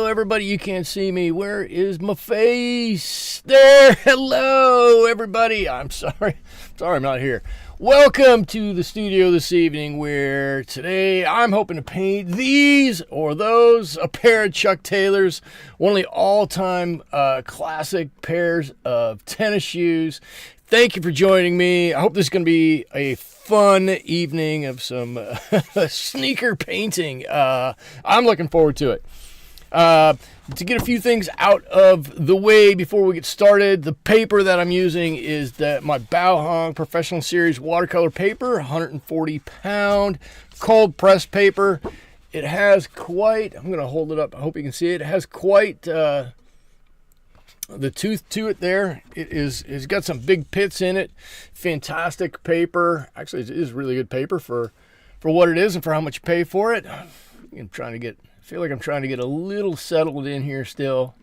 Everybody, you can't see me. Where is my face? There. Hello, everybody. I'm sorry. I'm not here. Welcome to the studio this evening, where today I'm hoping to paint these or those, a pair of Chuck Taylors, one of the all-time classic pairs of tennis shoes. Thank you for joining me. I hope this is going to be a fun evening of some sneaker painting. I'm looking forward to it. To get a few things out of the way before we get started, the paper that I'm using is my Bao Hong Professional Series watercolor paper, 140 pound cold pressed paper. It has quite, I'm going to hold it up, I hope you can see it. It has quite the tooth to it there. It's got some big pits in it. Fantastic paper. Actually, it is really good paper for what it is and for how much you pay for it. I feel like I'm trying to get a little settled in here still.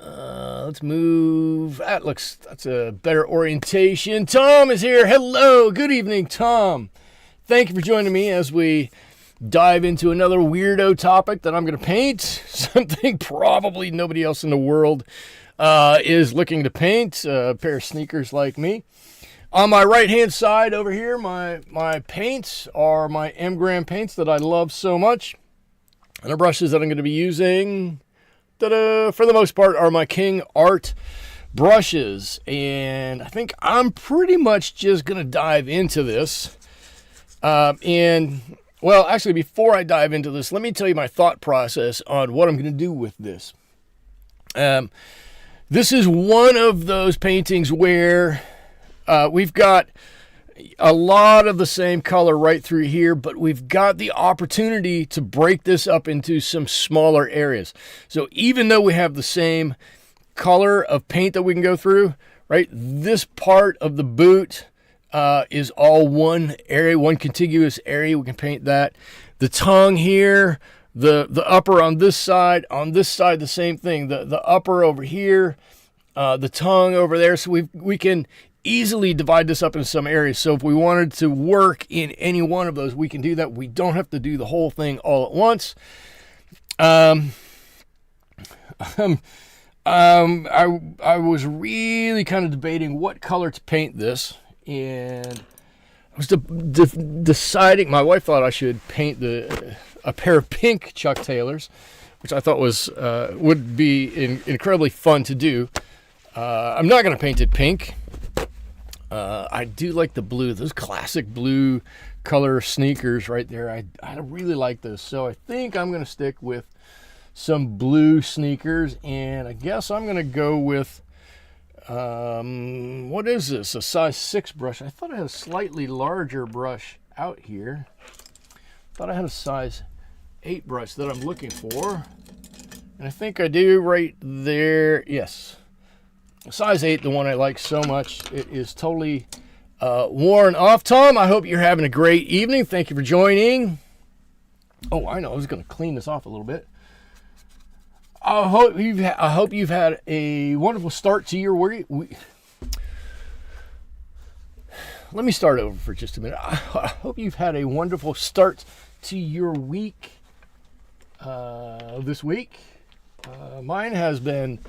Let's move. That's a better orientation. Tom is here. Hello. Good evening, Tom. Thank you for joining me as we dive into another weirdo topic that I'm going to paint. Something probably nobody else in the world is looking to paint. A pair of sneakers like me. On my right-hand side over here, my paints are my M-Gram paints that I love so much. And the brushes that I'm going to be using, for the most part, are my King Art brushes. And I think I'm pretty much just going to dive into this. Well, actually, before I dive into this, let me tell you my thought process on what I'm going to do with this. This is one of those paintings where we've got a lot of the same color right through here, but we've got the opportunity to break this up into some smaller areas. So even though we have the same color of paint that we can go through, right, this part of the boot is all one area, one contiguous area. We can paint that. The tongue here, the upper on this side, the same thing. The upper over here, the tongue over there. So we can easily divide this up into some areas. So if we wanted to work in any one of those, we can do that. We don't have to do the whole thing all at once. I was really kind of debating what color to paint this, and I was deciding. My wife thought I should paint a pair of pink Chuck Taylors, which I thought would be incredibly fun to do. I'm not going to paint it pink. I do like the blue, those classic blue color sneakers right there. I really like those. So I think I'm going to stick with some blue sneakers, and I guess I'm going to go with, what is this? A size 6 brush. I thought I had a slightly larger brush out here. Thought I had a size 8 brush that I'm looking for. And I think I do right there. Yes. Size 8, the one I like so much. It is totally worn off. Tom, I hope you're having a great evening. Thank you for joining. Oh, I know. I was going to clean this off a little bit. I hope you've had a wonderful start to your week. Let me start over for just a minute. I hope you've had a wonderful start to your week this week. Mine has been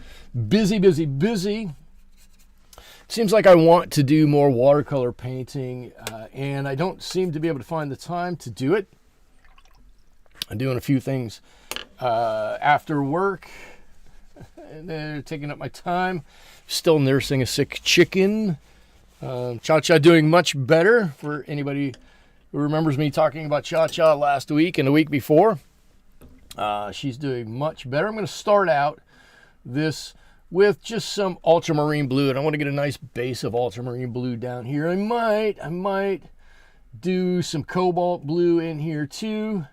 busy. Seems like I want to do more watercolor painting, and I don't seem to be able to find the time to do it. I'm doing a few things after work, and they're taking up my time. Still nursing a sick chicken. Cha-Cha doing much better, for anybody who remembers me talking about Cha-Cha last week and the week before. She's doing much better. I'm going to start out this with just some ultramarine blue, and I want to get a nice base of ultramarine blue down here. I might do some cobalt blue in here too,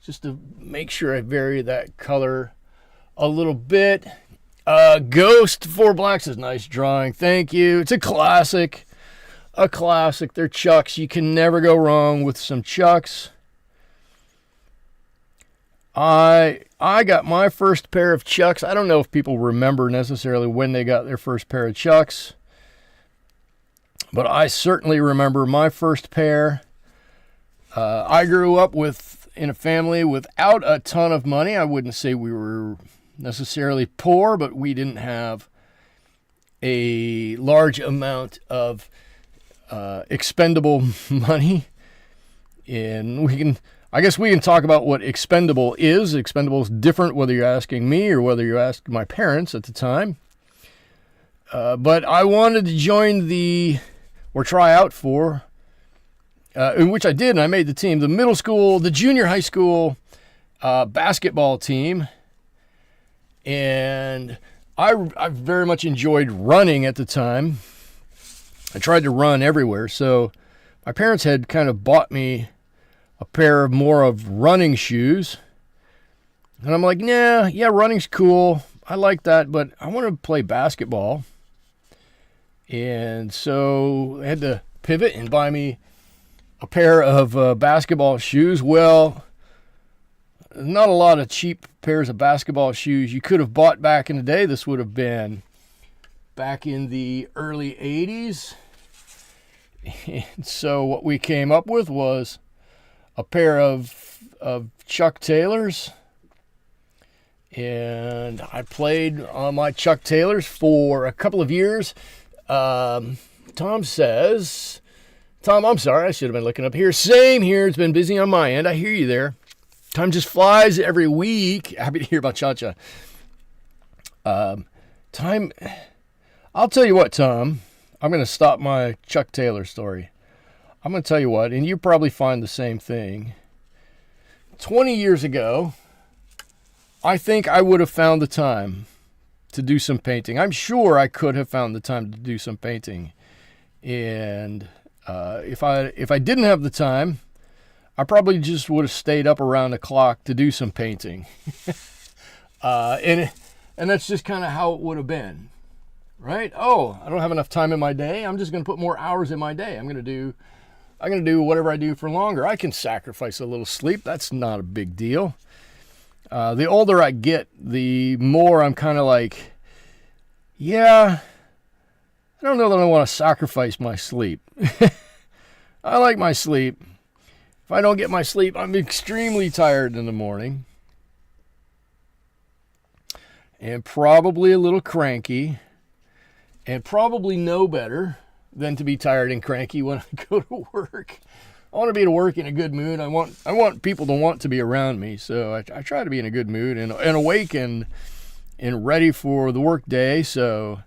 just to make sure I vary that color a little bit. Ghost 4 Blacks is nice drawing. Thank you. It's a classic. They're Chucks. You can never go wrong with some Chucks. I got my first pair of Chucks. I don't know if people remember necessarily when they got their first pair of Chucks, but I certainly remember my first pair. I grew up in a family without a ton of money. I wouldn't say we were necessarily poor, but we didn't have a large amount of expendable money. And I guess we can talk about what expendable is. Expendable is different whether you're asking me or whether you're asking my parents at the time. But I wanted to join or try out for, in which I did, and I made the team, the middle school, the junior high school basketball team. And I very much enjoyed running at the time. I tried to run everywhere. So my parents had kind of bought me a pair more of running shoes. And I'm like, yeah, running's cool. I like that, but I want to play basketball. And so I had to pivot and buy me a pair of basketball shoes. Well, not a lot of cheap pairs of basketball shoes you could have bought back in the day. This would have been back in the early 80s. And so what we came up with was a pair of Chuck Taylors, and I played on my Chuck Taylors for a couple of years. Tom, I'm sorry, I should have been looking up here. Same here, it's been busy on my end. I hear you there. Time just flies every week. Happy to hear about Cha-Cha. I'll tell you what, Tom, I'm going to stop my Chuck Taylor story. I'm going to tell you what, and you probably find the same thing. 20 years ago, I think I would have found the time to do some painting. I'm sure I could have found the time to do some painting. And if I didn't have the time, I probably just would have stayed up around the clock to do some painting. And that's just kind of how it would have been, right? Oh, I don't have enough time in my day. I'm just going to put more hours in my day. I'm going to do whatever I do for longer. I can sacrifice a little sleep. That's not a big deal. The older I get, the more I'm kind of like, yeah, I don't know that I want to sacrifice my sleep. I like my sleep. If I don't get my sleep, I'm extremely tired in the morning. And probably a little cranky. And probably know better than to be tired and cranky when I go to work. I want to be to work in a good mood. I want people to want to be around me. So I try to be in a good mood and awake and ready for the work day. So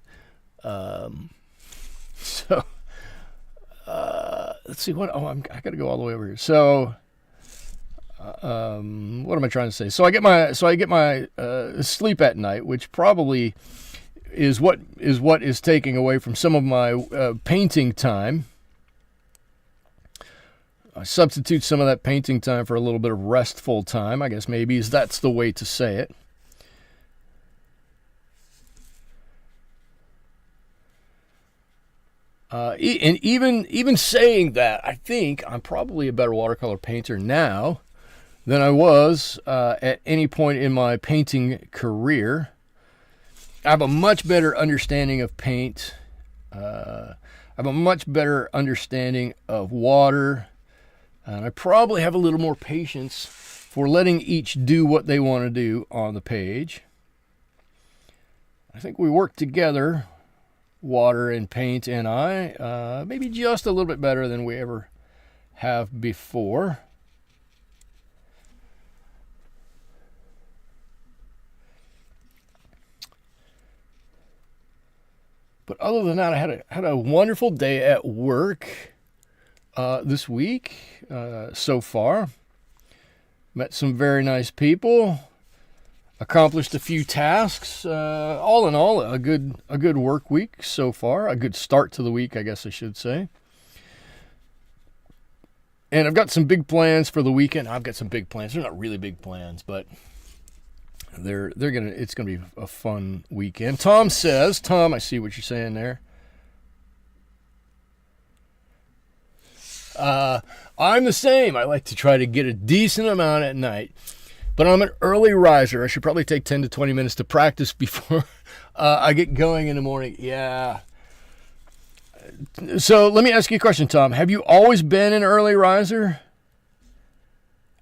let's see what. Oh, I got to go all the way over here. So, what am I trying to say? So I get my sleep at night, which probably is what is taking away from some of my painting time. I substitute some of that painting time for a little bit of restful time. I guess maybe that's the way to say it. And even saying that, I think I'm probably a better watercolor painter now than I was at any point in my painting career. I have a much better understanding of paint. I have a much better understanding of water. And I probably have a little more patience for letting each do what they want to do on the page. I think we work together, water and paint and I, maybe just a little bit better than we ever have before. But other than that, I had a wonderful day at work this week so far. Met some very nice people. Accomplished a few tasks. All in all, a good work week so far. A good start to the week, I guess I should say. And I've got some big plans for the weekend. I've got some big plans. They're not really big plans, but it's gonna be a fun weekend. Tom, I see what you're saying there. I'm the same. I like to try to get a decent amount at night, but I'm an early riser. I should probably take 10 to 20 minutes to practice before I get going in the morning. Yeah. So let me ask you a question, Tom. Have you always been an early riser?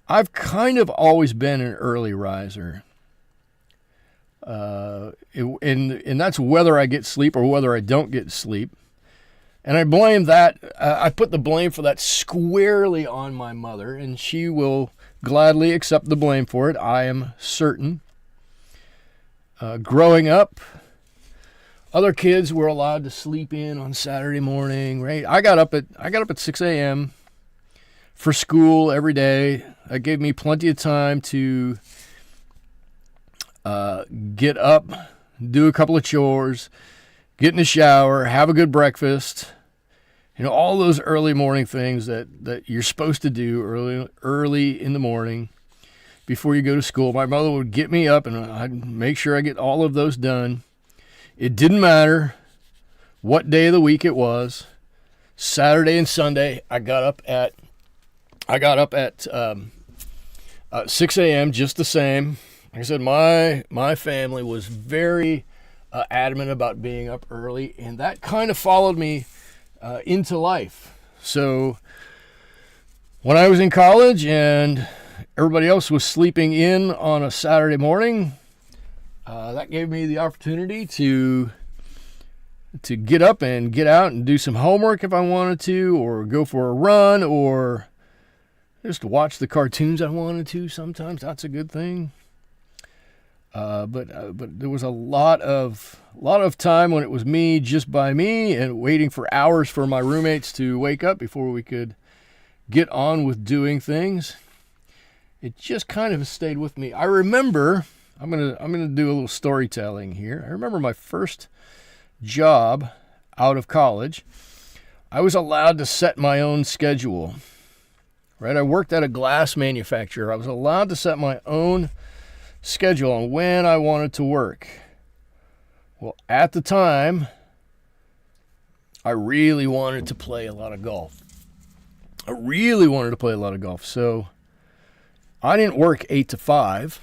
I've kind of always been an early riser. And that's whether I get sleep or whether I don't get sleep. And I blame that, I put the blame for that squarely on my mother, and she will gladly accept the blame for it, I am certain. Growing up, other kids were allowed to sleep in on Saturday morning, right? I got up at 6 a.m. for school every day. That gave me plenty of time to get up, do a couple of chores, get in the shower, have a good breakfast. You know, all those early morning things that you're supposed to do early in the morning before you go to school. My mother would get me up and I'd make sure I get all of those done. It didn't matter what day of the week it was. Saturday and Sunday, I got up at 6 a.m. just the same. Like I said, my family was very adamant about being up early, and that kind of followed me into life. So when I was in college and everybody else was sleeping in on a Saturday morning, that gave me the opportunity to get up and get out and do some homework if I wanted to, or go for a run, or just watch the cartoons I wanted to. Sometimes that's a good thing. But there was a lot of time when it was me, just by me, and waiting for hours for my roommates to wake up before we could get on with doing things. It just kind of stayed with me. I remember, I'm gonna do a little storytelling here. I remember my first job out of college. I was allowed to set my own schedule. Right? I worked at a glass manufacturer. I was allowed to set my own schedule on when I wanted to work. Well, at the time, I really wanted to play a lot of golf. So I didn't work 8 to 5.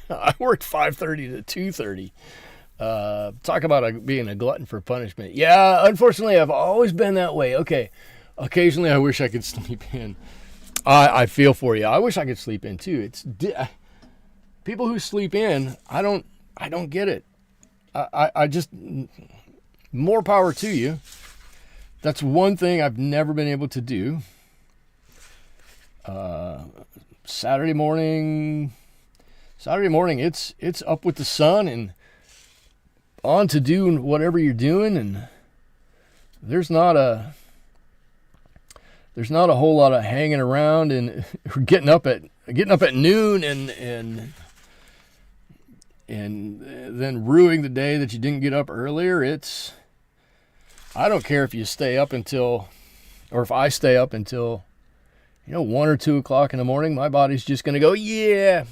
I worked 5:30 to 2:30. Talk about being a glutton for punishment. Yeah, unfortunately, I've always been that way. Okay, occasionally I wish I could sleep in. I feel for you. I wish I could sleep in too. People who sleep in, I don't get it. I just, more power to you. That's one thing I've never been able to do. Saturday morning, it's up with the sun and on to do whatever you're doing, and there's not a there's not a whole lot of hanging around and getting up at noon and then ruining the day that you didn't get up earlier. I don't care if you stay up until, or if I stay up until, 1 or 2 o'clock in the morning. My body's just going to go, yeah,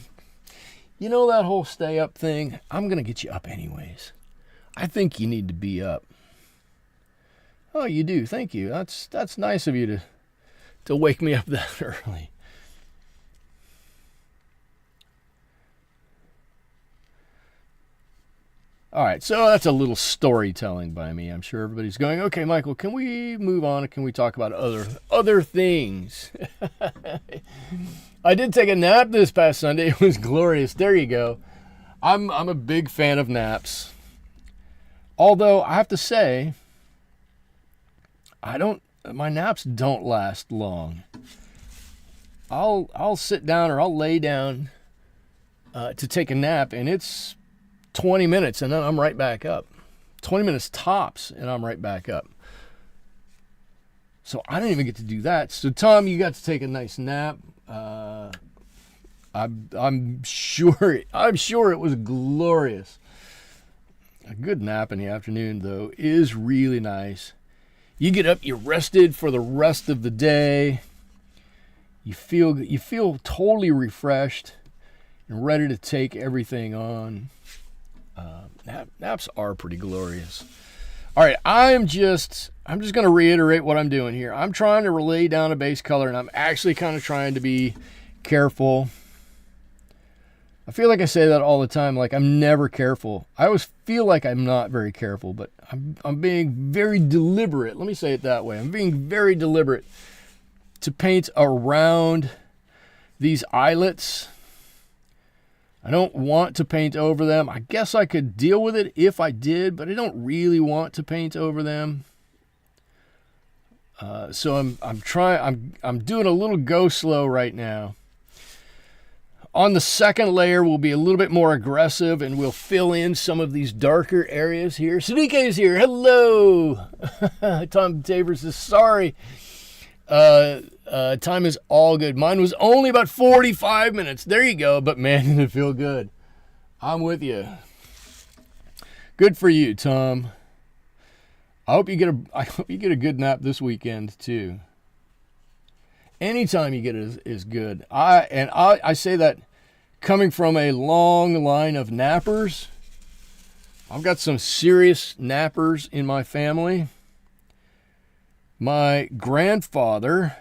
that whole stay up thing, I'm going to get you up anyways. I think you need to be up. Oh, you do. Thank you. That's nice of you to wake me up that early. All right, so that's a little storytelling by me. I'm sure everybody's going, okay, Michael, can we move on? Can we talk about other things? I did take a nap this past Sunday. It was glorious. There you go. I'm a big fan of naps. Although I have to say, my naps don't last long. I'll sit down or I'll lay down to take a nap, and it's 20 minutes and then I'm right back up. 20 minutes tops and I'm right back up. So I didn't even get to do that. So Tom, you got to take a nice nap. I'm sure it was glorious. A good nap in the afternoon though is really nice. You get up, you're rested for the rest of the day. You feel totally refreshed and ready to take everything on. Naps are pretty glorious. All right, I'm just going to reiterate what I'm doing here. I'm trying to lay down a base color, and I'm actually kind of trying to be careful. I feel like I say that all the time, like I'm never careful. I always feel like I'm not very careful, but I'm being very deliberate. Let me say it that way. I'm being very deliberate to paint around these eyelets. I don't want to paint over them. I guess I could deal with it if I did, but I don't really want to paint over them. So I'm doing a little go slow right now. On the second layer, we'll be a little bit more aggressive, and we'll fill in some of these darker areas here. Sadike is here. Hello. Tom Tavers is sorry. Time is all good. Mine was only about 45 minutes. There you go. But man, did it feel good. I'm with you. Good for you, Tom. I hope you get a good nap this weekend too. Anytime you get it is good. I say that coming from a long line of nappers. I've got some serious nappers in my family. My grandfather,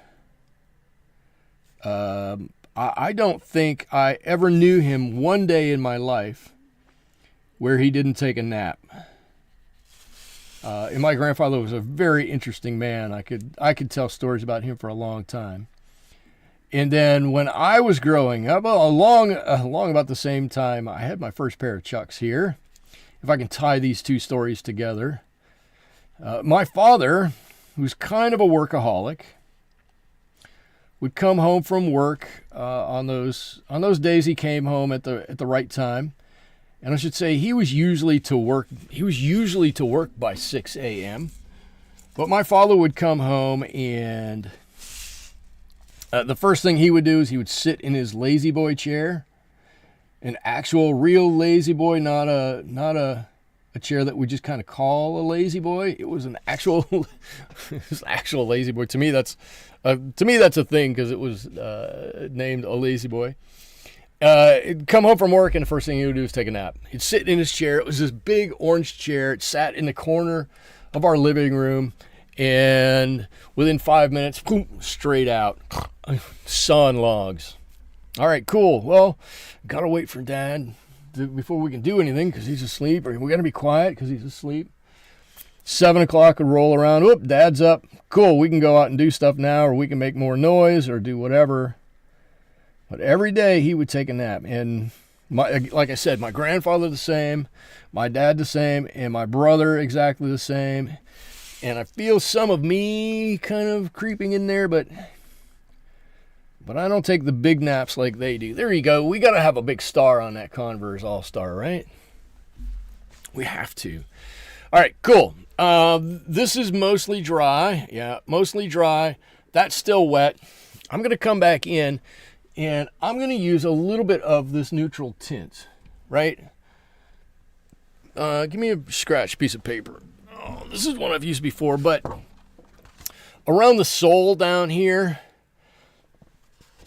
I don't think I ever knew him one day in my life where he didn't take a nap. And my grandfather was a very interesting man. I could tell stories about him for a long time. And then when I was growing up, along about the same time, I had my first pair of Chucks here. If I can tie these two stories together. My father, who's kind of a workaholic, would come home from work on those days he came home at the right time. And I should say he was usually to work by 6 a.m. But my father would come home, and the first thing he would do is he would sit in his lazy boy chair, an actual real lazy boy, not a chair that we just kind of call a lazy boy. It was an actual lazy boy. To me, that's a thing because it was named a lazy boy. He'd come home from work, and the first thing he would do is take a nap. He'd sit in his chair. It was this big orange chair. It sat in the corner of our living room, and within 5 minutes, boom, straight out. Sawn logs. All right, cool. Well, gotta wait for Dad before we can do anything because he's asleep, or we gotta be quiet because he's asleep. 7 o'clock would roll around. Whoop, Dad's up. Cool, we can go out and do stuff now, or we can make more noise or do whatever. But every day he would take a nap. And like I said, my grandfather the same, my dad the same, and my brother exactly the same. And I feel some of me kind of creeping in there, but I don't take the big naps like they do. There you go. We got to have a big star on that Converse All-Star, right? We have to. All right, cool. This is mostly dry. Yeah, mostly dry. That's still wet. I'm going to come back in, and I'm going to use a little bit of this neutral tint, right? Give me a scratch piece of paper. Oh, this is one I've used before, but around the sole down here,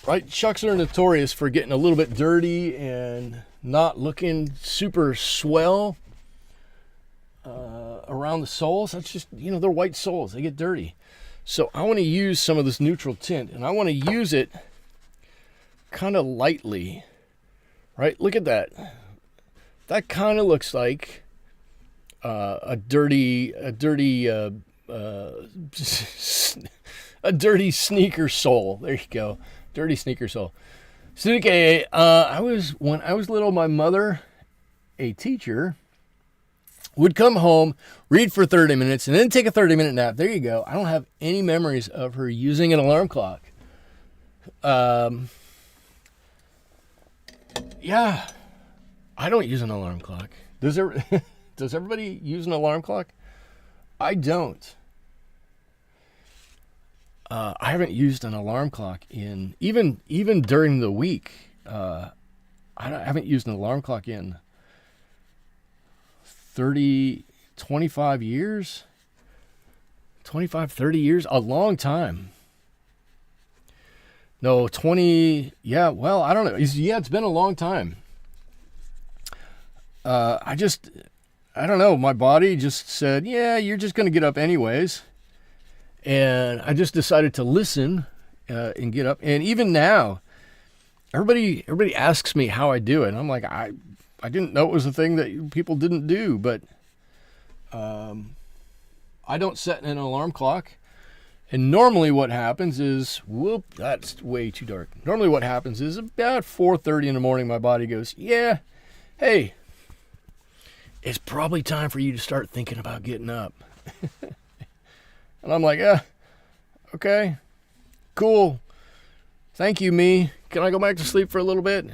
right? Chucks are notorious for getting a little bit dirty and not looking super swell around the soles. That's just, they're white soles. They get dirty. So I want to use some of this neutral tint, and I want to use it kind of lightly, right? Look at that. That kind of looks like a dirty sneaker sole. There you go, dirty sneaker sole. So okay, when I was little, my mother, a teacher, would come home, read for 30 minutes, and then take a 30-minute nap. There you go. I don't have any memories of her using an alarm clock. Yeah, I don't use an alarm clock. Does everybody use an alarm clock? I don't. I haven't used an alarm clock in even during the week. I haven't used an alarm clock in 25 years, 30 years, a long time. No, 20, yeah, well, I don't know. Yeah, it's been a long time. I don't know. My body just said, yeah, you're just going to get up anyways. And I just decided to listen and get up. And even now, everybody asks me how I do it. And I'm like, I didn't know it was a thing that people didn't do. But I don't set an alarm clock. And normally what happens is, whoop, that's way too dark. Normally what happens is about 4:30 in the morning, my body goes, yeah, hey, it's probably time for you to start thinking about getting up. And I'm like, okay, cool. Thank you, me. Can I go back to sleep for a little bit?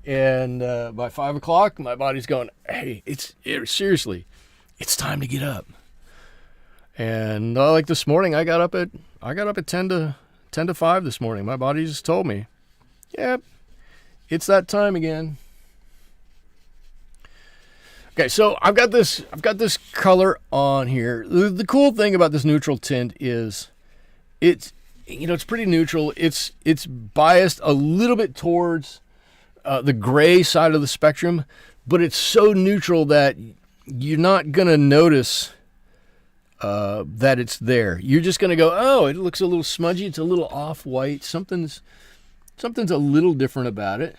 And by 5 o'clock, my body's going, hey, seriously, it's time to get up. And like this morning, I got up at 10 to 5 this morning. My body just told me, yep, it's that time again. Okay, so I've got this color on here. The cool thing about this neutral tint is it's pretty neutral. It's biased a little bit towards the gray side of the spectrum, but it's so neutral that you're not gonna notice that it's there. You're just gonna go, oh, it looks a little smudgy. It's a little off-white. Something's a little different about it.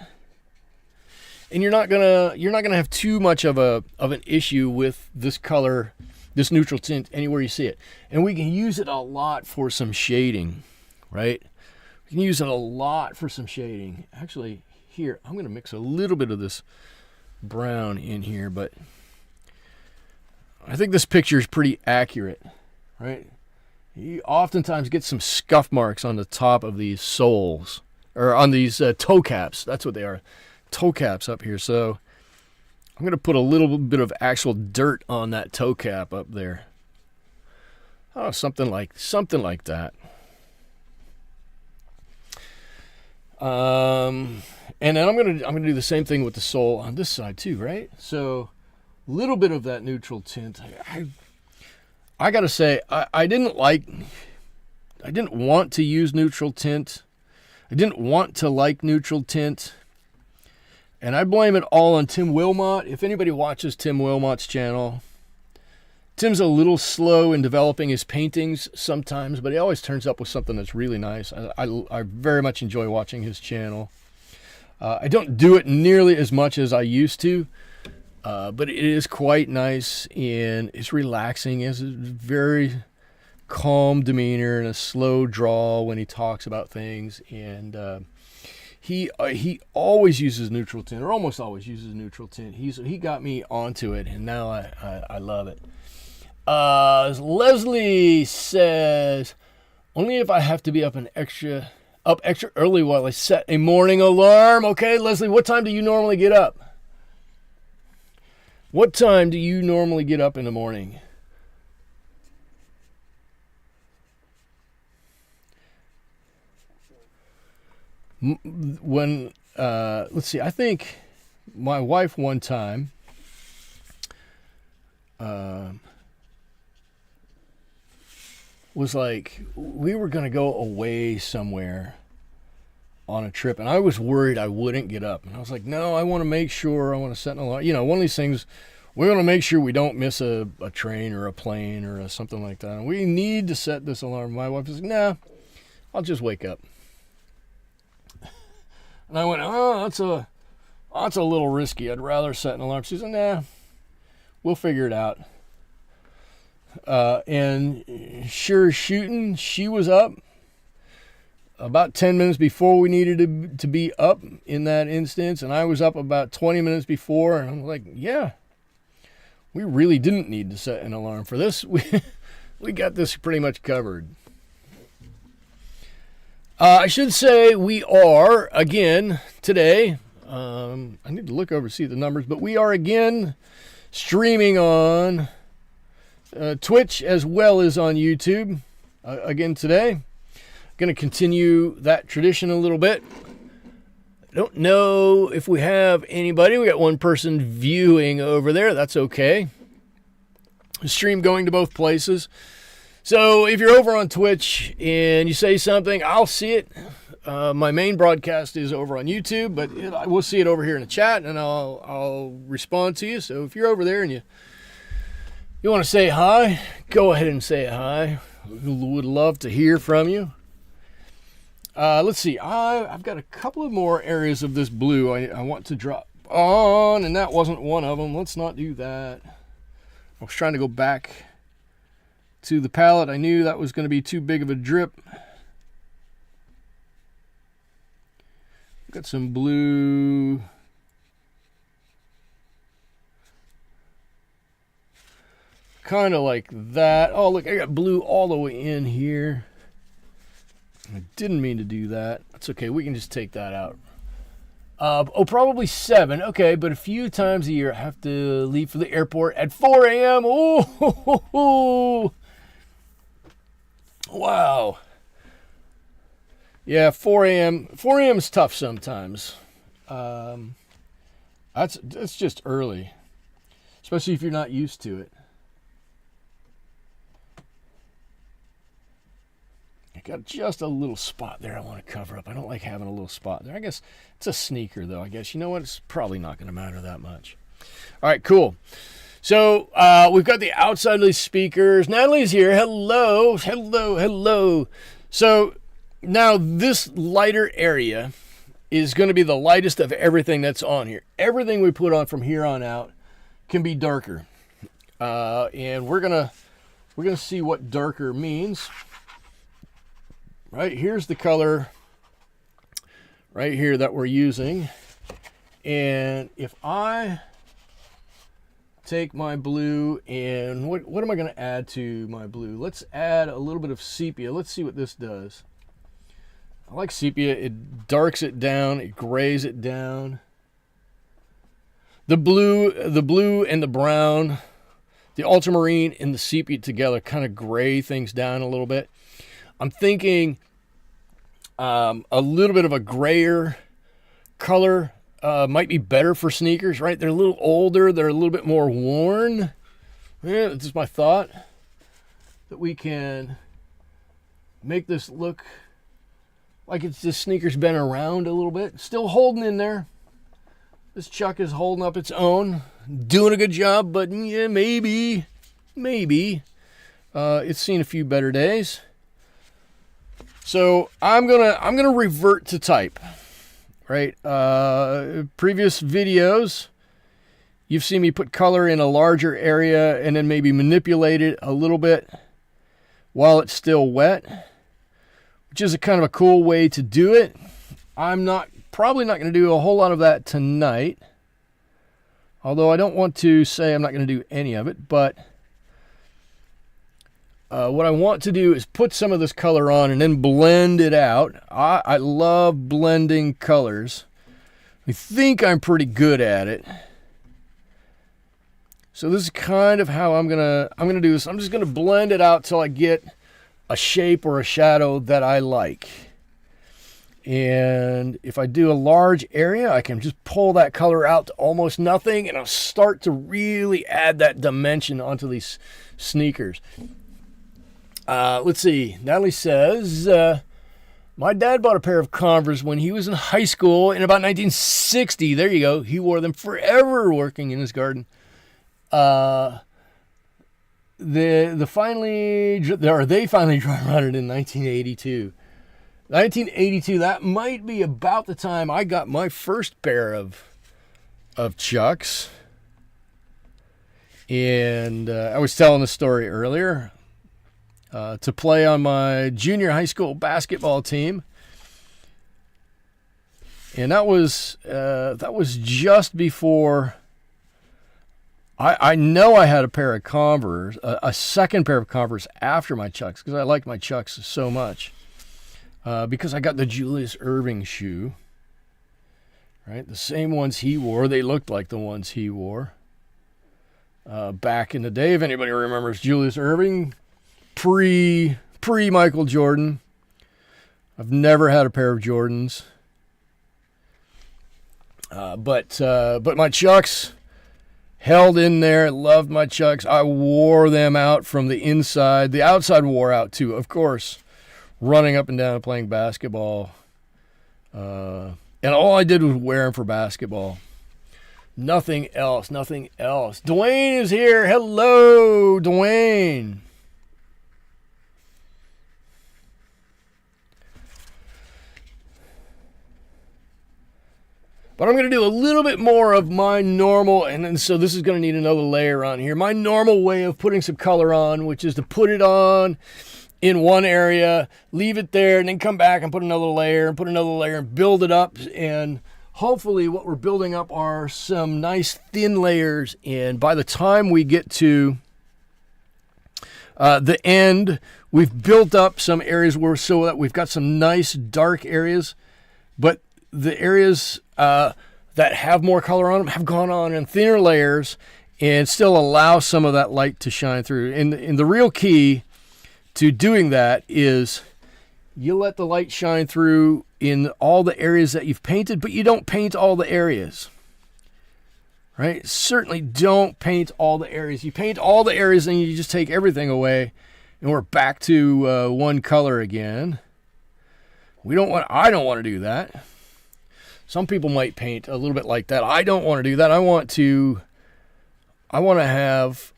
And you're not gonna have too much of an issue with this color, this neutral tint, anywhere you see it. And we can use it a lot for some shading, right? We can use it a lot for some shading. Actually, here, I'm gonna mix a little bit of this brown in here, but I think this picture is pretty accurate, right? You oftentimes get some scuff marks on the top of these soles, or on these toe caps. That's what they are. Toe caps up here. So I'm going to put a little bit of actual dirt on that toe cap up there. Oh, something like that. And then I'm going to do the same thing with the sole on this side too, right? So a little bit of that neutral tint. I got to say, I didn't want to use neutral tint. I didn't want to like neutral tint. And I blame it all on Tim Wilmot. If anybody watches Tim Wilmot's channel, Tim's a little slow in developing his paintings sometimes, but he always turns up with something that's really nice. I very much enjoy watching his channel. I don't do it nearly as much as I used to, but it is quite nice, and it's relaxing. He has a very calm demeanor and a slow drawl when he talks about things, and he always uses neutral tint, or almost always uses neutral tint. He got me onto it, and now I love it. Leslie says, only if I have to be up extra early while I set a morning alarm. Okay, Leslie, what time do you normally get up? What time do you normally get up in the morning? when, let's see, I think my wife one time, was like, we were going to go away somewhere on a trip, and I was worried I wouldn't get up. And I was like, no, I want to make sure, I want to set an alarm. You know, one of these things, we want to make sure we don't miss a train or a plane or something like that. And we need to set this alarm. My wife was like, nah, I'll just wake up. And I went, oh, that's a little risky. I'd rather set an alarm. She said, nah, we'll figure it out. And sure as shooting, she was up about 10 minutes before we needed to be up in that instance. And I was up about 20 minutes before. And I'm like, yeah, we really didn't need to set an alarm for this. We got this pretty much covered. I should say we are, again, today, I need to look over to see the numbers, but we are again streaming on Twitch as well as on YouTube again today. Going to continue that tradition a little bit. I don't know if we have anybody. We got one person viewing over there. That's okay. Stream going to both places. So if you're over on Twitch and you say something, I'll see it. My main broadcast is over on YouTube, but we'll see it over here in the chat, and I'll respond to you. So if you're over there and you want to say hi, go ahead and say hi. Would love to hear from you. Let's see. I've got a couple of more areas of this blue I want to drop on, and that wasn't one of them. Let's not do that. I was trying to go back to the palette. I knew that was going to be too big of a drip. Got some blue. Kind of like that. Oh, look, I got blue all the way in here. I didn't mean to do that. That's okay. We can just take that out. Probably 7. Okay, but a few times a year I have to leave for the airport at 4 a.m. Oh, wow. Yeah, 4 a.m. 4 a.m. is tough sometimes. That's just early, especially if you're not used to it. I got just a little spot there I want to cover up. I don't like having a little spot there. I guess it's a sneaker, though. I guess, you know what? It's probably not going to matter that much. All right, cool. So we've got the outside of these speakers. Natalie's here. Hello. Hello. Hello. So now this lighter area is going to be the lightest of everything that's on here. Everything we put on from here on out can be darker. And we're gonna see what darker means. Right, here's the color right here that we're using. And if I take my blue and what am I going to add to my blue? Let's add a little bit of sepia. Let's see what this does. I like sepia. It darks it down. It grays it down. The blue and the brown, the ultramarine and the sepia together kind of gray things down a little bit. I'm thinking a little bit of a grayer color might be better for sneakers, right? They're a little older. They're a little bit more worn. Yeah, that's just my thought. That we can make this look like it's this sneaker's been around a little bit. Still holding in there. This Chuck is holding up its own. Doing a good job, but yeah, maybe. It's seen a few better days. So I'm gonna revert to type, right? Previous videos, you've seen me put color in a larger area and then maybe manipulate it a little bit while it's still wet, which is a kind of a cool way to do it. I'm probably not going to do a whole lot of that tonight, although I don't want to say I'm not going to do any of it, but what I want to do is put some of this color on and then blend it out. I love blending colors. I think I'm pretty good at it. So this is kind of how I'm gonna do this. I'm just gonna blend it out till I get a shape or a shadow that I like. And if I do a large area, I can just pull that color out to almost nothing, and I'll start to really add that dimension onto these sneakers. Let's see. Natalie says, my dad bought a pair of Converse when he was in high school in about 1960. There you go. He wore them forever working in his garden. They finally dry rotted in 1982. 1982, that might be about the time I got my first pair of Chucks. And I was telling the story earlier. To play on my junior high school basketball team. And that was just before I know I had a pair of Converse, a second pair of Converse after my Chucks, because I liked my Chucks so much. Because I got the Julius Erving shoe, right? The same ones he wore. They looked like the ones he wore. Back in the day, if anybody remembers Julius Erving, pre Michael Jordan. I've never had a pair of Jordans. But my Chucks held in there. Loved my Chucks. I wore them out from the inside. The outside wore out too, of course. Running up and down and playing basketball. And all I did was wear them for basketball. Nothing else. Dwayne is here. Hello, Dwayne. But I'm going to do a little bit more of my normal, and so this is going to need another layer on here. My normal way of putting some color on, which is to put it on in one area, leave it there, and then come back and put another layer and build it up. And hopefully what we're building up are some nice thin layers. And by the time we get to the end, we've built up some areas so that we've got some nice dark areas, but the areas that have more color on them have gone on in thinner layers and still allow some of that light to shine through. And the real key to doing that is you let the light shine through in all the areas that you've painted, but you don't paint all the areas. Right? Certainly don't paint all the areas. You paint all the areas and you just take everything away, and we're back to one color again. I don't want to do that. Some people might paint a little bit like that. I don't want to do that. I want to have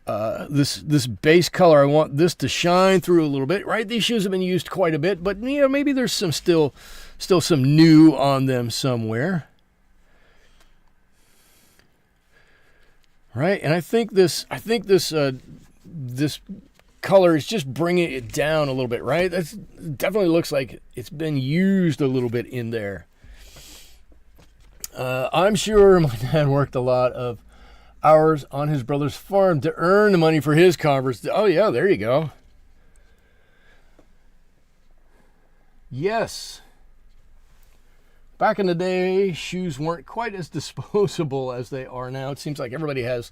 this base color. I want this to shine through a little bit, right? These shoes have been used quite a bit, but maybe there's some still some new on them somewhere, right? And I think this color is just bringing it down a little bit, right? That definitely looks like it's been used a little bit in there. I'm sure my dad worked a lot of hours on his brother's farm to earn the money for his Converse. Oh, yeah, there you go. Yes. Back in the day, shoes weren't quite as disposable as they are now. It seems like everybody has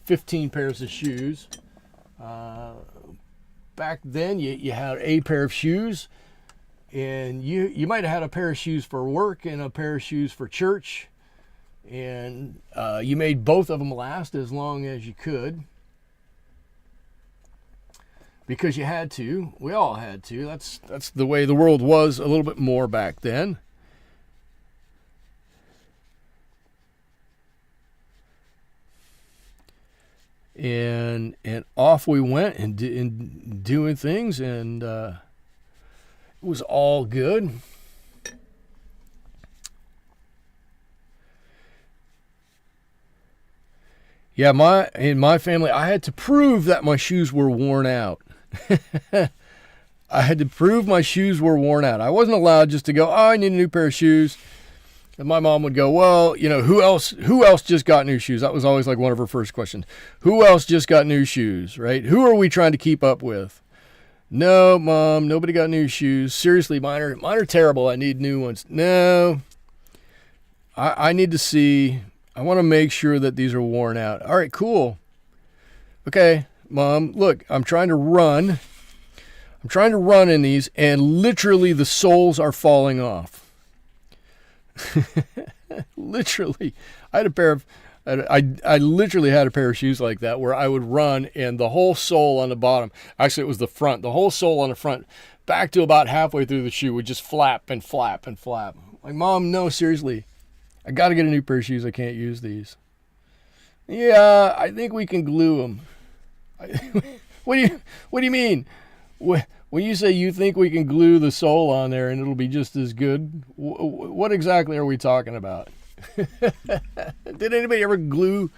15 pairs of shoes. Back then, you had a pair of shoes, and you might have had a pair of shoes for work and a pair of shoes for church. And you made both of them last as long as you could, because you had to. We all had to. That's the way the world was a little bit more back then. And off we went and doing things, and it was all good. Yeah, in my family, I had to prove that my shoes were worn out. I had to prove my shoes were worn out. I wasn't allowed just to go, oh, I need a new pair of shoes. And my mom would go, well, who else just got new shoes? That was always like one of her first questions. Who else just got new shoes, right? Who are we trying to keep up with? No, Mom, nobody got new shoes. Seriously, mine are terrible. I need new ones. No, I need to see. I want to make sure that these are worn out. All right, cool. Okay, Mom, look, I'm trying to run in these, and literally the soles are falling off. Literally, I had a pair of, I literally had a pair of shoes like that where I would run and the whole sole on the bottom, actually it was the front, the whole sole on the front, back to about halfway through the shoe would just flap and flap and flap. Like, Mom, no, seriously, I got to get a new pair of shoes. I can't use these. Yeah, I think we can glue them. What do you mean? When you say you think we can glue the sole on there and it'll be just as good, what exactly are we talking about? Did anybody ever glue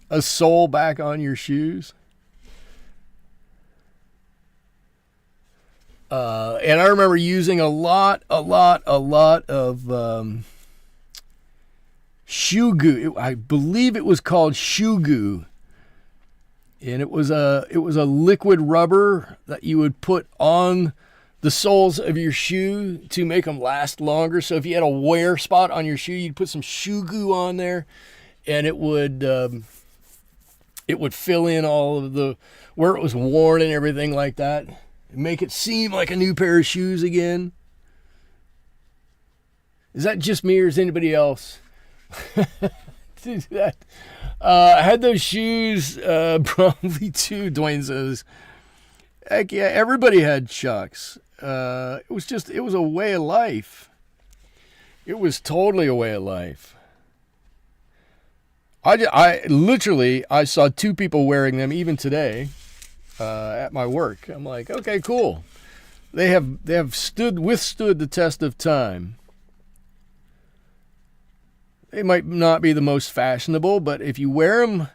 a sole back on your shoes? And I remember using a lot of shoe goo. I believe it was called shoe goo. And it was a liquid rubber that you would put on the soles of your shoe to make them last longer. So if you had a wear spot on your shoe, you'd put some shoe goo on there, and it would fill in all of the where it was worn and everything like that, and make it seem like a new pair of shoes again. Is that just me, or is anybody else do that? I had those shoes probably too. Dwayne says, heck yeah, everybody had Chucks. It was a way of life. It was totally a way of life. I literally saw two people wearing them even today at my work. I'm like, okay, cool. They have withstood the test of time. They might not be the most fashionable, but if you wear them,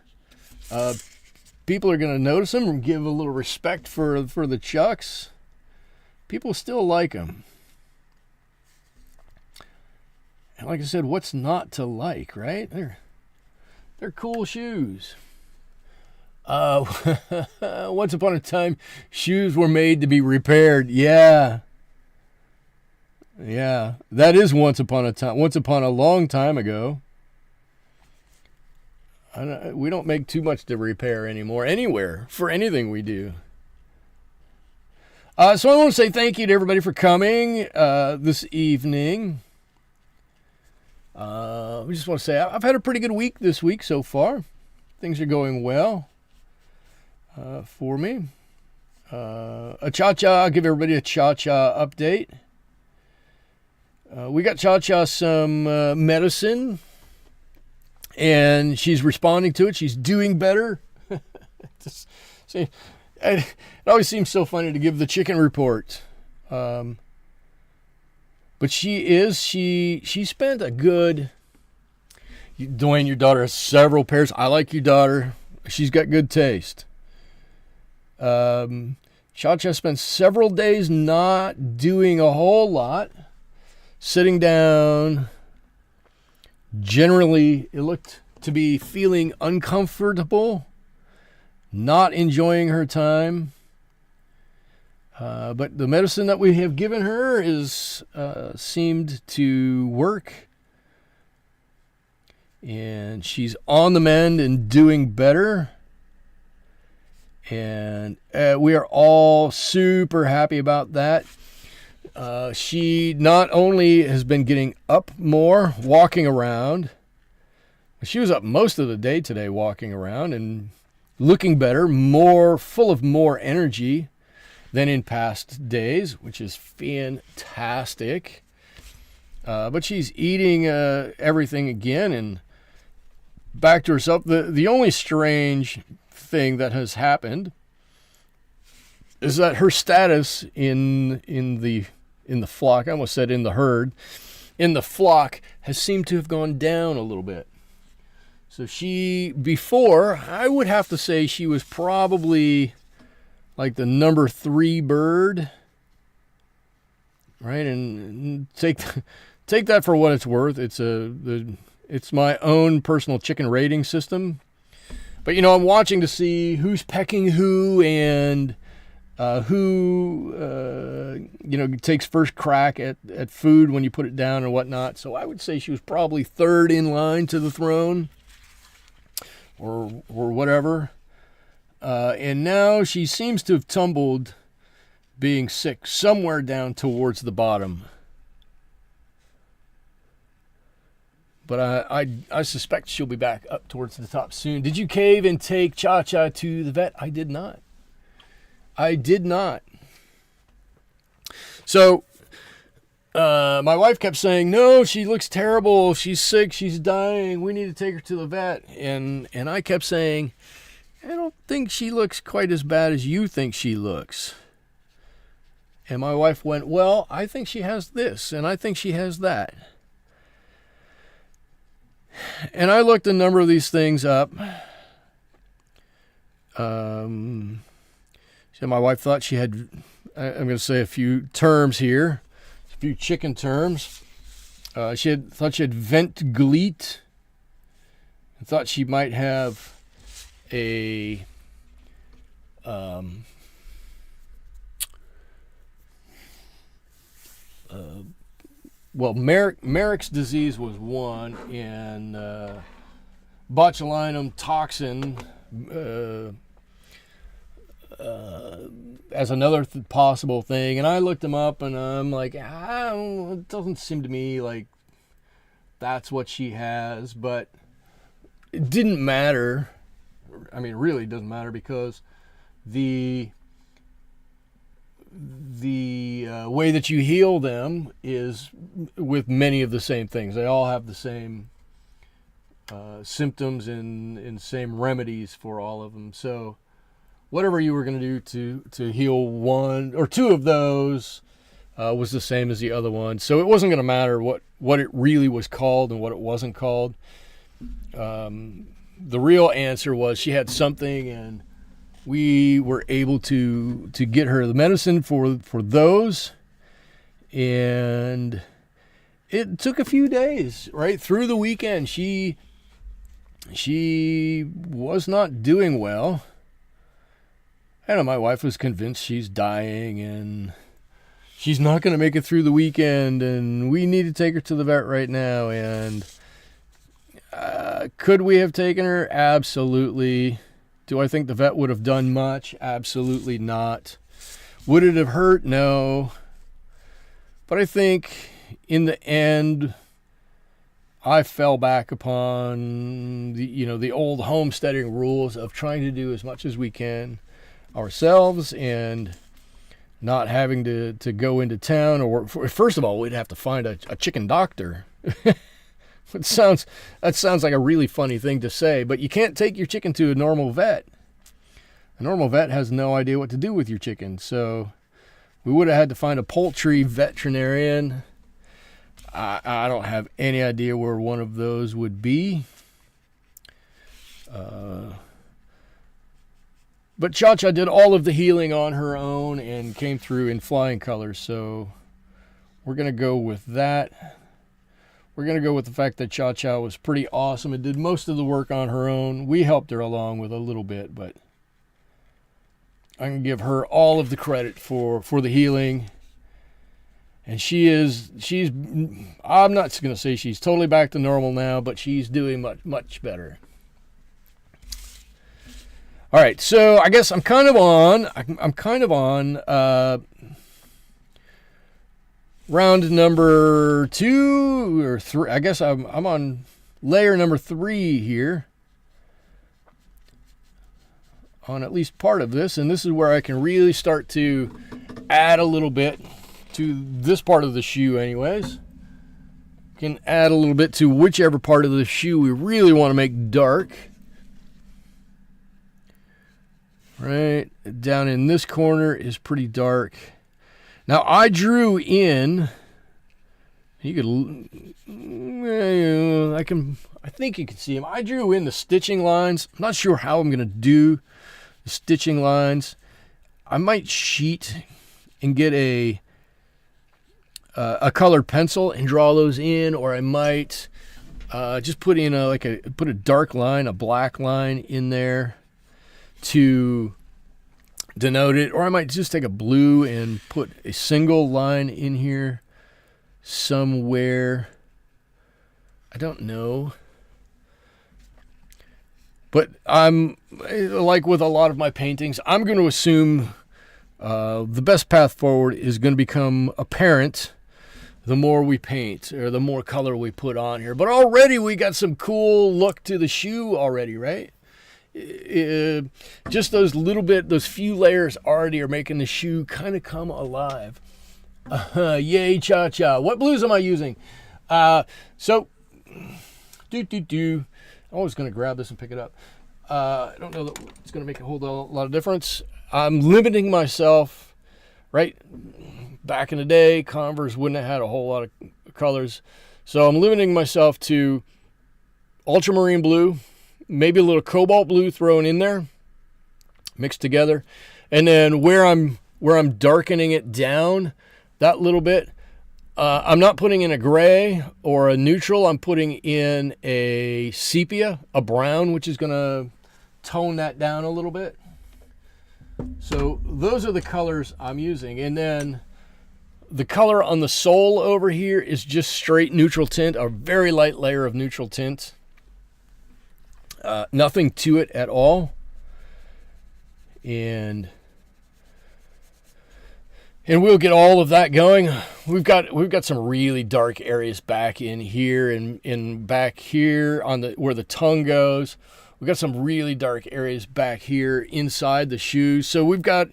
people are going to notice them and give a little respect for the Chucks. People still like them. And like I said, what's not to like, right? They're cool shoes. Once upon a time, shoes were made to be repaired. Yeah, that is once upon a time. Once upon a long time ago. We don't make too much to repair anymore, anywhere, for anything we do. So I want to say thank you to everybody for coming this evening. We just want to say I've had a pretty good week this week so far. Things are going well for me. A Cha-Cha, I'll give everybody a Cha-Cha update. We got Cha-Cha some medicine, and she's responding to it. She's doing better. See, it always seems so funny to give the chicken report. But she spent a good... Dwayne, your daughter has several pairs. I like your daughter. She's got good taste. Cha-Cha spent several days not doing a whole lot. Sitting down. Generally, it looked to be feeling uncomfortable. Not enjoying her time. But the medicine that we have given her seemed to work. And she's on the mend and doing better. And we are all super happy about that. She not only has been getting up more, walking around. She was up most of the day today walking around and looking better, full of more energy than in past days, which is fantastic. But she's eating everything again and back to herself. The only strange thing that has happened is that her status in the flock, I almost said in the herd, in the flock has seemed to have gone down a little bit. So before, I would have to say she was probably like the number 3 bird, right? And take that for what it's worth. It's my own personal chicken rating system. But I'm watching to see who's pecking who and who takes first crack at food when you put it down and whatnot. So I would say she was probably 3rd in line to the throne, or whatever. And now she seems to have tumbled, being sick, somewhere down towards the bottom. But I suspect she'll be back up towards the top soon. Did you cave and take Cha-Cha to the vet? I did not. I did not. So my wife kept saying, no, she looks terrible. She's sick. She's dying. We need to take her to the vet. And I kept saying, I don't think she looks quite as bad as you think she looks. And my wife went, well, I think she has this, and I think she has that. And I looked a number of these things up. So my wife thought she had, I'm going to say a few terms here, a few chicken terms. Thought she had vent gleet. I thought she might have a Merrick's disease was one, and botulinum toxin as another possible thing. And I looked them up, and I'm like, it doesn't seem to me like that's what she has, but it didn't matter. I mean, it really doesn't matter, because the way that you heal them is with many of the same things. They all have the same symptoms and same remedies for all of them. So whatever you were going to do to heal one or two of those was the same as the other one. So it wasn't going to matter what it really was called and what it wasn't called. The real answer was she had something, and we were able to get her the medicine for those. And it took a few days, right through the weekend. She was not doing well. I know my wife was convinced she's dying and she's not going to make it through the weekend, and we need to take her to the vet right now. And could we have taken her? Absolutely. Do I think the vet would have done much? Absolutely not. Would it have hurt? No. But I think in the end, I fell back upon the old homesteading rules of trying to do as much as we can ourselves and not having to go into town. Or first of all, we'd have to find a chicken doctor. That sounds like a really funny thing to say, but you can't take your chicken to a normal vet. A normal vet has no idea what to do with your chicken, so we would have had to find a poultry veterinarian. I don't have any idea where one of those would be. But Cha-Cha did all of the healing on her own and came through in flying colors, so we're going to go with that. We're going to go with the fact that Cha-Cha was pretty awesome and did most of the work on her own. We helped her along with a little bit, but I can give her all of the credit for the healing. And she's I'm not going to say she's totally back to normal now, but she's doing much, much better. All right, so I guess I'm kind of on round number 2 or 3. I guess I'm on layer number 3 here on at least part of this, and this is where I can really start to add a little bit to this part of the shoe anyways. Can add a little bit to whichever part of the shoe we really want to make dark. Right down in this corner is pretty dark. Now I drew in, I think you can see them. I drew in the stitching lines. I'm not sure how I'm going to do the stitching lines. I might sheet and get a colored pencil and draw those in, or I might just put in put a dark line, a black line in there to denote it, or I might just take a blue and put a single line in here somewhere. I don't know. But I'm like with a lot of my paintings, I'm going to assume the best path forward is going to become apparent the more we paint or the more color we put on here. But already we got some cool look to the shoe already, right? Just those few layers already are making the shoe kind of come alive. Yay, Cha-Cha. What blues am I using? I was going to grab this and pick it up. I don't know that it's going to make a whole lot of difference. I'm limiting myself, right? Back in the day, Converse wouldn't have had a whole lot of colors. So I'm limiting myself to ultramarine blue, maybe a little cobalt blue thrown in there, mixed together. And then where I'm darkening it down that little bit, I'm not putting in a gray or a neutral. I'm putting in a sepia, a brown, which is going to tone that down a little bit. So those are the colors I'm using. And then the color on the sole over here is just straight neutral tint, a very light layer of neutral tint. Nothing to it at all. And we'll get all of that going. We've got some really dark areas back in here and back here on where the tongue goes. We've got some really dark areas back here inside the shoes. So we've got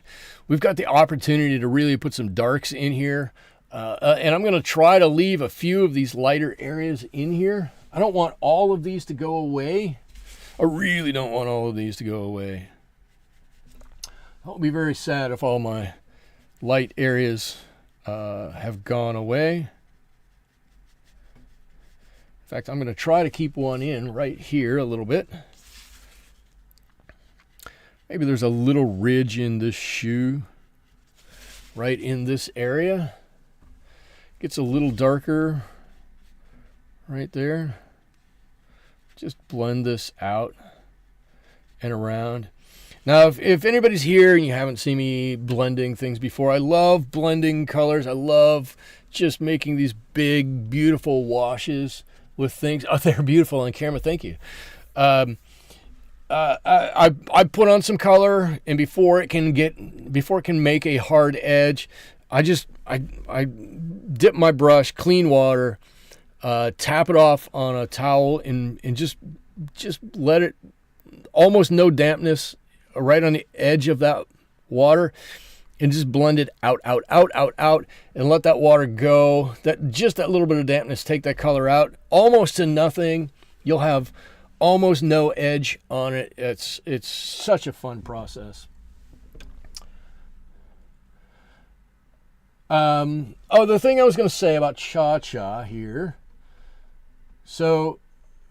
the opportunity to really put some darks in here. And I'm going to try to leave a few of these lighter areas in here. I don't want all of these to go away. I really don't want all of these to go away. I'll be very sad if all my light areas have gone away. In fact, I'm going to try to keep one in right here a little bit. Maybe there's a little ridge in this shoe right in this area. Gets a little darker right there. Just blend this out and around. Now, if anybody's here and you haven't seen me blending things before, I love blending colors. I love just making these big, beautiful washes with things. Oh, they're beautiful on camera. Thank you. I put on some color, and before it can make a hard edge, I dip my brush, clean water, tap it off on a towel, and just let it, almost no dampness, right on the edge of that water, and just blend it out, and let that water go. That little bit of dampness, take that color out, almost to nothing. You'll have almost no edge on it. It's such a fun process. The thing I was going to say about Cha-Cha here. So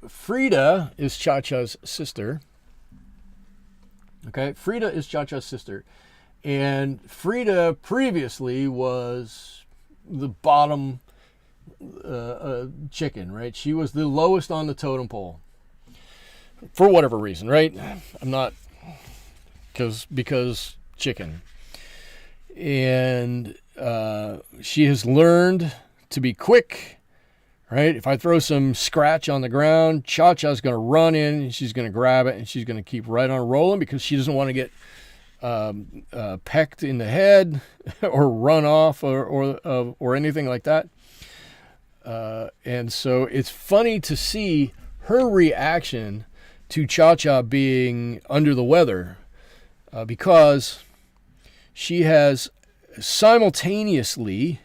Frida is Cha-Cha's sister. Okay, Frida is Cha-Cha's sister. And Frida previously was the bottom chicken, right? She was the lowest on the totem pole. For whatever reason, right? I'm not, because chicken. And she has learned to be quick, right? If I throw some scratch on the ground, Cha-Cha's going to run in and she's going to grab it and she's going to keep right on rolling because she doesn't want to get pecked in the head or run off or anything like that. And so it's funny to see her reaction to Cha-Cha being under the weather because she has simultaneously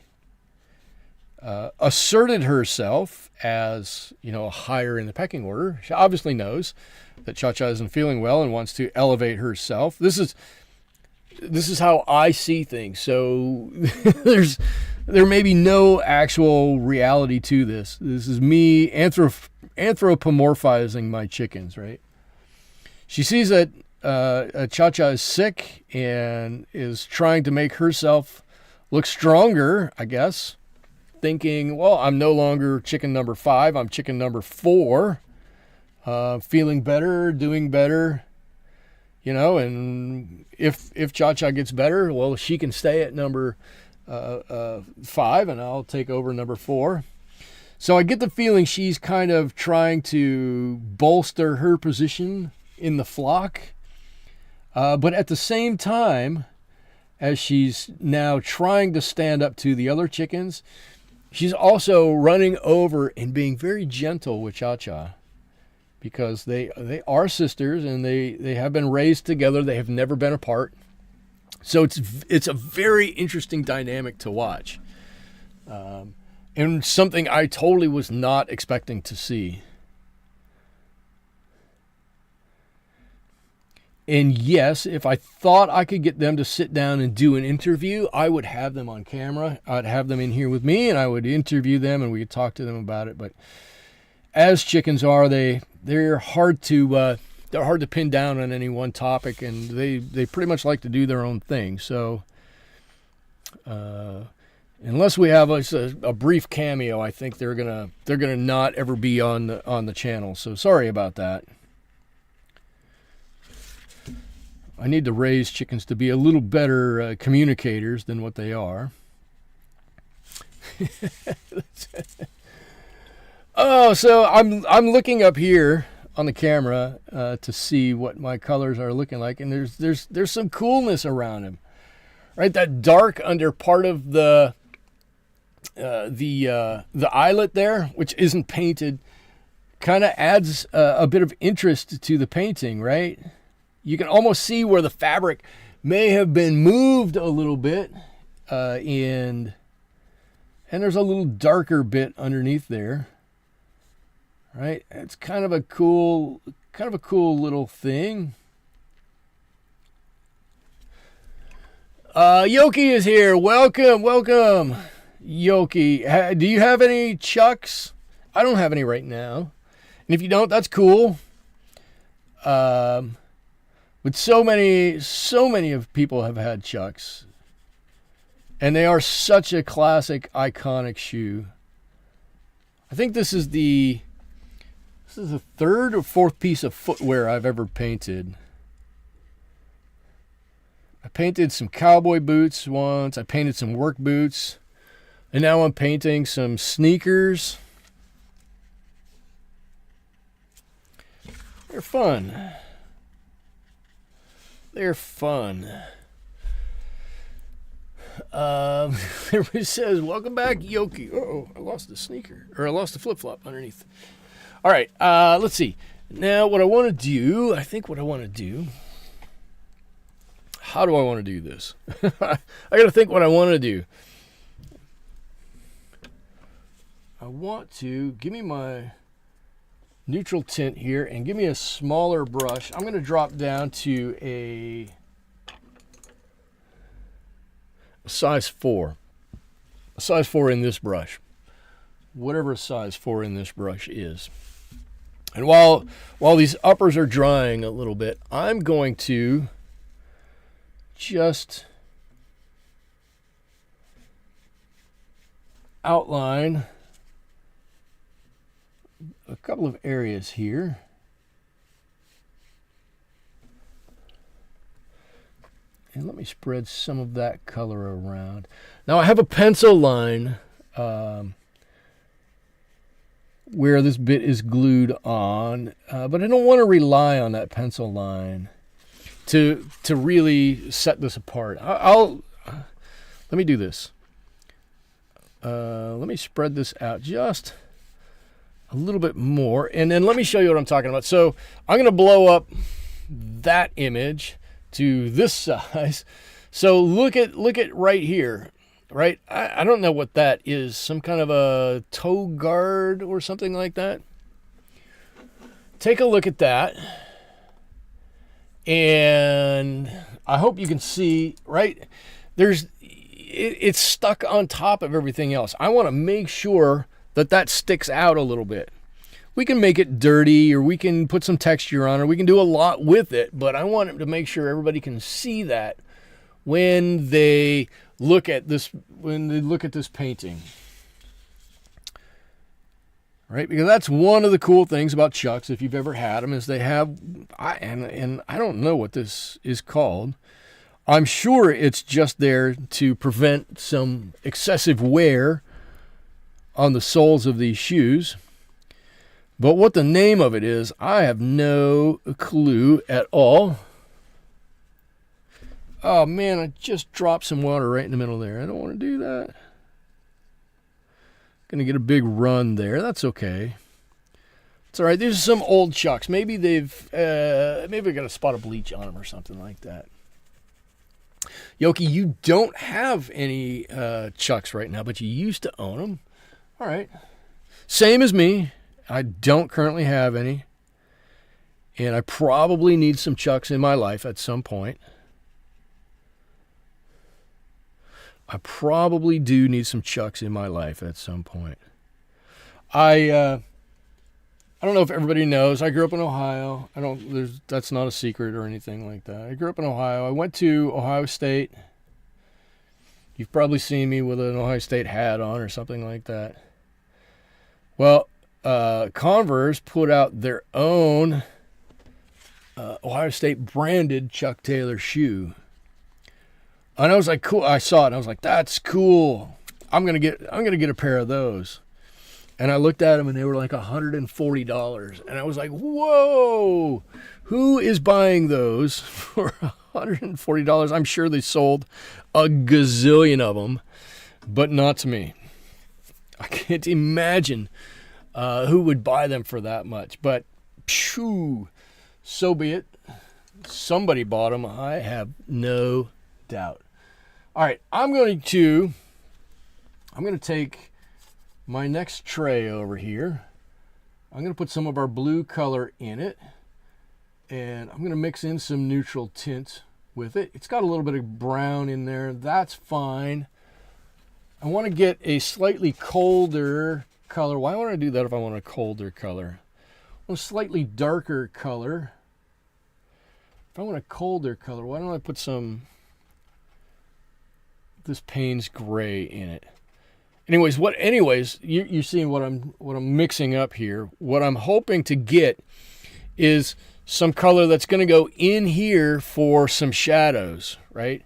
asserted herself as, higher in the pecking order. She obviously knows that Cha-Cha isn't feeling well and wants to elevate herself. This is how I see things. So there may be no actual reality to this. This is me anthropomorphizing my chickens, right? She sees that Cha-Cha is sick and is trying to make herself look stronger, I guess, thinking, well, I'm no longer chicken number 5, I'm chicken number 4, feeling better, doing better, and if Cha-Cha gets better, well, she can stay at number 5 and I'll take over number 4. So I get the feeling she's kind of trying to bolster her position in the flock. But at the same time, as she's now trying to stand up to the other chickens, she's also running over and being very gentle with Cha-Cha, because they are sisters and they have been raised together. They have never been apart. So it's a very interesting dynamic to watch, and something I totally was not expecting to see. And yes, if I thought I could get them to sit down and do an interview, I would have them on camera. I'd have them in here with me, and I would interview them, and we could talk to them about it. But as chickens are, they're hard to pin down on any one topic, and they pretty much like to do their own thing. So unless we have a brief cameo, I think they're gonna not ever be on the channel. So sorry about that. I need to raise chickens to be a little better communicators than what they are. Oh, so I'm looking up here on the camera to see what my colors are looking like, and there's some coolness around them, right? That dark under part of the eyelet there, which isn't painted, kind of adds a bit of interest to the painting, right? You can almost see where the fabric may have been moved a little bit, and there's a little darker bit underneath there, right? It's kind of a cool little thing. Yoki is here. Welcome, Yoki. Do you have any chucks? I don't have any right now, and if you don't, that's cool. But so many of people have had chucks, and they are such a classic, iconic shoe. I think this is the third or fourth piece of footwear I've ever painted. I painted some cowboy boots once. I painted some work boots, and now I'm painting some sneakers. They're fun. They're fun. Everybody says, welcome back, Yoki. Uh-oh, I lost the sneaker. Or I lost the flip-flop underneath. All right, let's see. Now, what I want to do, how do I want to do this? I got to think what I want to do. I want to, give me my neutral tint here and give me a smaller brush. I'm going to drop down to a size 4. A size 4 in this brush. Whatever a size 4 in this brush is. And while these uppers are drying a little bit, I'm going to just outline a couple of areas here. And let me spread some of that color around. Now I have a pencil line where this bit is glued on, but I don't want to rely on that pencil line to really set this apart. Let me do this. Let me spread this out just a little bit more, and then let me show you what I'm talking about. So I'm going to blow up that image to this size. So look at right here, right? I don't know what that is. Some kind of a toe guard or something like that. Take a look at that. And I hope you can see, right? It's stuck on top of everything else. I want to make sure that sticks out a little bit. We can make it dirty, or we can put some texture on it. We can do a lot with it, but I want to make sure everybody can see that when they look at this painting. Right? Because that's one of the cool things about chucks, if you've ever had them, is they have, and I don't know what this is called. I'm sure it's just there to prevent some excessive wear on the soles of these shoes. But what the name of it is, I have no clue at all. Oh man, I just dropped some water right in the middle there. I don't want to do that. Gonna get a big run there. That's okay. It's all right. These are some old Chucks. Maybe they've maybe got a spot of bleach on them or something like that. Yoki, you don't have any Chucks right now, but you used to own them. All right. Same as me. I don't currently have any. And I probably need some Chucks in my life at some point. I probably do need some Chucks in my life at some point. I don't know if everybody knows. I grew up in Ohio. That's not a secret or anything like that. I grew up in Ohio. I went to Ohio State. You've probably seen me with an Ohio State hat on or something like that. Well, Converse put out their own Ohio State branded Chuck Taylor shoe. And I was like, cool. I saw it and I was like, that's cool. I'm gonna get a pair of those. And I looked at them and they were like $140. And I was like, whoa, who is buying those for $140? I'm sure they sold a gazillion of them, but not to me. I can't imagine who would buy them for that much. But phew, so be it. Somebody bought them. I have no doubt. All right, I'm going to take my next tray over here. I'm going to put some of our blue color in it, and I'm going to mix in some neutral tint with it. It's got a little bit of brown in there. That's fine. I want to get a slightly colder color. Why would I do that if I want a colder color? I want a slightly darker color. If I want a colder color, why don't I put some this Payne's gray in it? Anyways, you're seeing what I'm mixing up here. What I'm hoping to get is some color that's going to go in here for some shadows, right?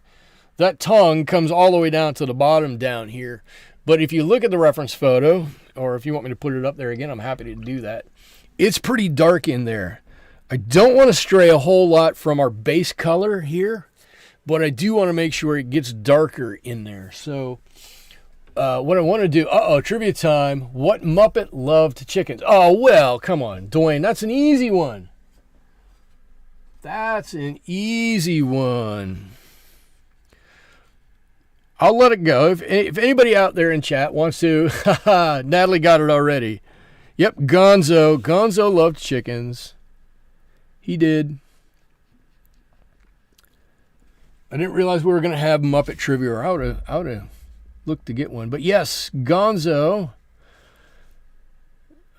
That tongue comes all the way down to the bottom down here. But if you look at the reference photo, or if you want me to put it up there again, I'm happy to do that. It's pretty dark in there. I don't want to stray a whole lot from our base color here, but I do want to make sure it gets darker in there. So what I want to do, trivia time. What Muppet loved chickens? Oh, well, come on, Dwayne. That's an easy one. That's an easy one. I'll let it go. If anybody out there in chat wants to, Natalie got it already. Yep, Gonzo. Gonzo loved chickens. He did. I didn't realize we were going to have Muppet trivia, or I would have looked to get one. But yes, Gonzo.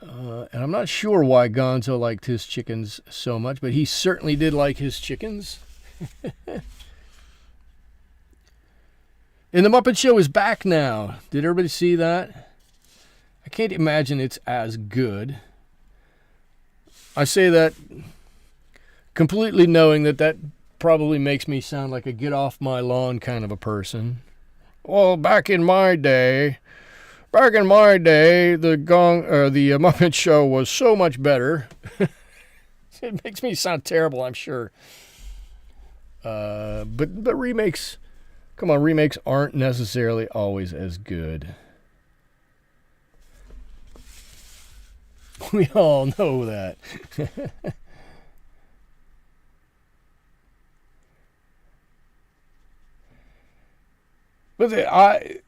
And I'm not sure why Gonzo liked his chickens so much, but he certainly did like his chickens. And the Muppet Show is back now. Did everybody see that? I can't imagine it's as good. I say that completely knowing that probably makes me sound like a get off my lawn kind of a person. Well, back in my day, the Muppet Show was so much better. It makes me sound terrible, I'm sure. But remakes, come on, remakes aren't necessarily always as good. We all know that. But I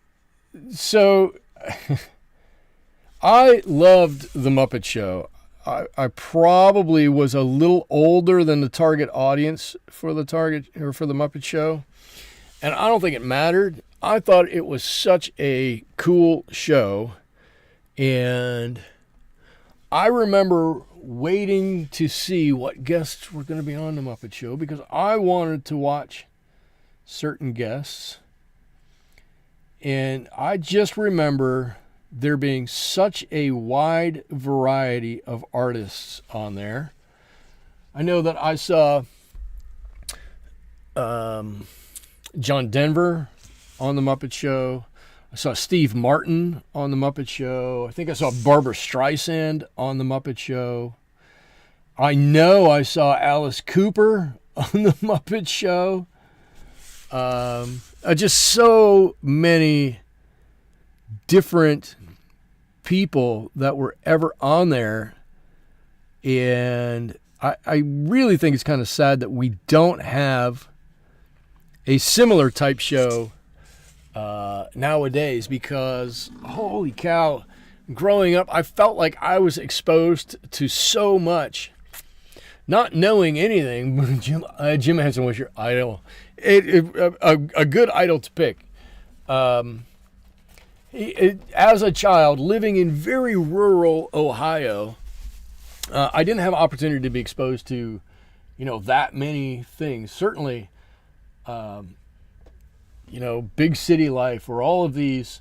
loved the Muppet Show. I probably was a little older than the target audience for the Muppet Show, and I don't think it mattered. I thought it was such a cool show, and I remember waiting to see what guests were going to be on the Muppet Show because I wanted to watch certain guests. And I just remember there being such a wide variety of artists on there. I know that I saw John Denver on the Muppet Show. I saw Steve Martin on the Muppet Show. I think I saw Barbra Streisand on the Muppet Show. I know I saw Alice Cooper on the Muppet Show. Just so many different people that were ever on there. And I really think it's kind of sad that we don't have a similar type show nowadays, because holy cow, growing up, I felt like I was exposed to so much, not knowing anything. Jim Henson was your idol. A good idol to pick. As a child living in very rural Ohio, I didn't have opportunity to be exposed to, that many things. Certainly, big city life, or all of these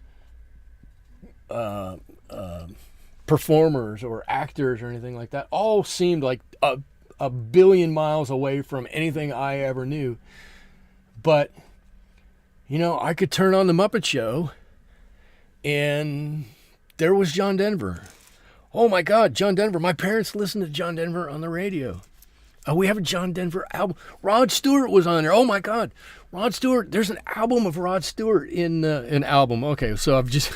performers or actors or anything like that, all seemed like a billion miles away from anything I ever knew. But, I could turn on the Muppet Show and there was John Denver. Oh my God, John Denver. My parents listened to John Denver on the radio. We have a John Denver album. Rod Stewart was on there. Oh my God. Rod Stewart. There's an album of Rod Stewart in an album. Okay, so I've just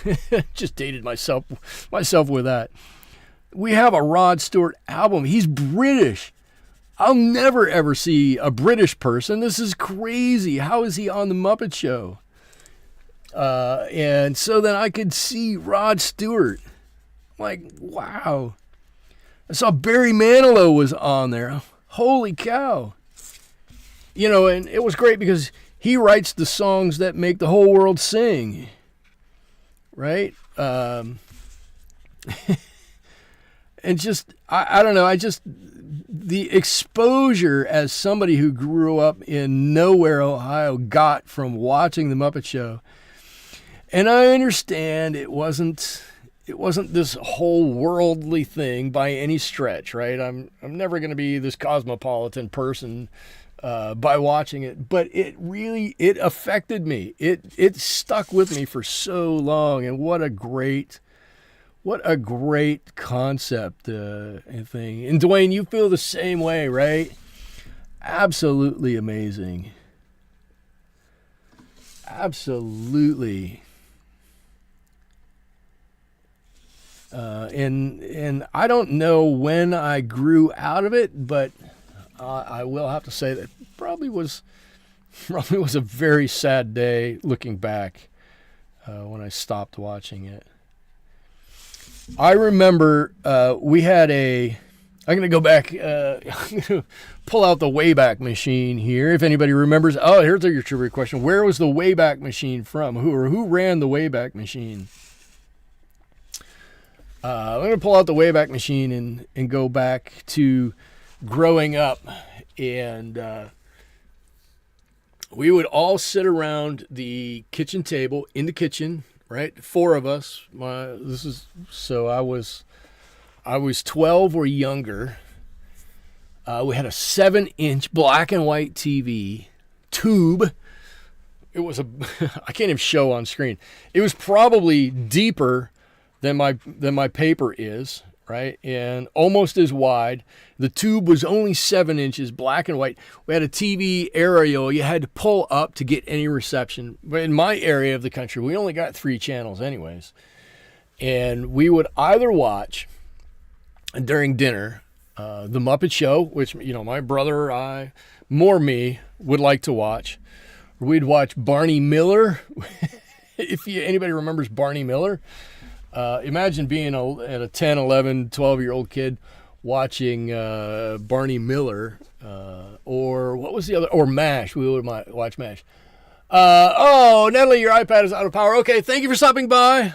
just dated myself with that. We have a Rod Stewart album. He's British. I'll never ever see a British person. This is crazy. How is he on the Muppet Show? And so then I could see Rod Stewart. Like, wow. I saw Barry Manilow was on there. Holy cow. And it was great because he writes the songs that make the whole world sing. Right? And just, I don't know, the exposure as somebody who grew up in nowhere, Ohio, got from watching the Muppet Show. And I understand it wasn't this whole worldly thing by any stretch, right? I'm never going to be this cosmopolitan person by watching it, but it affected me. It stuck with me for so long, and what a great concept and thing. And Dwayne, you feel the same way, right? Absolutely amazing. Absolutely. And I don't know when I grew out of it, but I will have to say that probably was a very sad day looking back when I stopped watching it. I remember we had I'm going to go back, I'm going to pull out the Wayback Machine here. If anybody remembers, here's your trivia question. Where was the Wayback Machine from? Who ran the Wayback Machine? I'm going to pull out the Wayback Machine and go back to growing up. And we would all sit around the kitchen table in the kitchen, right? 4 of us. I was 12 or younger. We had a 7-inch black and white TV tube. It was I can't even show on screen. It was probably deeper than my paper is, right? And almost as wide. The tube was only 7 inches, black and white. We had a TV aerial you had to pull up to get any reception. But in my area of the country, we only got 3 channels anyways. And we would either watch during dinner the Muppet Show, which my brother or I, more me, would like to watch. We'd watch Barney Miller. If anybody remembers Barney Miller. Imagine being a 10, 11, 12-year-old kid watching Barney Miller, or what was the other? Or MASH. We would watch MASH. Natalie, your iPad is out of power. Okay, thank you for stopping by.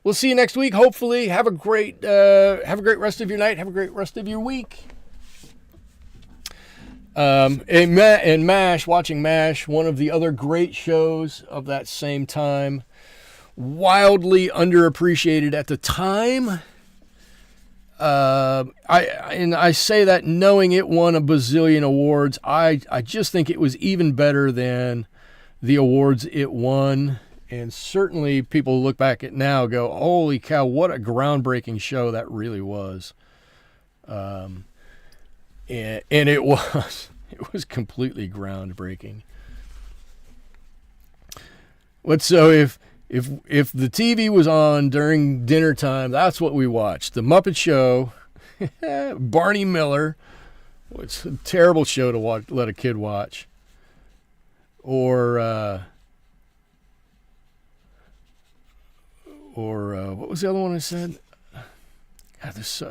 We'll see you next week. Hopefully, have a great rest of your night. Have a great rest of your week. And MASH, watching MASH, one of the other great shows of that same time. Wildly underappreciated at the time. I say that knowing it won a bazillion awards. I just think it was even better than the awards it won. And certainly people look back at now and go, holy cow, what a groundbreaking show that really was. And it was completely groundbreaking. So if the TV was on during dinner time, that's what we watched. The Muppet Show, Barney Miller. It's a terrible show to watch, let a kid watch. Or what was the other one I said? God, this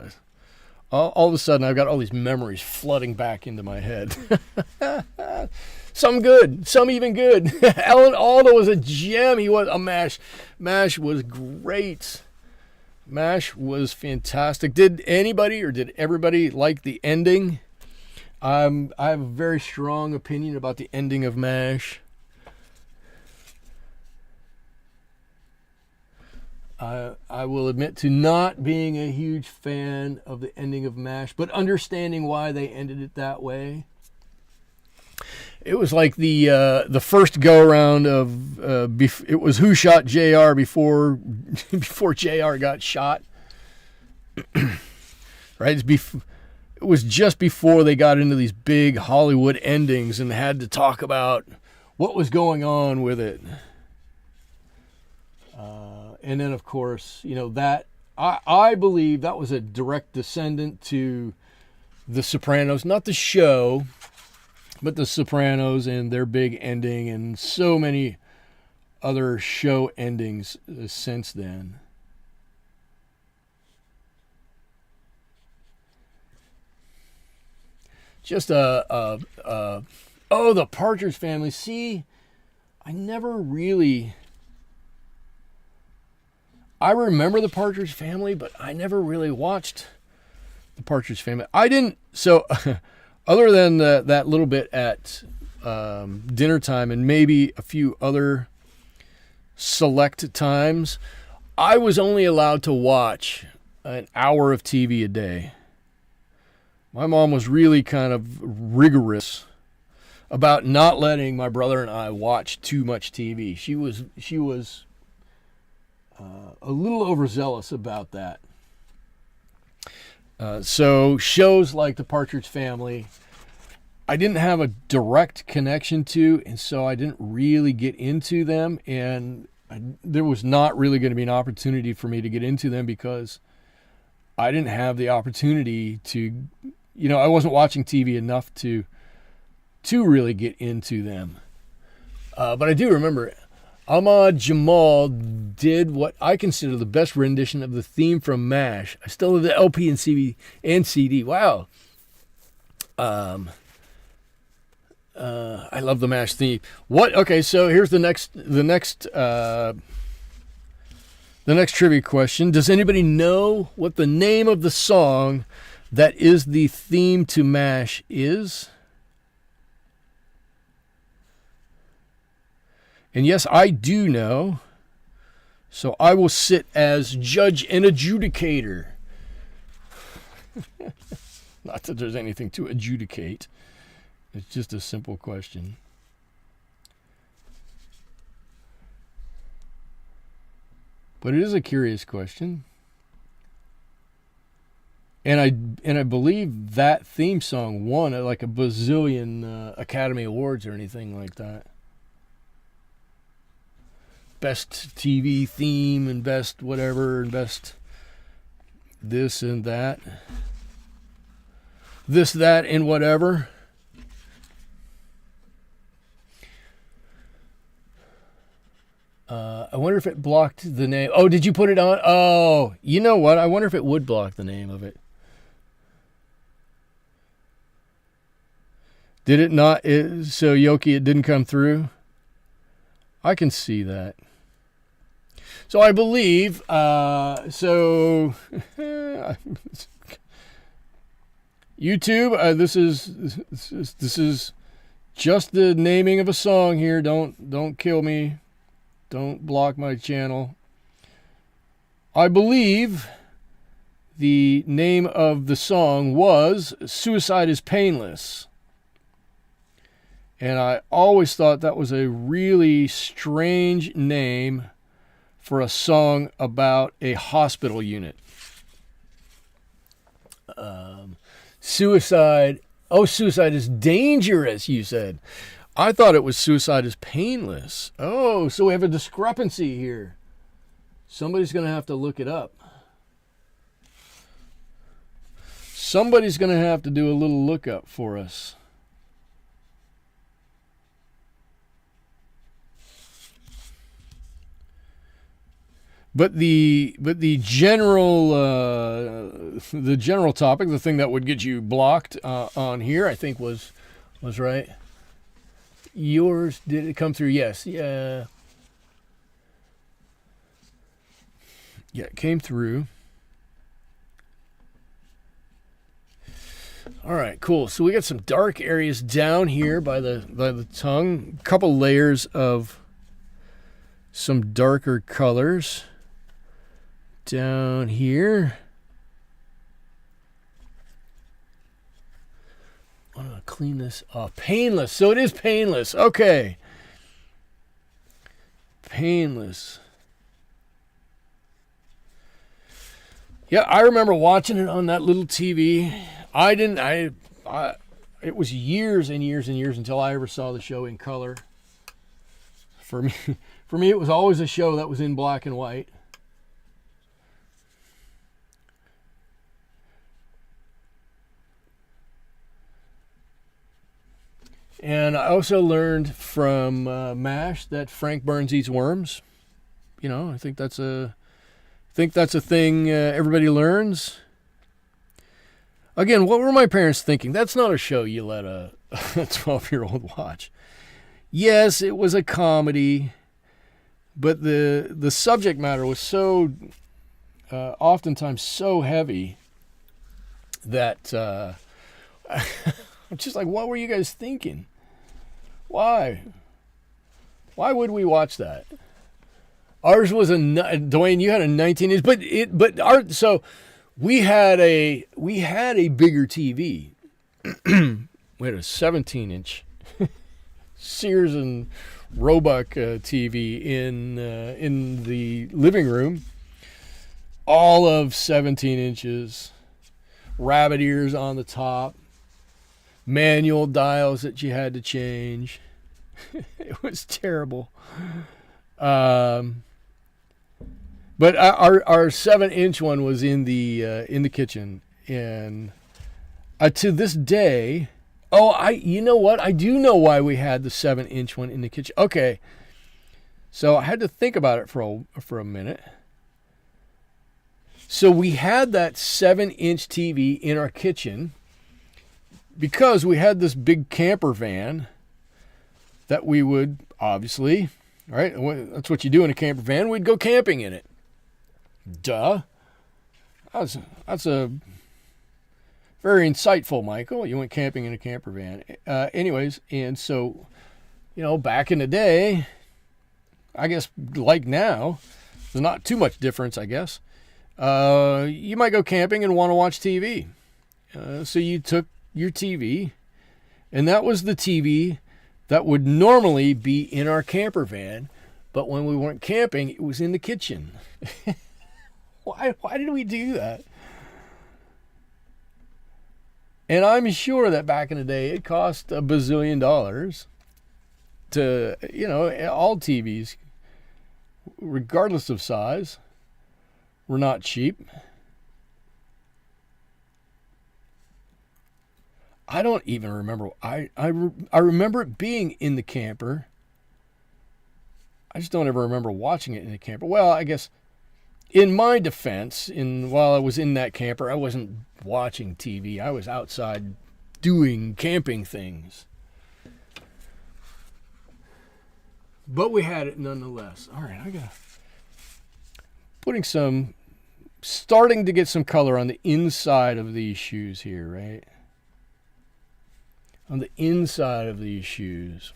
all of a sudden I've got all these memories flooding back into my head. Some good, some even good. Alan Alda was a gem. He was a MASH. MASH was great. MASH was fantastic. Did anybody or did everybody like the ending? I have a very strong opinion about the ending of MASH. I will admit to not being a huge fan of the ending of MASH, but understanding why they ended it that way. It was like the first go around of it was who shot JR before JR got shot. Right? It was just before they got into these big Hollywood endings and had to talk about what was going on with it. And then, of course, that I believe that was a direct descendant to The Sopranos, not the show, but The Sopranos and their big ending and so many other show endings since then. Just the Partridge Family. See, I remember the Partridge Family, but I never really watched the Partridge Family. I didn't. So, other than that little bit at dinner time and maybe a few other select times, I was only allowed to watch an hour of TV a day. My mom was really kind of rigorous about not letting my brother and I watch too much TV. She was a little overzealous about that. So shows like The Partridge Family, I didn't have a direct connection to, and so I didn't really get into them, and there was not really going to be an opportunity for me to get into them because I didn't have the opportunity to, I wasn't watching TV enough to really get into them. But I do remember Ahmad Jamal did what I consider the best rendition of the theme from MASH. I still have the LP and CD. Wow. I love the MASH theme. What? Okay, so here's the next trivia question. Does anybody know what the name of the song that is the theme to MASH is? And yes, I do know. So I will sit as judge and adjudicator. Not that there's anything to adjudicate. It's just a simple question. But it is a curious question. And I believe that theme song won like a bazillion Academy Awards or anything like that. Best TV theme and best whatever and best this and that. This, that, and whatever. I wonder if it blocked the name. Oh, did you put it on? Oh, you know what? I wonder if it would block the name of it. Did it not? So, Yoki, it didn't come through? I can see that. So I believe, YouTube, this is just the naming of a song here. Don't kill me. Don't block my channel. I believe the name of the song was Suicide is Painless. And I always thought that was a really strange name for a song about a hospital unit. Suicide is dangerous, you said. I thought it was Suicide is Painless. Oh, so we have a discrepancy here. Somebody's going to have to look it up. Somebody's going to have to do a little lookup for us. But the general topic, the thing that would get you blocked on here, I think was right. Yours, did it come through? Yes. Yeah. Yeah, it came through. All right, cool. So we got some dark areas down here by the tongue. A couple layers of some darker colors down here. I'm going to clean this off. Painless. So it is painless. Okay. Painless. Yeah, I remember watching it on that little TV. It was years and years and years until I ever saw the show in color. For me, it was always a show that was in black and white. And I also learned from MASH that Frank Burns eats worms. You know, I think that's a thing everybody learns. Again, what were my parents thinking? That's not a show you let a 12-year-old watch. Yes, it was a comedy, but the subject matter was so oftentimes so heavy that I'm just like, what were you guys thinking? Why? Why would we watch that? Ours was Dwayne, you had a 19-inch, so we had a bigger TV. We had a 17-inch Sears and Roebuck TV in the living room, all of 17 inches, rabbit ears on the top, manual dials that you had to change. It was terrible. But our 7-inch one was in the kitchen, and to this day, you know what? I do know why we had the 7-inch one in the kitchen. Okay, so I had to think about it for a minute. So we had that 7-inch TV in our kitchen because we had this big camper van that we would obviously, right? That's what you do in a camper van. We'd go camping in it. Duh. That's a very insightful, Michael. You went camping in a camper van. Anyways, and so, back in the day, I guess like now, there's not too much difference, I guess. You might go camping and want to watch TV. So you took your TV, and that was the TV that would normally be in our camper van, but when we weren't camping, it was in the kitchen. Why did we do that? And I'm sure that back in the day, it cost $1 bazillion to, all TVs, regardless of size, were not cheap. I don't even remember. I remember it being in the camper. I just don't ever remember watching it in the camper. Well, I guess in my defense, while I was in that camper, I wasn't watching TV. I was outside doing camping things. But we had it nonetheless. All right, starting to get some color on the inside of these shoes here, right? On the inside of these shoes.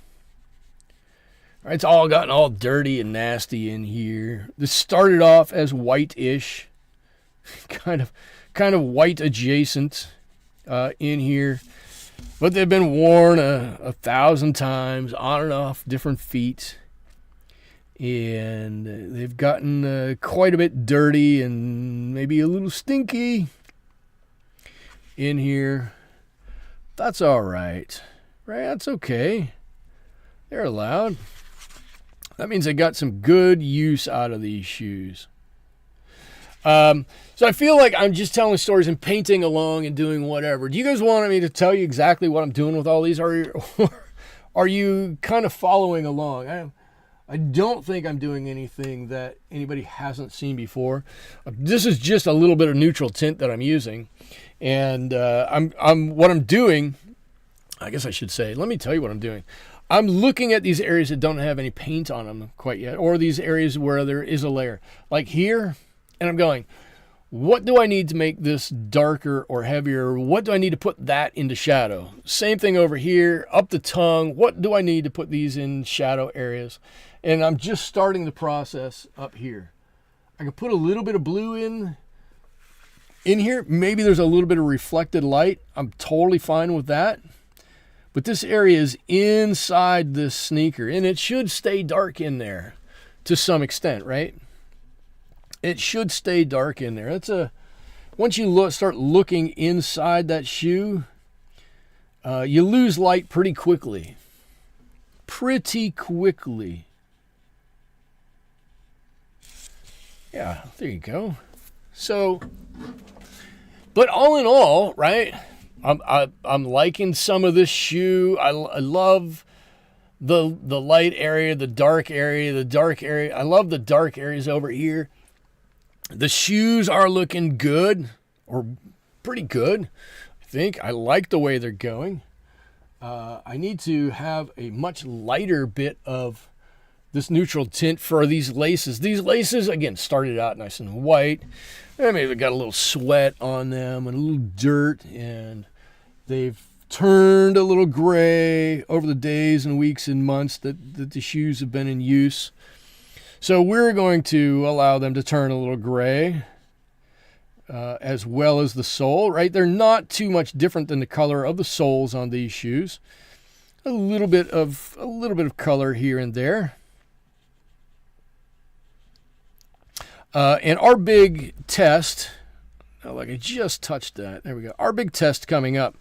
All right, it's all gotten all dirty and nasty in here. This started off as white-ish, kind of white adjacent in here, but they've been worn 1,000 times on and off different feet, and they've gotten quite a bit dirty and maybe a little stinky in here. That's all right, right? That's okay. They're allowed. That means I got some good use out of these shoes. So I feel like I'm just telling stories and painting along and doing whatever. Do you guys want me to tell you exactly what I'm doing with all these? Or are you kind of following along? I don't think I'm doing anything that anybody hasn't seen before. This is just a little bit of neutral tint that I'm using. And what I'm doing, I guess I should say, let me tell you what I'm doing. I'm looking at these areas that don't have any paint on them quite yet, or these areas where there is a layer. Like here, and I'm going, what do I need to make this darker or heavier? What do I need to put that into shadow? Same thing over here, up the tongue. What do I need to put these in shadow areas? And I'm just starting the process up here. I can put a little bit of blue in here. Maybe there's a little bit of reflected light. I'm totally fine with that. But this area is inside this sneaker, and it should stay dark in there to some extent, right? It should stay dark in there. Once you start looking inside that shoe, you lose light pretty quickly. Pretty quickly. Yeah, there you go. So, but all in all, right? I'm liking some of this shoe. I love the light area, the dark area. I love the dark areas over here. The shoes are looking good, or pretty good, I think. I like the way they're going. I need to have a much lighter bit of this neutral tint for these laces. These laces, again, started out nice and white. And maybe they got a little sweat on them and a little dirt, and they've turned a little gray over the days and weeks and months that the shoes have been in use. So we're going to allow them to turn a little gray, as well as the sole, right? They're not too much different than the color of the soles on these shoes. A little bit of color here and there. And our big test, like I just touched that. There we go. Our big test coming up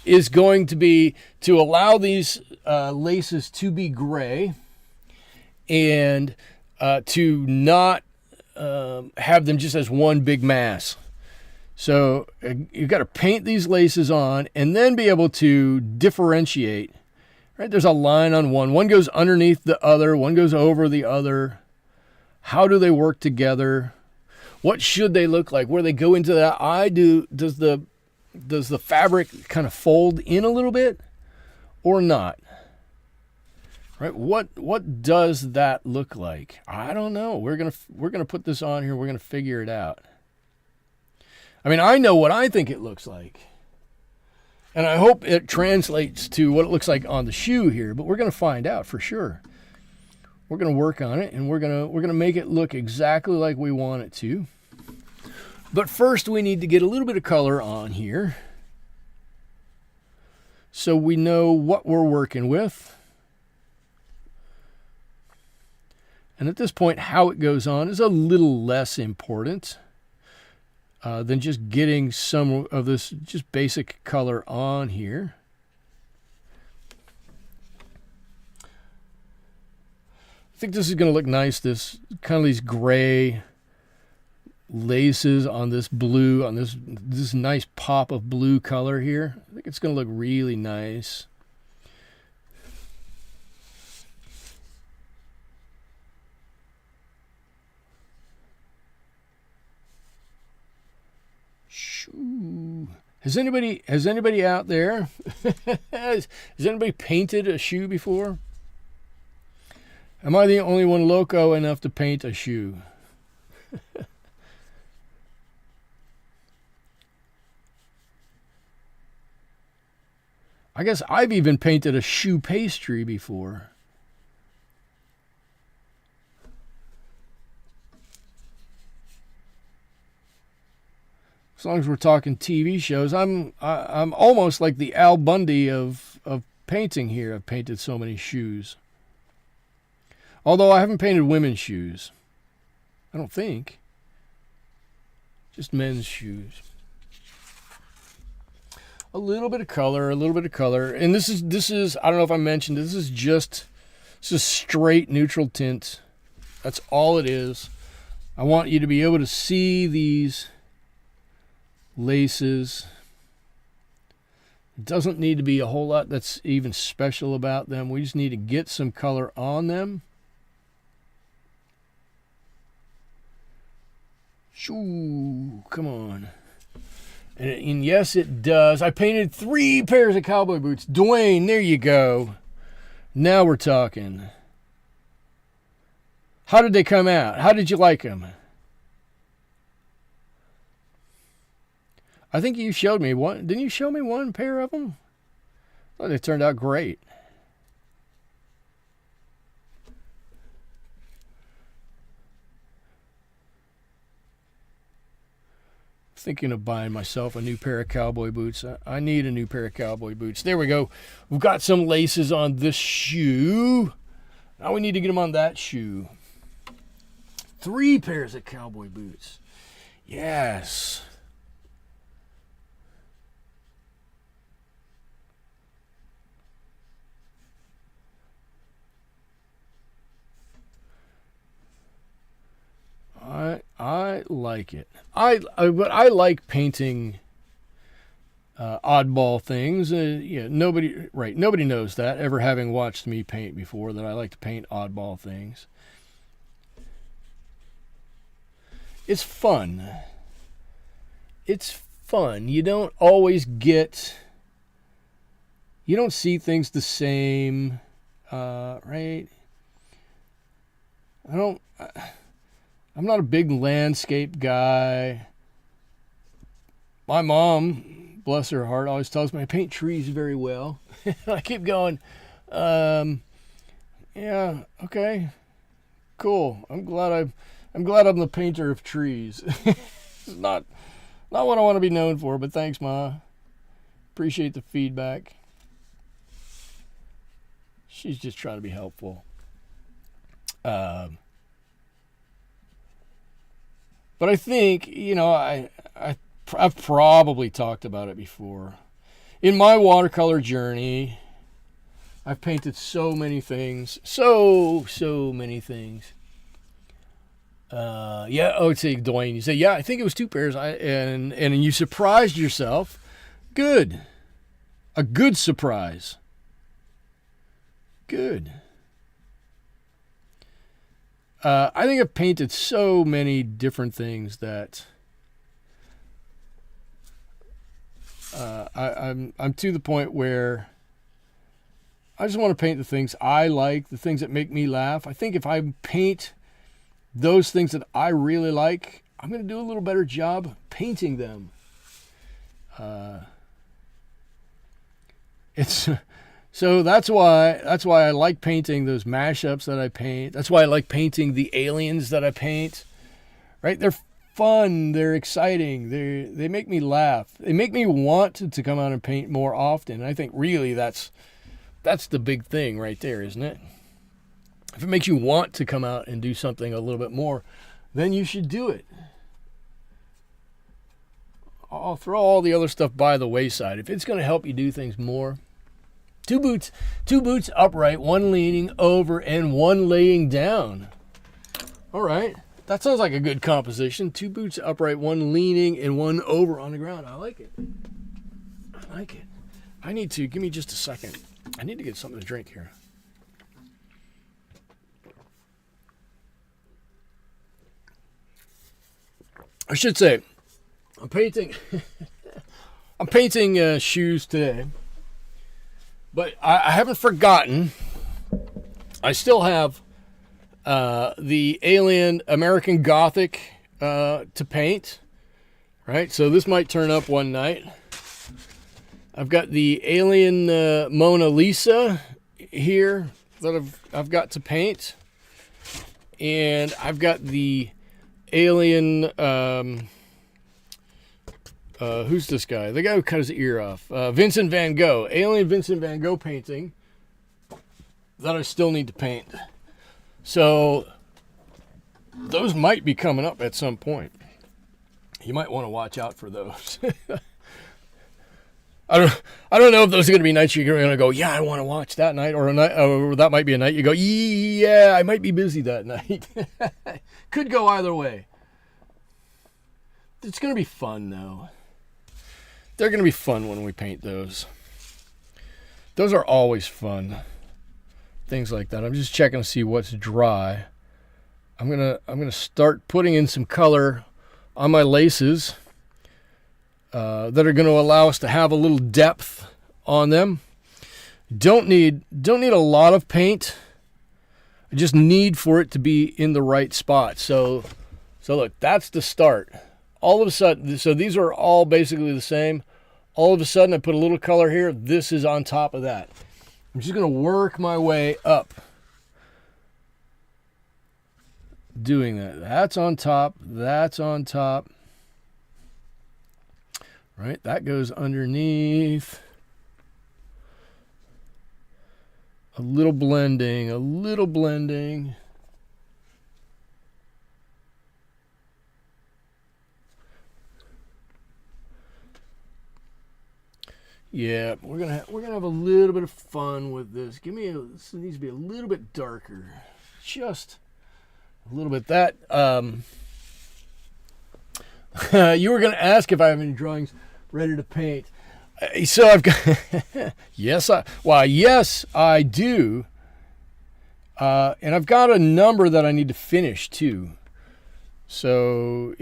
is going to be to allow these laces to be gray and to not have them just as one big mass. So you've got to paint these laces on and then be able to differentiate. Right? There's a line on one. One goes underneath the other. One goes over the other. How do they work together? What should they look like? Where they go into that eye? Does the fabric kind of fold in a little bit or not? Right? What does that look like? I don't know. We're gonna put this on here. We're gonna figure it out. I mean, I know what I think it looks like, and I hope it translates to what it looks like on the shoe here. But we're gonna find out for sure. We're gonna work on it, and we're gonna make it look exactly like we want it to. But first, we need to get a little bit of color on here, so we know what we're working with. And at this point, how it goes on is a little less important than just getting some of this just basic color on here. I think this is going to look nice, this kind of these gray laces on this blue, on this nice pop of blue color here. I think it's going to look really nice. Has anybody out there has anybody painted a shoe before? Am I the only one loco enough to paint a shoe? I guess I've even painted a shoe pastry before. As long as we're talking TV shows, I'm almost like the Al Bundy of painting here. I've painted so many shoes. Although I haven't painted women's shoes. I don't think. Just men's shoes. A little bit of color. And this is I don't know if I mentioned, this is just It's a straight neutral tint. That's all it is. I want you to be able to see these laces. It doesn't need to be a whole lot that's even special about them. We just need to get some color on them. Shoo, come on. And yes, it does. I painted 3 pairs of cowboy boots. Dwayne, there you go. Now we're talking. How did they come out? How did you like them? I think you showed me one. Didn't you show me one pair of them? I thought they turned out great. Thinking of buying myself a new pair of cowboy boots. I need a new pair of cowboy boots. There we go. We've got some laces on this shoe. Now we need to get them on that shoe. 3 pairs of cowboy boots. Yes. I like it. I like painting oddball things. Nobody knows that, ever having watched me paint before, that I like to paint oddball things. It's fun. It's fun. You don't always get... You don't see things the same, right? I'm not a big landscape guy. My mom, bless her heart, always tells me I paint trees very well. I keep going, yeah, okay, cool. I'm glad I'm the painter of trees. It's not what I want to be known for, but thanks, Ma. Appreciate the feedback. She's just trying to be helpful. But I think, I've probably talked about it before. In my watercolor journey, I've painted so many things. So many things. See, Dwayne, you say, yeah, I think it was 2 pairs. And you surprised yourself. Good. A good surprise. Good. I think I've painted so many different things that I'm to the point where I just want to paint the things I like, the things that make me laugh. I think if I paint those things that I really like, I'm going to do a little better job painting them. So that's why I like painting those mashups that I paint. That's why I like painting the aliens that I paint. Right? They're fun. They're exciting. They make me laugh. They make me want to come out and paint more often. And I think really that's the big thing right there, isn't it? If it makes you want to come out and do something a little bit more, then you should do it. I'll throw all the other stuff by the wayside. If it's going to help you do things more. 2 boots upright, 1 leaning over and 1 laying down. All right. That sounds like a good composition. 2 boots upright, 1 leaning and 1 over on the ground. I like it. Give me just a second. I need to get something to drink here. I should say, I'm painting shoes today. But I haven't forgotten. I still have the Alien American Gothic to paint. Right? So this might turn up one night. I've got the Alien Mona Lisa here that I've got to paint. And I've got the Alien... who's this guy? The guy who cut his ear off. Vincent van Gogh. Alien Vincent van Gogh painting that I still need to paint. So, those might be coming up at some point. You might want to watch out for those. I don't know if those are going to be nights you're going to go, yeah, I want to watch that night, or that might be a night you go, yeah, I might be busy that night. Could go either way. It's going to be fun, though. They're going to be fun when we paint those. Those are always fun. Things like that. I'm just checking to see what's dry. I'm gonna start putting in some color on my laces that are going to allow us to have a little depth on them. Don't need a lot of paint. I just need for it to be in the right spot. So look, that's the start. All of a sudden, so these are all basically the same. All of a sudden, I put a little color here. This is on top of that. I'm just going to work my way up. Doing that. That's on top. That's on top. Right? That goes underneath. A little blending. A little blending. Yeah, we're gonna have a little bit of fun with this. This needs to be a little bit darker, just a little bit. That you were gonna ask if I have any drawings ready to paint. So I've got yes, I do, and I've got a number that I need to finish too. So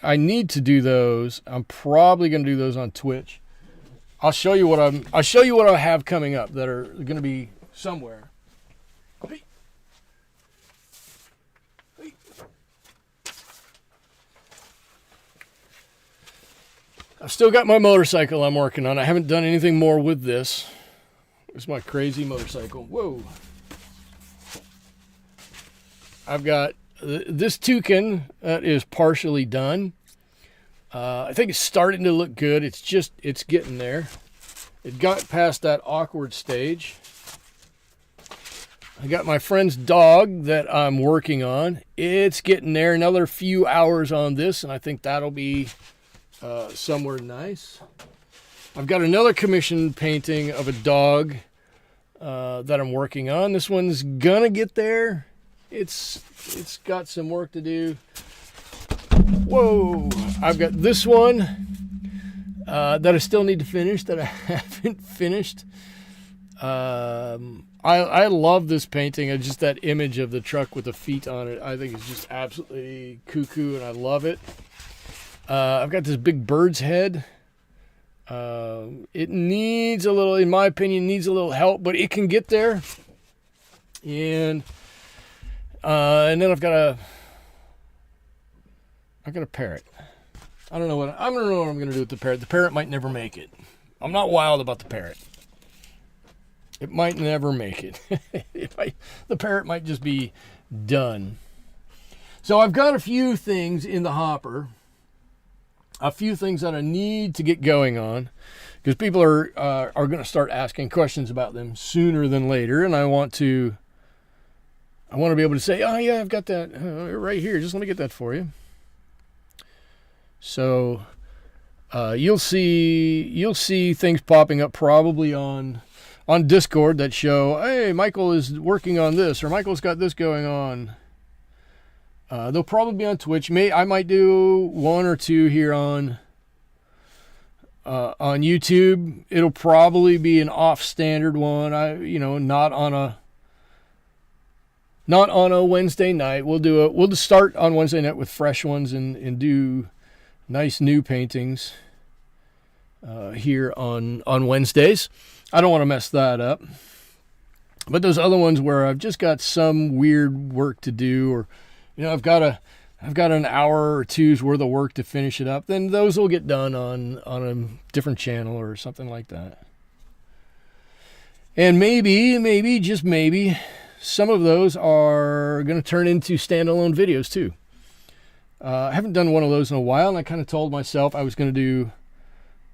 I need to do those. I'm probably going to do those on Twitch. I'll show you what I have coming up that are going to be somewhere. Hey. Hey. I've still got my motorcycle I'm working on. I haven't done anything more with this. It's my crazy motorcycle. Whoa. I've got this toucan that is partially done. I think it's starting to look good. It's getting there. It got past that awkward stage. I got my friend's dog that I'm working on. It's getting there. Another few hours on this, and I think that'll be somewhere nice. I've got another commissioned painting of a dog that I'm working on. This one's gonna get there. It's got some work to do. Whoa! I've got this one that I still need to finish that I haven't finished. I love this painting. It's just that image of the truck with the feet on it. I think it's just absolutely cuckoo, and I love it. I've got this big bird's head. It needs a little, in my opinion, needs a little help, but it can get there. And then I've got a parrot. I don't know what I'm going to do with the parrot. The parrot might never make it. I'm not wild about the parrot. It might never make it. The parrot might just be done. So I've got a few things in the hopper. A few things that I need to get going on, because people are going to start asking questions about them sooner than later, and I want to be able to say, oh yeah, I've got that right here. Just let me get that for you. So you'll see things popping up probably on Discord that show, hey, Michael is working on this, or Michael's got this going on. They'll probably be on Twitch. I might do one or two here on YouTube. It'll probably be an off-standard one. Not on a Wednesday night. We'll just start on Wednesday night with fresh ones and do nice new paintings here on Wednesdays. I don't want to mess that up. But those other ones where I've just got some weird work to do, or I've got an hour or two's worth of work to finish it up, then those will get done on a different channel or something like that. And maybe, just maybe, some of those are going to turn into standalone videos too. I haven't done one of those in a while, and I kind of told myself I was going to do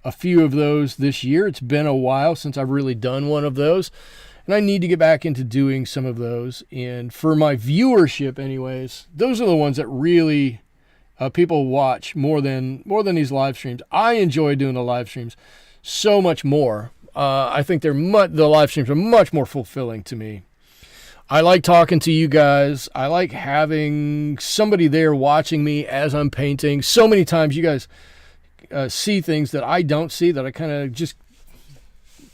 a few of those this year. It's been a while since I've really done one of those, and I need to get back into doing some of those. And for my viewership anyways, those are the ones that really people watch more than these live streams. I enjoy doing the live streams so much more. I think the live streams are much more fulfilling to me. I like talking to you guys. I like having somebody there watching me as I'm painting. So many times you guys see things that I don't see, that I kind of just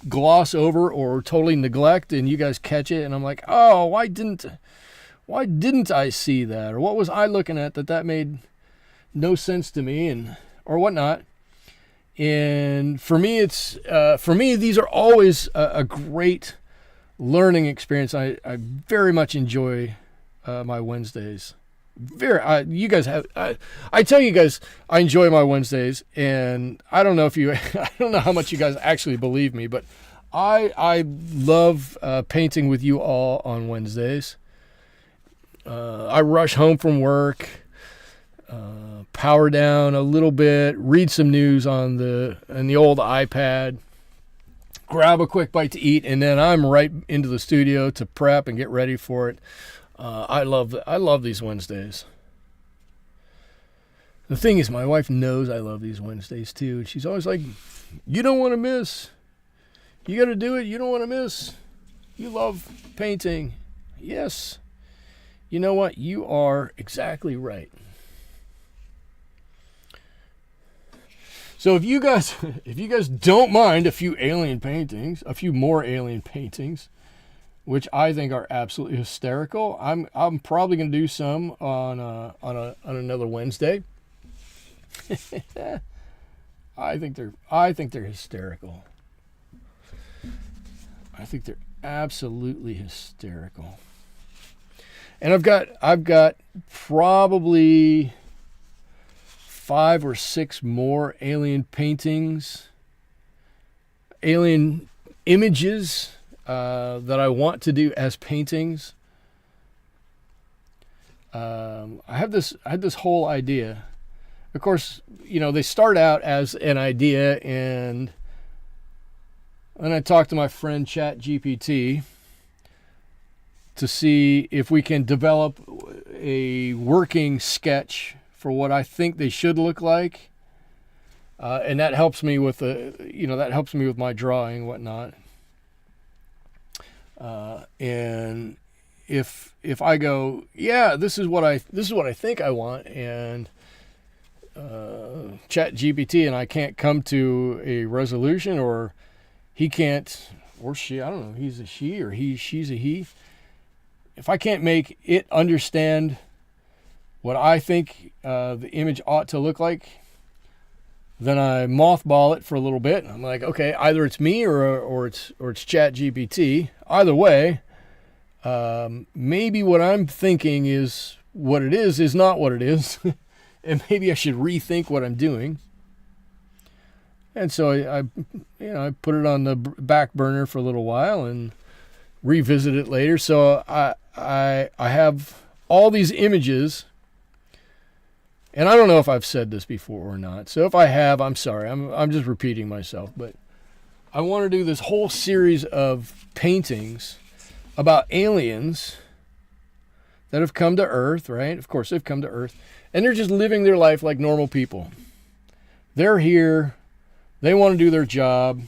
gloss over or totally neglect, and you guys catch it, and I'm like, oh, why didn't I see that? Or what was I looking at that made no sense to me, and or whatnot. And for me, these are always a great learning experience. I very much enjoy my Wednesdays. You guys have. I tell you guys, I enjoy my Wednesdays, and I don't know I don't know how much you guys actually believe me, but I love painting with you all on Wednesdays. I rush home from work, power down a little bit, read some news on the old iPad, grab a quick bite to eat, and then I'm right into the studio to prep and get ready for it. I love these Wednesdays. The thing is, my wife knows I love these Wednesdays too, and she's always like, "You don't want to miss. You got to do it. You don't want to miss. You love painting." Yes. You know what? You are exactly right. So if you guys don't mind a few more alien paintings, which I think are absolutely hysterical, I'm probably going to do some on another Wednesday. I think they're hysterical. I think they're absolutely hysterical. And I've got probably 5 or 6 more alien paintings, alien images that I want to do as paintings. I had this whole idea. Of course, they start out as an idea, and then I talked to my friend ChatGPT to see if we can develop a working sketch for what I think they should look like, and that helps me with my drawing and whatnot. And if I go, yeah, this is what I think I want, and ChatGPT and I can't come to a resolution, or he can't, or she, I don't know, he's a she, or she's a he. If I can't make it understand what I think the image ought to look like, then I mothball it for a little bit. I'm like, okay, either it's me or it's ChatGPT. Either way, maybe what I'm thinking is what it is not what it is, and maybe I should rethink what I'm doing. And so I put it on the back burner for a little while and revisit it later. So I have all these images, and I don't know if I've said this before or not. So if I have, I'm sorry. I'm just repeating myself. But I want to do this whole series of paintings about aliens that have come to Earth, right? Of course, they've come to Earth, and they're just living their life like normal people. They're here. They want to do their job.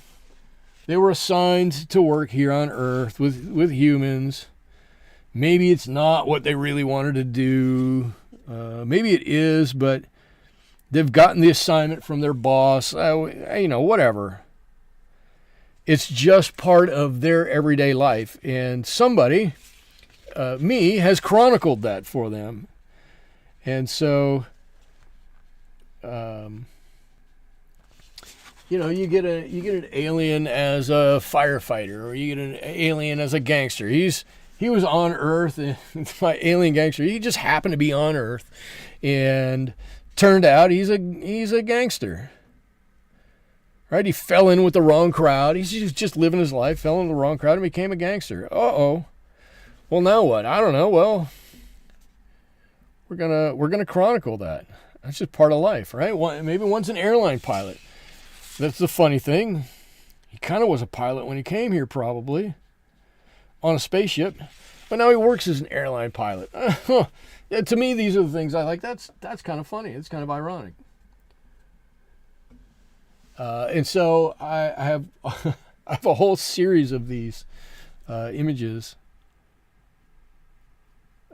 They were assigned to work here on Earth with humans. Maybe it's not what they really wanted to do. Maybe it is, but they've gotten the assignment from their boss. Whatever. It's just part of their everyday life. And somebody, me, has chronicled that for them. And so, you get an alien as a firefighter, or you get an alien as a gangster. He was on Earth, and my alien gangster, he just happened to be on Earth, and turned out he's a gangster. Right? He fell in with the wrong crowd. He's just living his life, fell in the wrong crowd, and became a gangster. Uh-oh. Well, now what? I don't know. Well, we're gonna chronicle that. That's just part of life, right? Maybe one's an airline pilot. That's the funny thing. He kind of was a pilot when he came here, probably, on a spaceship. But now he works as an airline pilot. To me, these are the things I like. That's kind of funny. It's kind of ironic. And so I have I have a whole series of these images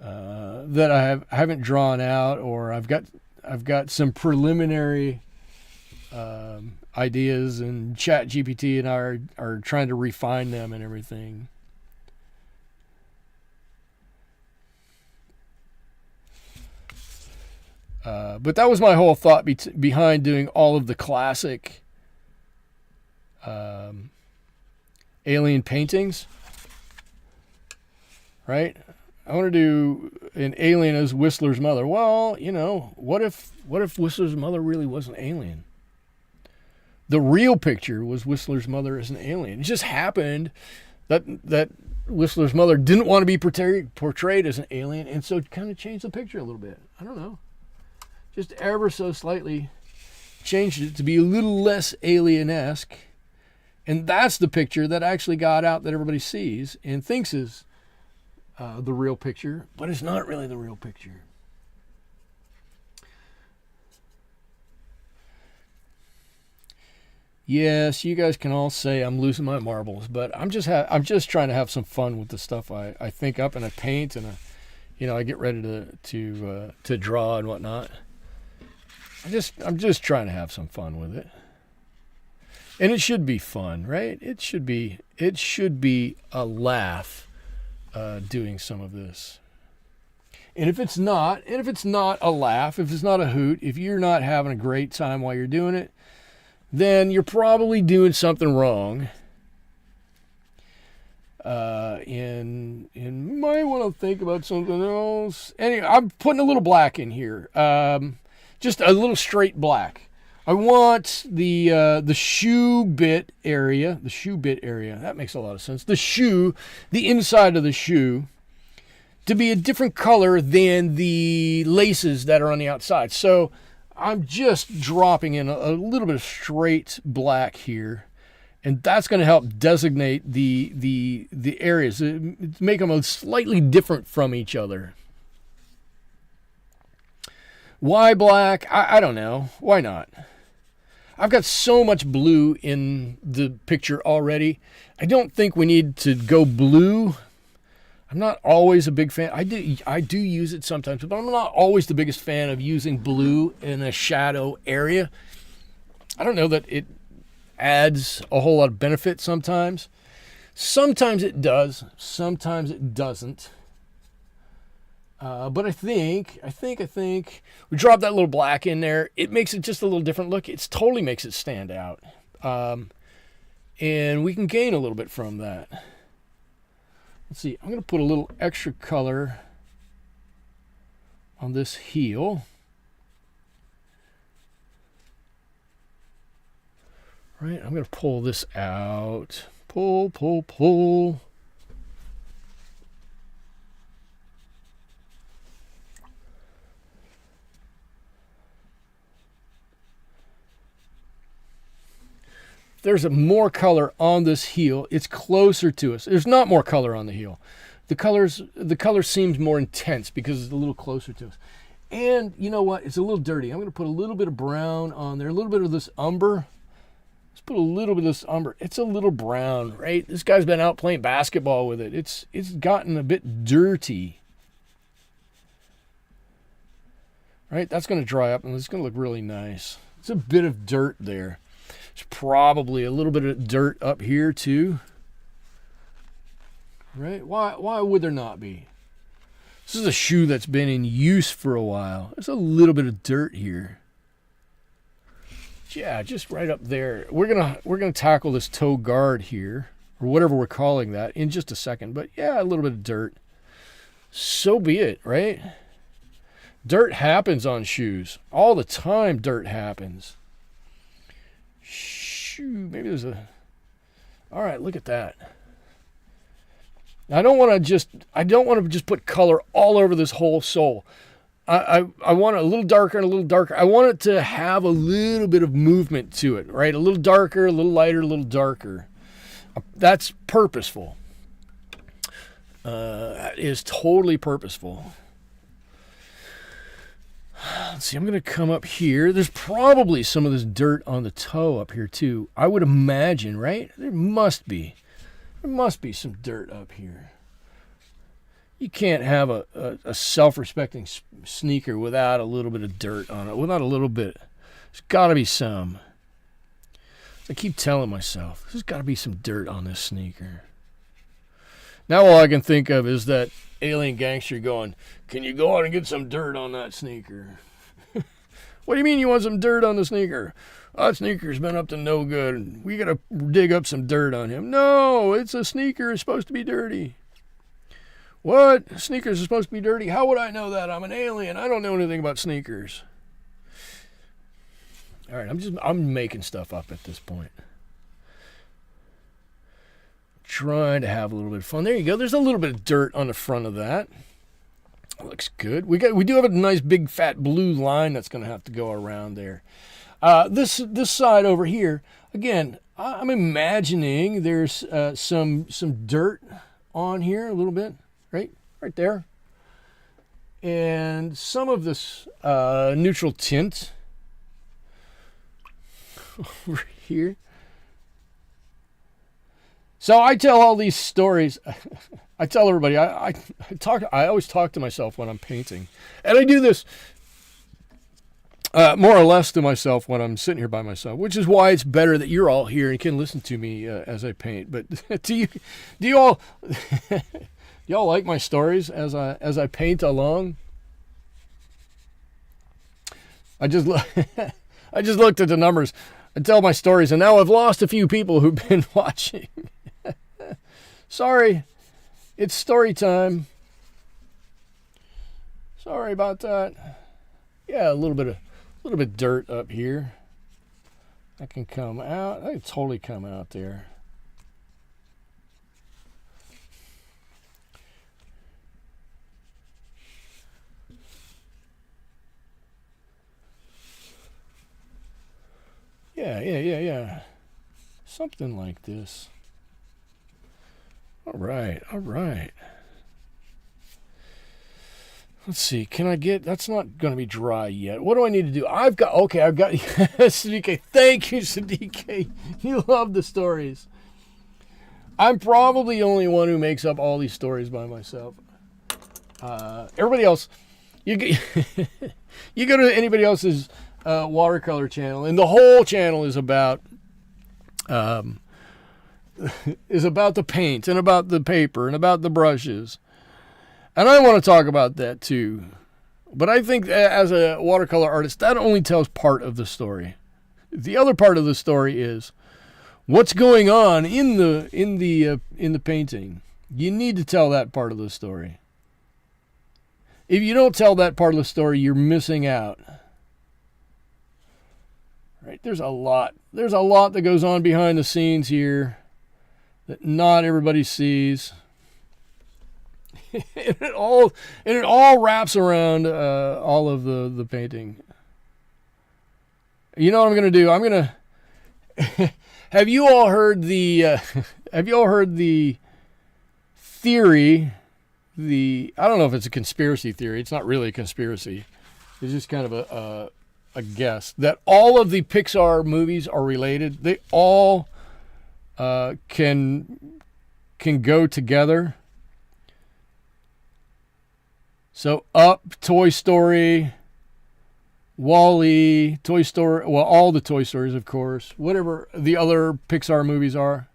that I haven't drawn out, or I've got some preliminary ideas, and ChatGPT and I are trying to refine them and everything. But that was my whole thought behind doing all of the classic alien paintings, right? I want to do an alien as Whistler's mother. Well, you know, what if Whistler's mother really was an alien? The real picture was Whistler's mother as an alien. It just happened that Whistler's mother didn't want to be portrayed as an alien, and so it kind of changed the picture a little bit. I don't know. Just ever so slightly changed it to be a little less alien-esque. And that's the picture that actually got out that everybody sees and thinks is the real picture, but it's not really the real picture. Yes, you guys can all say I'm losing my marbles, but I'm just trying to have some fun with the stuff I think up, and I paint, and I get ready to draw and whatnot. I'm just trying to have some fun with it. And it should be fun, right? It should be a laugh doing some of this. And if it's not a laugh, if it's not a hoot, if you're not having a great time while you're doing it, then you're probably doing something wrong. And might want to think about something else. Anyway, I'm putting a little black in here. Just a little straight black. I want the shoe bit area. That makes a lot of sense. The inside of the shoe, to be a different color than the laces that are on the outside. So I'm just dropping in a little bit of straight black here, and that's going to help designate the areas, make them slightly different from each other. Why black? I don't know. Why not? I've got so much blue in the picture already. I don't think we need to go blue. I'm not always a big fan. I do use it sometimes, but I'm not always the biggest fan of using blue in a shadow area. I don't know that it adds a whole lot of benefit sometimes. Sometimes it does. Sometimes it doesn't. But I think we drop that little black in there. It makes it just a little different look. It totally makes it stand out. And we can gain a little bit from that. Let's see. I'm going to put a little extra color on this heel. Right. I'm going to pull this out. Pull. There's more color on this heel. It's closer to us. There's not more color on the heel. The color seems more intense because it's a little closer to us. And you know what? It's a little dirty. I'm going to put a little bit of brown on there, a little bit of this umber. Let's put a little bit of this umber. It's a little brown, right? This guy's been out playing basketball with it. It's gotten a bit dirty. Right? That's going to dry up and it's going to look really nice. It's a bit of dirt there. There's probably a little bit of dirt up here too. Right? Why would there not be? This is a shoe that's been in use for a while. There's a little bit of dirt here. Yeah, just right up there. We're gonna tackle this toe guard here, or whatever we're calling that, in just a second. But yeah, a little bit of dirt. So be it, right? Dirt happens on shoes. All the time dirt happens. Shoot, maybe there's a... All right, look at that. I don't want to just put color all over this whole sole. I want it a little darker and a little darker. I want it to have a little bit of movement to it, right? A little darker, a little lighter, a little darker. That's purposeful. That is totally purposeful. Let's see, I'm going to come up here. There's probably some of this dirt on the toe up here too. I would imagine, right? There must be some dirt up here. You can't have a self-respecting sneaker without a little bit of dirt on it. Without a little bit. There's got to be some. I keep telling myself, there's got to be some dirt on this sneaker. Now all I can think of is that alien gangster going, can you go out and get some dirt on that sneaker? What do you mean you want some dirt on the sneaker? That sneaker's been up to no good. We got to dig up some dirt on him. No, it's a sneaker. It's supposed to be dirty. What? Sneakers are supposed to be dirty? How would I know that? I'm an alien. I don't know anything about sneakers. All right, I'm making stuff up at this point. Trying to have a little bit of fun. There you go. There's a little bit of dirt on the front of that. Looks good. We do have a nice big fat blue line that's going to have to go around there. This side over here, again, I'm imagining there's some dirt on here a little bit, right there, and some of this neutral tint over here. So I tell all these stories. I tell everybody. I always talk to myself when I'm painting, and I do this more or less to myself when I'm sitting here by myself, which is why it's better that you're all here and can listen to me as I paint. But do you all y'all like my stories as I paint along? I just looked at the numbers. I tell my stories, and now I've lost a few people who've been watching. Sorry, it's story time. Sorry about that. Yeah, a little bit of dirt up here. That can come out. That can totally come out there. Yeah. Something like this. All right. Let's see. Can I get... That's not going to be dry yet. What do I need to do? I've got... Sadiq. Thank you, Sadiq. You love the stories. I'm probably the only one who makes up all these stories by myself. Everybody else... You go to anybody else's watercolor channel, and the whole channel is about... is about the paint and about the paper and about the brushes. And I want to talk about that too. But I think as a watercolor artist, that only tells part of the story. The other part of the story is what's going on in the painting. You need to tell that part of the story. If you don't tell that part of the story, you're missing out. Right? There's a lot that goes on behind the scenes here that not everybody sees. and it all wraps around all of the painting. You know what I'm going to do? I'm going to... Have you all heard the theory, I don't know if it's a conspiracy theory. It's not really a conspiracy. It's just kind of a guess that all of the Pixar movies are related. They all can go together. So Up, Toy Story, Wall-E, Toy Story, well, all the Toy Stories, of course, whatever the other Pixar movies are.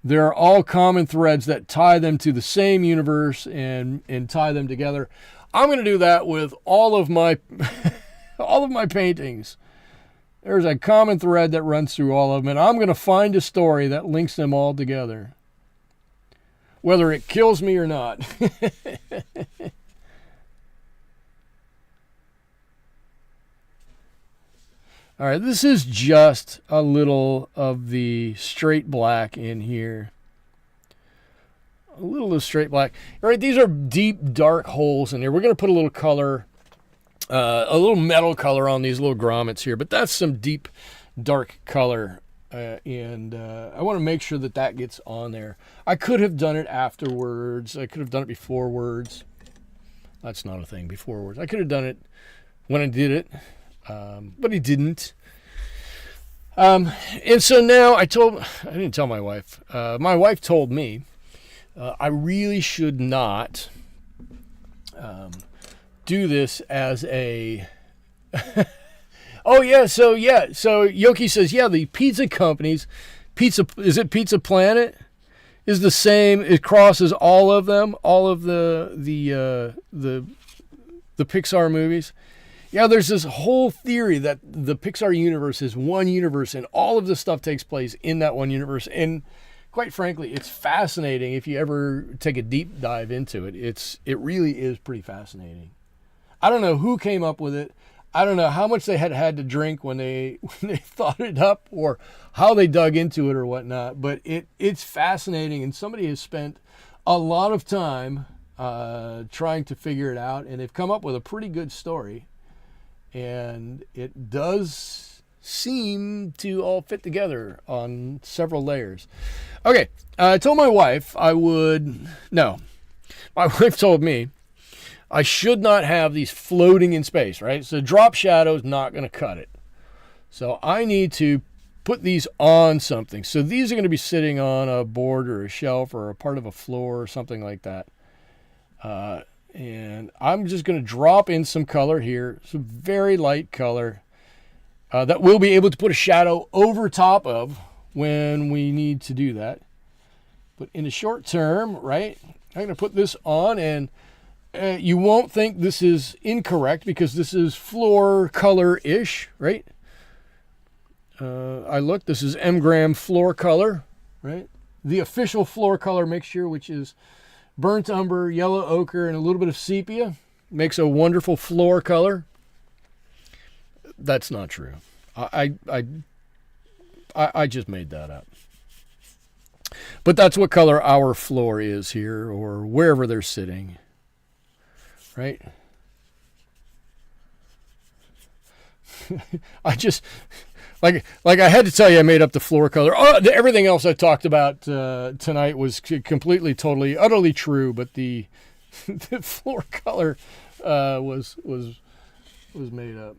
There are all common threads that tie them to the same universe and tie them together. I'm going to do that with all of my paintings. There's a common thread that runs through all of them, and I'm going to find a story that links them all together, whether it kills me or not. All right, this is just a little of the straight black in here. A little of straight black. All right, these are deep, dark holes in here. We're going to put a little color, a little metal color on these little grommets here, but that's some deep, dark color. And I want to make sure that gets on there. I could have done it afterwards. I could have done it before words. that's not a thing. Before words. I could have done it when I did it, but I didn't. And so now I didn't tell my wife. My wife told me I really should not do this as a. Oh yeah, so Yoki says, yeah, the pizza companies, is it Pizza Planet, is the same. It crosses all of them, all of the Pixar movies. Yeah, there's this whole theory that the Pixar universe is one universe and all of this stuff takes place in that one universe. And quite frankly, it's fascinating if you ever take a deep dive into it. It really is pretty fascinating. I don't know who came up with it. I don't know how much they had to drink when they thought it up, or how they dug into it or whatnot. But it's fascinating, and somebody has spent a lot of time trying to figure it out, and they've come up with a pretty good story. And it does seem to all fit together on several layers. Okay, I told my wife my wife told me I should not have these floating in space, right? So drop shadow is not going to cut it. So I need to put these on something. So these are going to be sitting on a board or a shelf or a part of a floor or something like that. And I'm just going to drop in some color here, some very light color that we'll be able to put a shadow over top of when we need to do that. But in the short term, right, I'm going to put this on, and you won't think this is incorrect because this is floor color-ish, right? This is M-gram floor color, right? The official floor color mixture, which is burnt umber, yellow ochre, and a little bit of sepia, makes a wonderful floor color. That's not true. I just made that up. But that's what color our floor is here, or wherever they're sitting. Right? I just like I had to tell you I made up the floor color. Everything else I talked about tonight was completely, totally, utterly true, but the floor color was made up.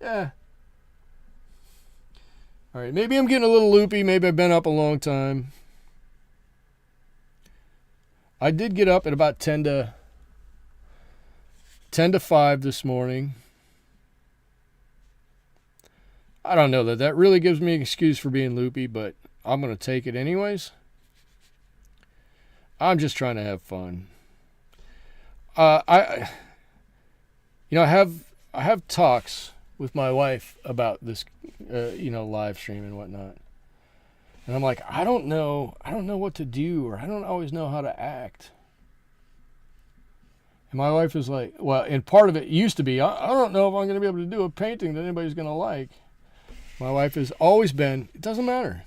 Yeah. All right, maybe I'm getting a little loopy. Maybe I've been up a long time. I did get up at about 10 to 5 this morning. I don't know that really gives me an excuse for being loopy, but I'm going to take it anyways. I'm just trying to have fun. I have talks with my wife about this, live stream and whatnot. And I'm like, I don't know what to do, or I don't always know how to act. And my wife is like, well, and part of it used to be, I don't know if I'm going to be able to do a painting that anybody's going to like. My wife has always been, it doesn't matter.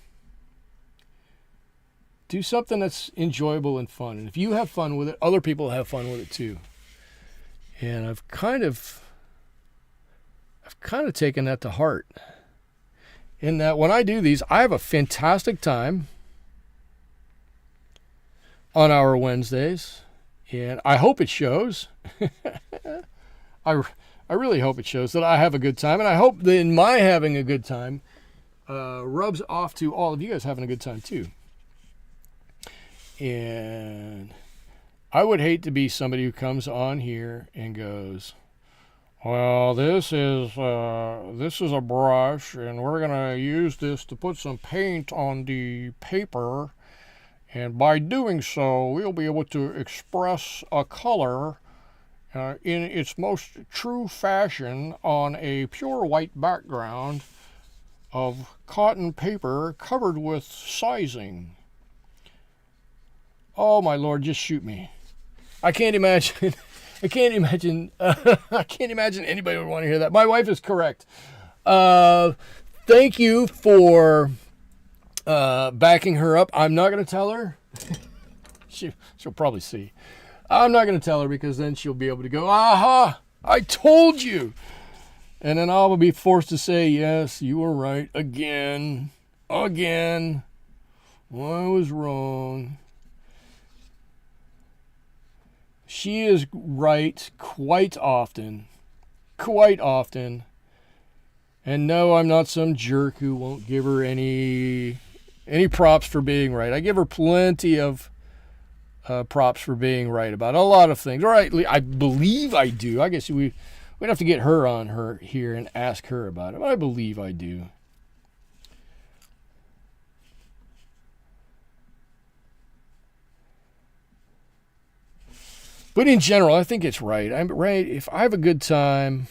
Do something that's enjoyable and fun. And if you have fun with it, other people have fun with it too. And I've kind of taken that to heart. In that when I do these, I have a fantastic time on our Wednesdays, and I hope it shows. I really hope it shows that I have a good time, and I hope that in my having a good time rubs off to all of you guys having a good time too. And I would hate to be somebody who comes on here and goes, well, this is a brush, and we're going to use this to put some paint on the paper, and by doing so, we'll be able to express a color in its most true fashion on a pure white background of cotton paper covered with sizing. Oh, my Lord, just shoot me. I can't imagine... I can't imagine anybody would want to hear that. My wife is correct. Thank you for backing her up. I'm not going to tell her. She'll probably see. I'm not going to tell her because then she'll be able to go, aha, I told you. And then I will be forced to say, yes, you were right again. I was wrong. She is right quite often. Quite often. And no, I'm not some jerk who won't give her any props for being right. I give her plenty of props for being right about a lot of things. All right, I believe I do. I guess we'd have to get her on her here and ask her about it. But I believe I do. But in general, I think it's right. I'm right. If I have a good time,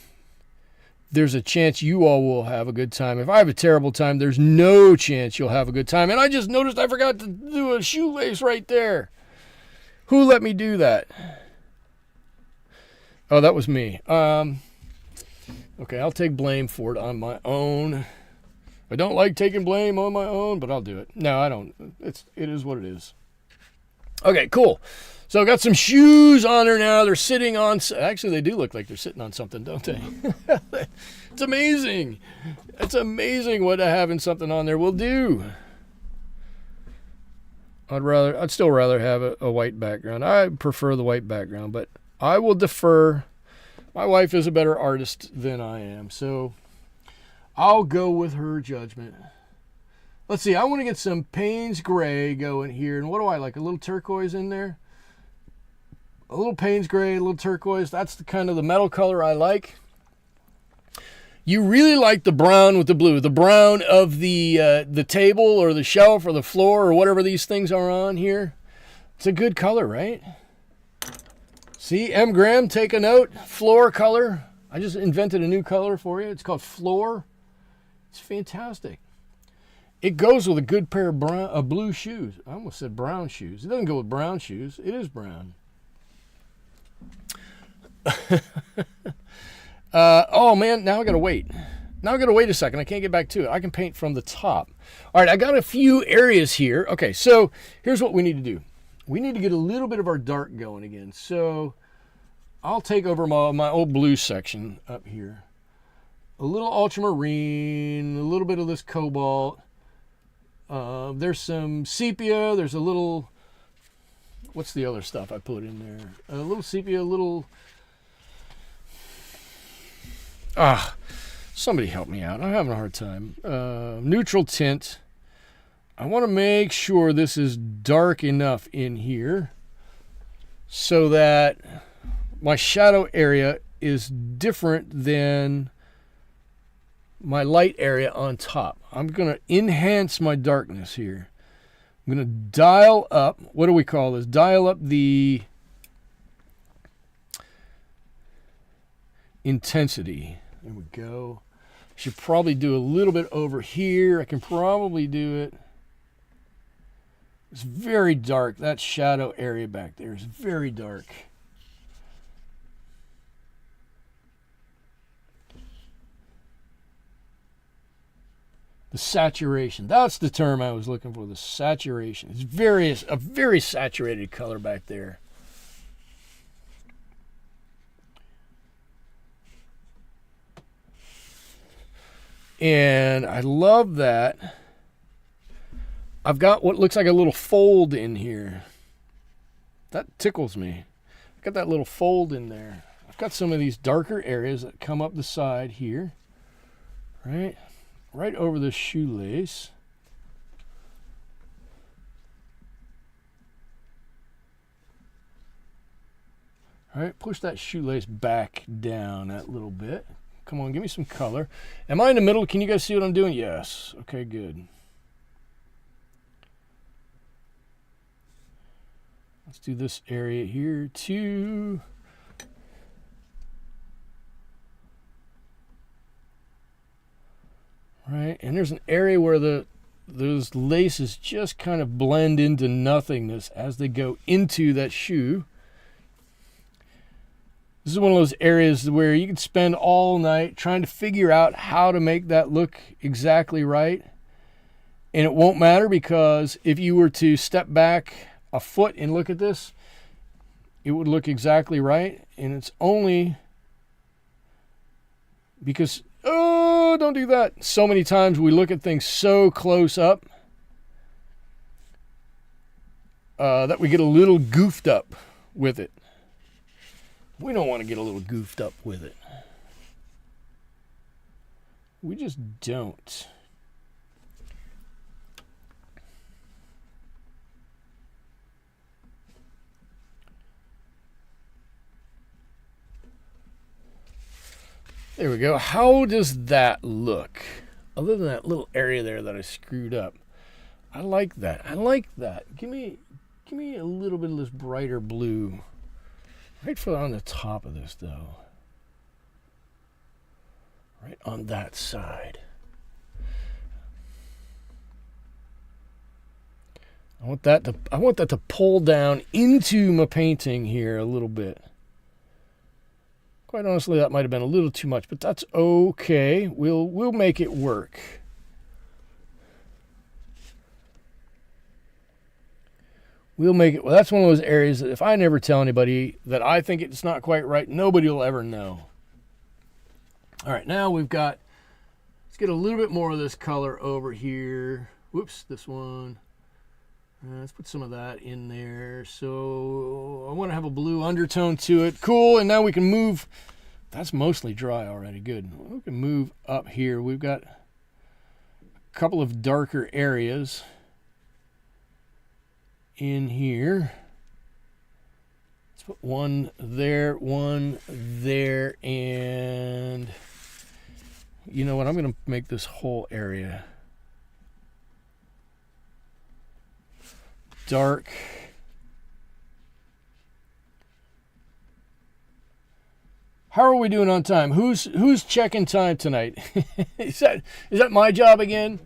there's a chance you all will have a good time. If I have a terrible time, there's no chance you'll have a good time. And I just noticed I forgot to do a shoelace right there. Who let me do that? Oh, that was me. Okay, I'll take blame for it on my own. I don't like taking blame on my own, but I'll do it. No, I don't. It is what it is. Okay, cool. So I got some shoes on her now. They're sitting on... Actually, they do look like they're sitting on something, don't they? It's amazing. It's amazing what having something on there will do. I'd still rather have a white background. I prefer the white background, but I will defer. My wife is a better artist than I am, so I'll go with her judgment. Let's see. I want to get some Payne's Gray going here. And what do I like? A little turquoise in there? A little Payne's Gray, a little turquoise. That's the kind of the metal color I like. You really like the brown with the blue. The brown of the table or the shelf or the floor or whatever these things are on here. It's a good color, right? See, M. Graham, take a note. Floor color. I just invented a new color for you. It's called Floor. It's fantastic. It goes with a good pair of blue shoes. I almost said brown shoes. It doesn't go with brown shoes. It is brown. Oh man, now I gotta wait. Now I gotta wait a second. I can't get back to it. I can paint from the top. All right, I got a few areas here. Okay, so here's what we need to do. We need to get a little bit of our dark going again. So I'll take over my old blue section up here. A little ultramarine, a little bit of this cobalt. There's some sepia. There's a little... What's the other stuff I put in there? A little sepia, a little... Somebody help me out. I'm having a hard time. Neutral tint. I want to make sure this is dark enough in here so that my shadow area is different than my light area on top. I'm going to enhance my darkness here. I'm going to dial up, what do we call this? Dial up the intensity. There we go. Should probably do a little bit over here. I can probably do it. It's very dark. That shadow area back there is very dark. The saturation. That's the term I was looking for. The saturation. It's a very saturated color back there. And I love that. I've got what looks like a little fold in here. That tickles me. I've got that little fold in there. I've got some of these darker areas that come up the side here. Right over the shoelace. All right, push that shoelace back down that little bit. Come on, give me some color. Am I in the middle? Can you guys see what I'm doing? Yes. Okay, good. Let's do this area here too. Right, and there's an area where those laces just kind of blend into nothingness as they go into that shoe. This is one of those areas where you can spend all night trying to figure out how to make that look exactly right. And it won't matter, because if you were to step back a foot and look at this, it would look exactly right. And it's only because, oh, don't do that. So many times we look at things so close up that we get a little goofed up with it. We don't want to get a little goofed up with it. We just don't. There we go. How does that look? Other than that little area there that I screwed up. I like that. I like that. Give me a little bit of this brighter blue. Right for on the top of this though. Right on that side. I want that to pull down into my painting here a little bit. Quite honestly, that might have been a little too much, but that's okay. We'll make it work. We'll make it. Well, that's one of those areas that if I never tell anybody that I think it's not quite right, nobody will ever know. All right, now let's get a little bit more of this color over here. Whoops, this one. Let's put some of that in there. So I want to have a blue undertone to it. Cool, and now we can move. That's mostly dry already. Good. We can move up here. We've got a couple of darker areas in here. Let's put one there, and you know what? I'm going to make this whole area dark. How are we doing on time? Who's checking time tonight? Is that my job again?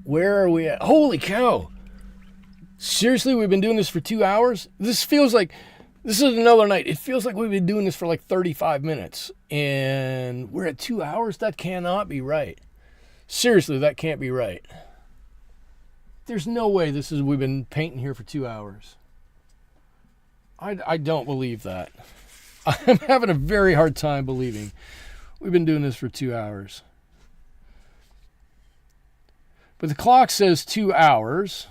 Where are we at? Holy cow. Seriously, we've been doing this for 2 hours? This is another night. It feels like we've been doing this for like 35 minutes. And we're at 2 hours? That cannot be right. Seriously, that can't be right. There's no way we've been painting here for 2 hours. I don't believe that. I'm having a very hard time believing we've been doing this for 2 hours. But the clock says 2 hours.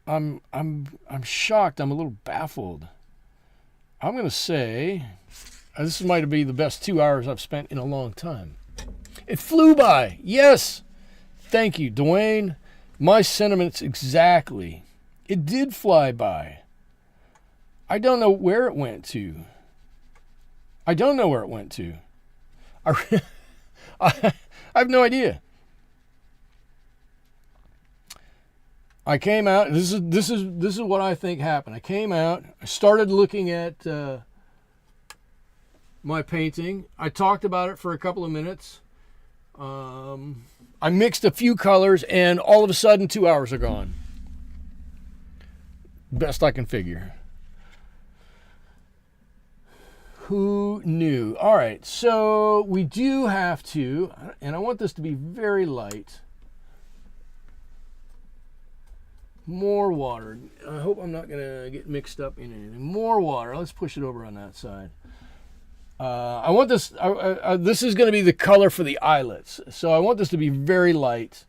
I'm shocked. I'm a little baffled. I'm going to say this might be the best 2 hours I've spent in a long time. It flew by. Yes. Thank you, Dwayne. My sentiments exactly. It did fly by. I don't know where it went to. I have no idea. I came out. This is what I think happened. I came out. I started looking at my painting. I talked about it for a couple of minutes. I mixed a few colors, and all of a sudden 2 hours are gone. Best I can figure. Who knew? All right, so we do have to, and I want this to be very light. More water. I hope I'm not going to get mixed up in anything. More water. Let's push it over on that side. I want this, this is going to be the color for the eyelets. So I want this to be very light.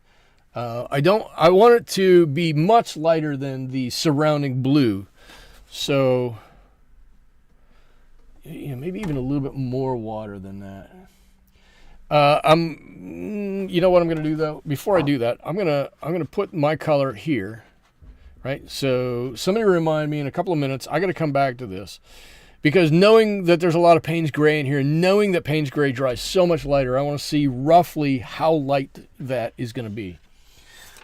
I want it to be much lighter than the surrounding blue. So, maybe even a little bit more water than that. You know what I'm going to do though? Before I do that, I'm going to put my color here, right? So somebody remind me in a couple of minutes, I got to come back to this. Because knowing that there's a lot of Payne's Gray in here, knowing that Payne's Gray dries so much lighter, I want to see roughly how light that is going to be.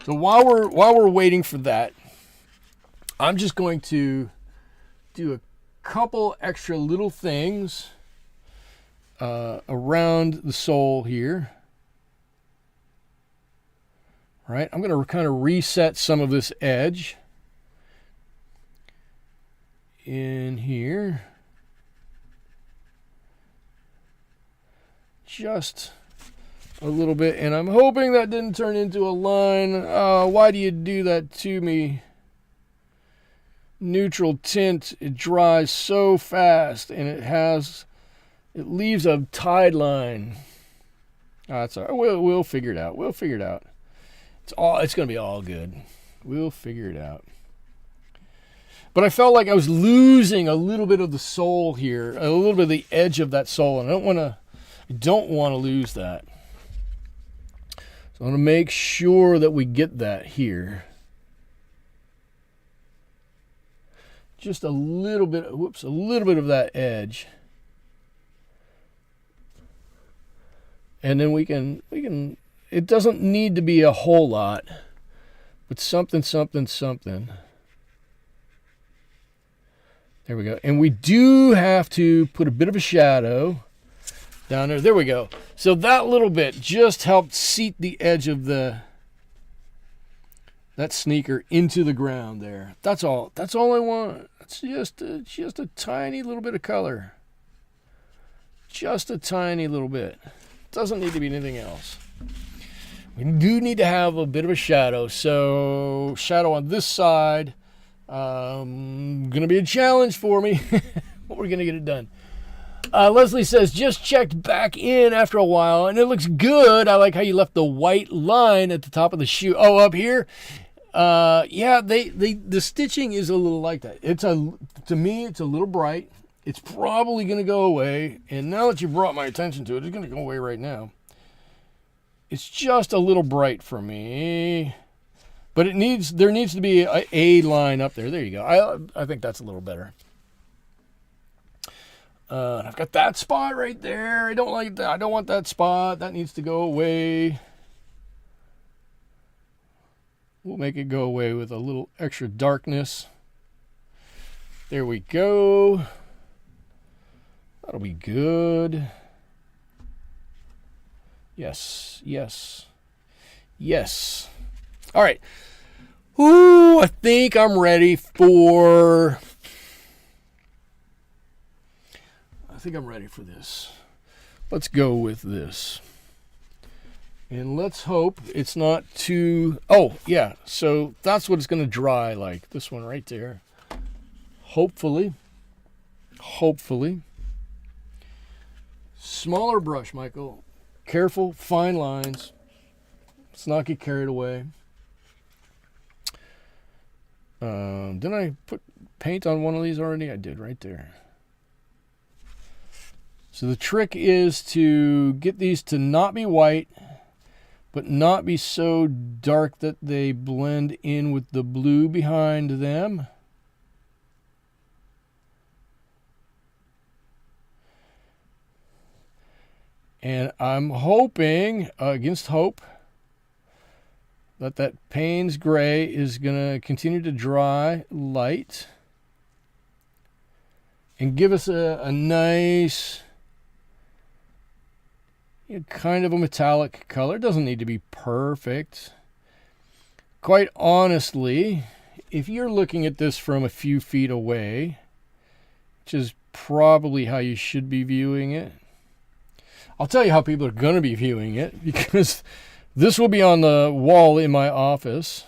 So while we're waiting for that, I'm just going to do a couple extra little things around the sole here. All right, I'm going to kind of reset some of this edge in here. Just a little bit, and I'm hoping that didn't turn into a line. Why do you do that to me? Neutral tint, it dries so fast, and it leaves a tide line. That's all right. We'll figure it out. It's going to be all good. We'll figure it out. But I felt like I was losing a little bit of the sole here, a little bit of the edge of that sole, and I don't want to lose that. So I want to make sure that we get that here. Just a little bit, a little bit of that edge. And then we can, it doesn't need to be a whole lot, but something. There we go. And we do have to put a bit of a shadow down there. There we go. So that little bit just helped seat the edge of that sneaker into the ground there. That's all I want. It's just a tiny little bit of color. Just a tiny little bit. Doesn't need to be anything else. We do need to have a bit of a shadow. So shadow on this side. Gonna be a challenge for me. But we're gonna get it done. Leslie says, just checked back in after a while and it looks good. I like how you left the white line at the top of the shoe. Oh, up here? Yeah, the stitching is a little like that. To me, it's a little bright. It's probably going to go away. And now that you brought my attention to it, it's going to go away right now. It's just a little bright for me. But there needs to be a line up there. There you go. I think that's a little better. I've got that spot right there. I don't like that. I don't want that spot. That needs to go away. We'll make it go away with a little extra darkness. There we go. That'll be good. Yes. All right. Ooh, I think I'm ready for this. Let's go with this. And let's hope it's not too... Oh, yeah. So that's what it's going to dry like. This one right there. Hopefully. Smaller brush, Michael. Careful, fine lines. Let's not get carried away. Didn't I put paint on one of these already? I did right there. So the trick is to get these to not be white, but not be so dark that they blend in with the blue behind them. And I'm hoping, against hope, that Payne's gray is going to continue to dry light and give us a nice... kind of a metallic color. It doesn't need to be perfect. Quite honestly, if you're looking at this from a few feet away, which is probably how you should be viewing it, I'll tell you how people are going to be viewing it, because this will be on the wall in my office.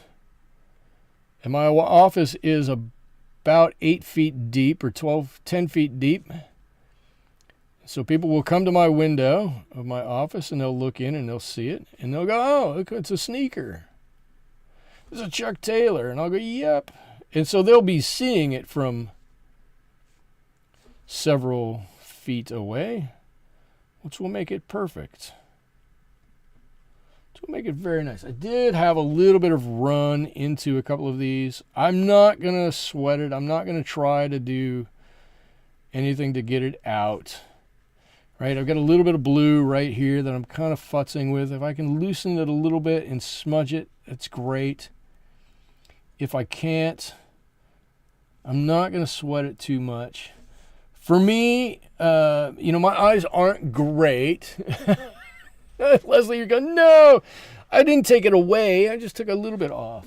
And my office is about 8 feet deep, or 10 feet deep. So people will come to my window of my office and they'll look in and they'll see it and they'll go, oh, look, it's a sneaker. It's a Chuck Taylor. And I'll go, yep. And so they'll be seeing it from several feet away, which will make it perfect. Which will make it very nice. I did have a little bit of run into a couple of these. I'm not going to sweat it. I'm not going to try to do anything to get it out. Right, I've got a little bit of blue right here that I'm kind of futzing with. If I can loosen it a little bit and smudge it, that's great. If I can't, I'm not going to sweat it too much. For me, my eyes aren't great. Leslie, you're going, no, I didn't take it away. I just took a little bit off.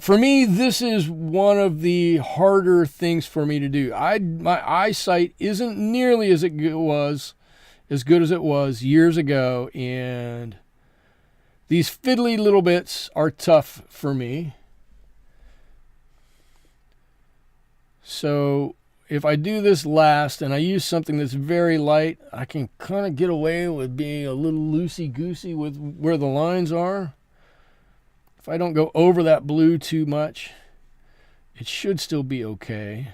For me, this is one of the harder things for me to do. My eyesight isn't nearly as good as it was years ago, and these fiddly little bits are tough for me. So if I do this last and I use something that's very light, I can kind of get away with being a little loosey-goosey with where the lines are. If I don't go over that blue too much, it should still be okay.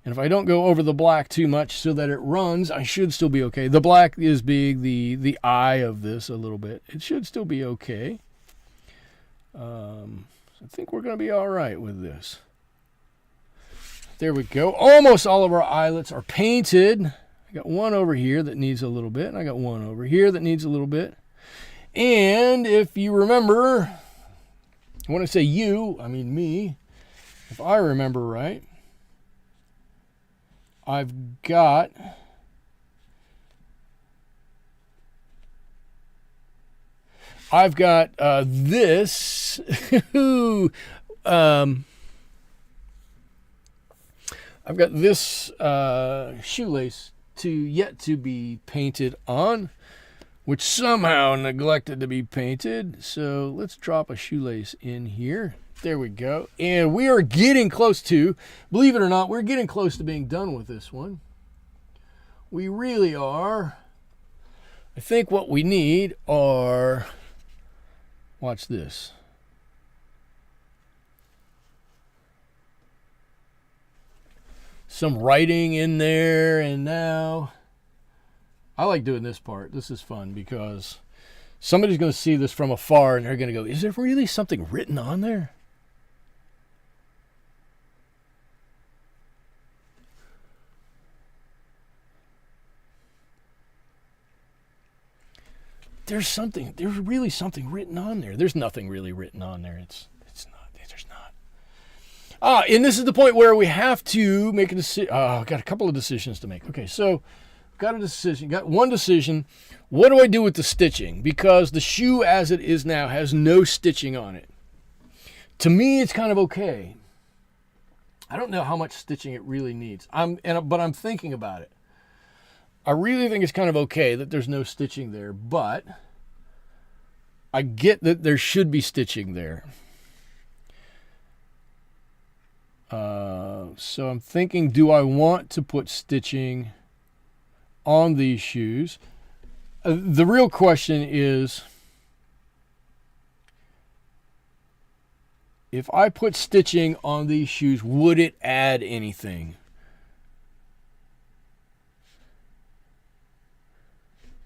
And if I don't go over the black too much so that it runs, I should still be okay. The black is being the eye of this a little bit. It should still be okay. So I think we're going to be all right with this. There we go. Almost all of our eyelets are painted. I got one over here that needs a little bit, and I got one over here that needs a little bit. And if you remember, when I say you, I mean me. If I remember right, I've got this. I've got this shoelace yet to be painted on, which somehow neglected to be painted. So let's drop a shoelace in here. There we go. And we are getting close to, believe it or not, we're getting close to being done with this one. We really are. I think what we need are, watch this. Some writing in there, and now I like doing this part. This is fun because somebody's going to see this from afar and they're going to go, is there really something written on there? There's really something written on there. There's nothing really written on there. There's not. And this is the point where we have to make a decision. I've got a couple of decisions to make. Okay, so got one decision. What do I do with the stitching? Because the shoe as it is now has no stitching on it. To me, it's kind of okay. I don't know how much stitching it really needs. But I'm thinking about it. I really think it's kind of okay that there's no stitching there, but I get that there should be stitching there. So I'm thinking, do I want to put stitching on these shoes? The real question is, if I put stitching on these shoes, would it add anything?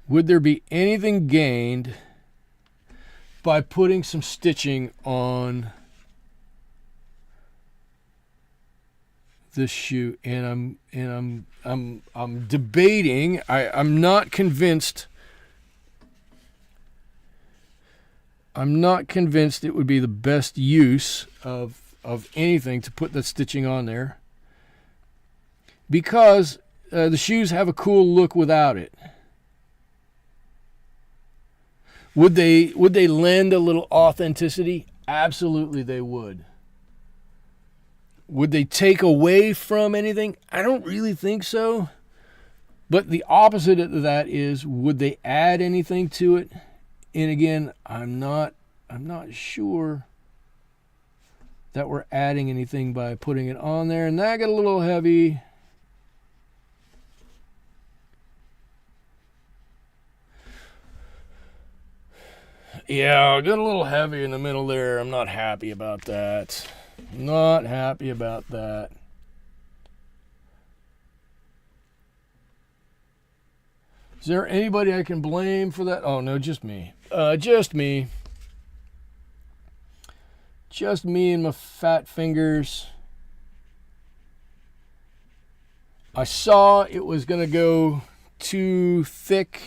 Would there be anything gained by putting some stitching on this shoe? And I'm debating. I'm not convinced. I'm not convinced it would be the best use of anything to put that stitching on there, because the shoes have a cool look without it. Would they lend a little authenticity? Absolutely they would. Would they take away from anything? I don't really think so. But the opposite of that is, would they add anything to it? And again, I'm not sure that we're adding anything by putting it on there. And that got a little heavy. Yeah, got a little heavy in the middle there. I'm not happy about that. Not happy about that. Is there anybody I can blame for that? Oh, no, just me. Just me. Just me and my fat fingers. I saw it was going to go too thick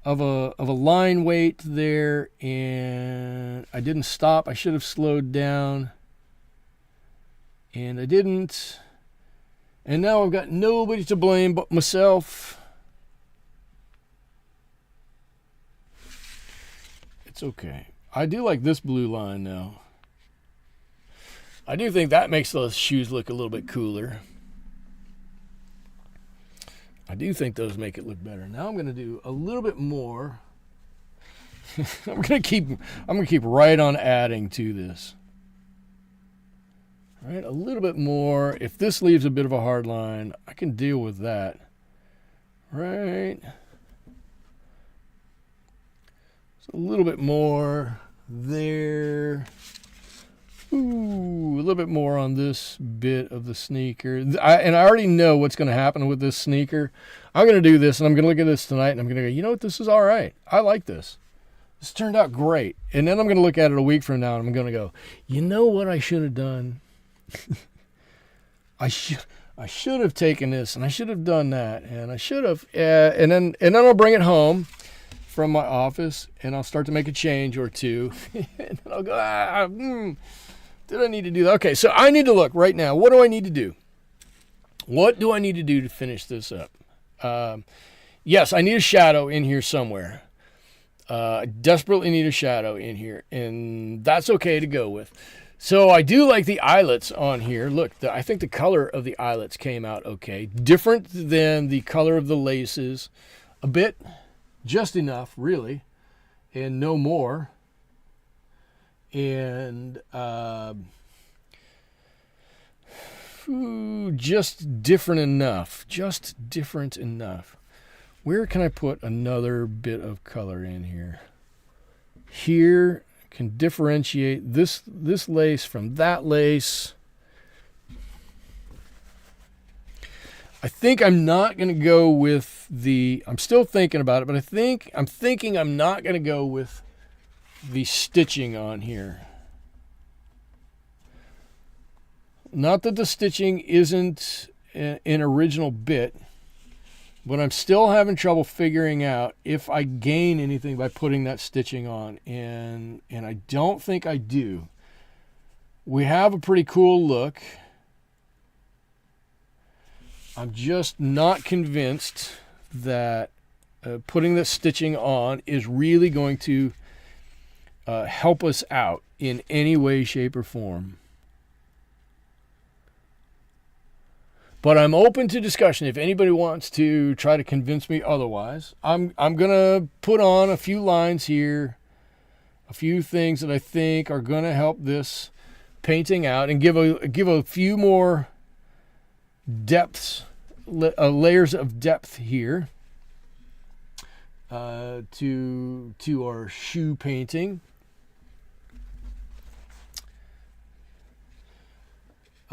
of a line weight there, and I didn't stop. I should have slowed down, and I didn't. And now I've got nobody to blame but myself. It's okay. I do like this blue line now. I do think that makes those shoes look a little bit cooler. I do think those make it look better. Now I'm going to do a little bit more. I'm going to keep right on adding to this. All right, a little bit more. If this leaves a bit of a hard line, I can deal with that. Right. So a little bit more there. Ooh, a little bit more on this bit of the sneaker. And I already know what's going to happen with this sneaker. I'm going to do this, and I'm going to look at this tonight, and I'm going to go, you know what, this is all right. I like this. This turned out great. And then I'm going to look at it a week from now, and I'm going to go, you know what I should have done? I should have taken this, and I should have done that, and I should have. And then I'll bring it home from my office, and I'll start to make a change or two. And then I'll go, did I need to do that? Okay, so I need to look right now. What do I need to do? What do I need to do to finish this up? Yes, I need a shadow in here somewhere. I desperately need a shadow in here, and that's okay to go with. So I do like the eyelets on here. Look, I think the color of the eyelets came out okay. Different than the color of the laces. A bit, just enough, really, and no more. And just different enough. Just different enough. Where can I put another bit of color in here? Here can differentiate this lace from that lace. I think I'm not going to go with I'm still thinking about it, but I'm thinking I'm not going to go with the stitching on here. Not that the stitching isn't an original bit, but I'm still having trouble figuring out if I gain anything by putting that stitching on, and I don't think I do. We have a pretty cool look. I'm just not convinced that putting the stitching on is really going to help us out in any way, shape, or form. But I'm open to discussion. If anybody wants to try to convince me otherwise, I'm gonna put on a few lines here, a few things that I think are gonna help this painting out, and give a few more depths, layers of depth here to our shoe painting.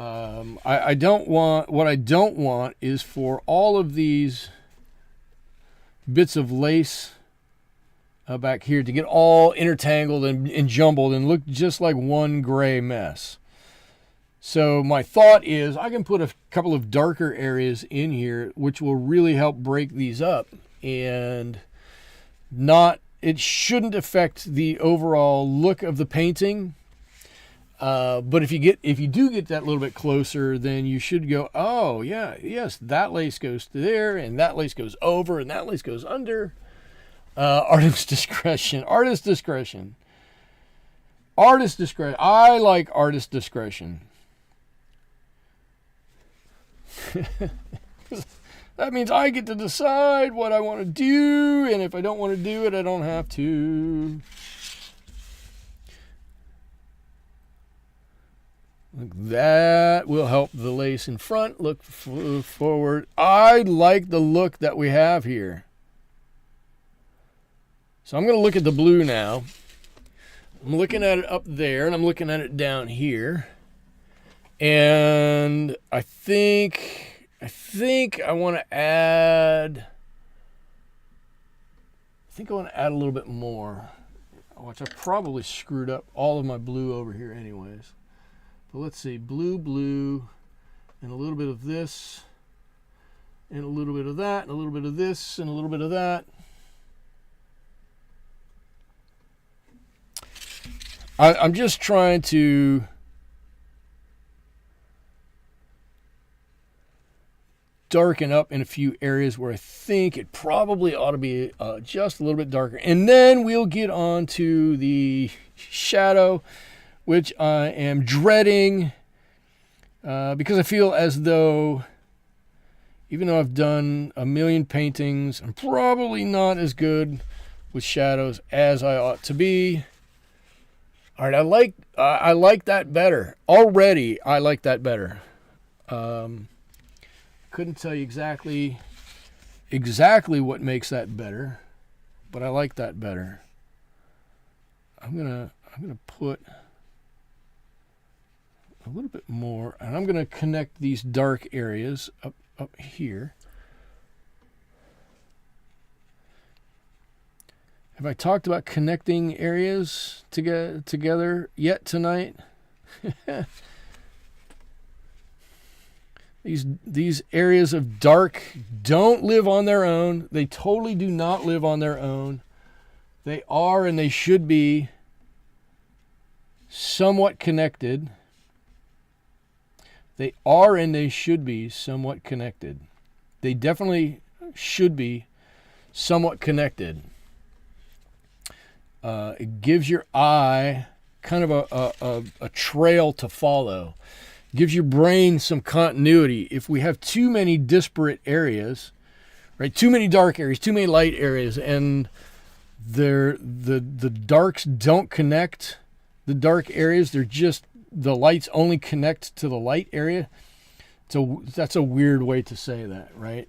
I don't want is for all of these bits of lace back here to get all intertangled and jumbled and look just like one gray mess. So my thought is I can put a couple of darker areas in here which will really help break these up, and it shouldn't affect the overall look of the painting. But if you do get that little bit closer, then you should go, oh yeah, yes, that lace goes to there, and that lace goes over, and that lace goes under. Artist discretion. I like artist discretion. That means I get to decide what I want to do, and if I don't want to do it, I don't have to. That will help the lace in front look forward. I like the look that we have here. So I'm going to look at the blue now. I'm looking at it up there, and I'm looking at it down here. And I think I want to add... I want to add a little bit more. Which I probably screwed up all of my blue over here anyways. But let's see, blue, and a little bit of this, and a little bit of that, and a little bit of this, and a little bit of that. I'm just trying to darken up in a few areas where I think it probably ought to be just a little bit darker. And then we'll get on to the shadow, which I am dreading because I feel as though, even though I've done a million paintings, I'm probably not as good with shadows as I ought to be. All right, I like that better. Already, I like that better. Couldn't tell you exactly what makes that better, but I like that better. I'm I'm going to put a little bit more, and I'm going to connect these dark areas up here. Have I talked about connecting areas together yet tonight? These areas of dark don't live on their own. They totally do not live on their own. They are and they should be somewhat connected. They are and they should be somewhat connected. They definitely should be somewhat connected. It gives your eye kind of a trail to follow. Gives your brain some continuity. If we have too many disparate areas, right? Too many dark areas, too many light areas, and the darks don't connect the dark areas. They're just, the lights only connect to the light area. So that's a weird way to say that, right?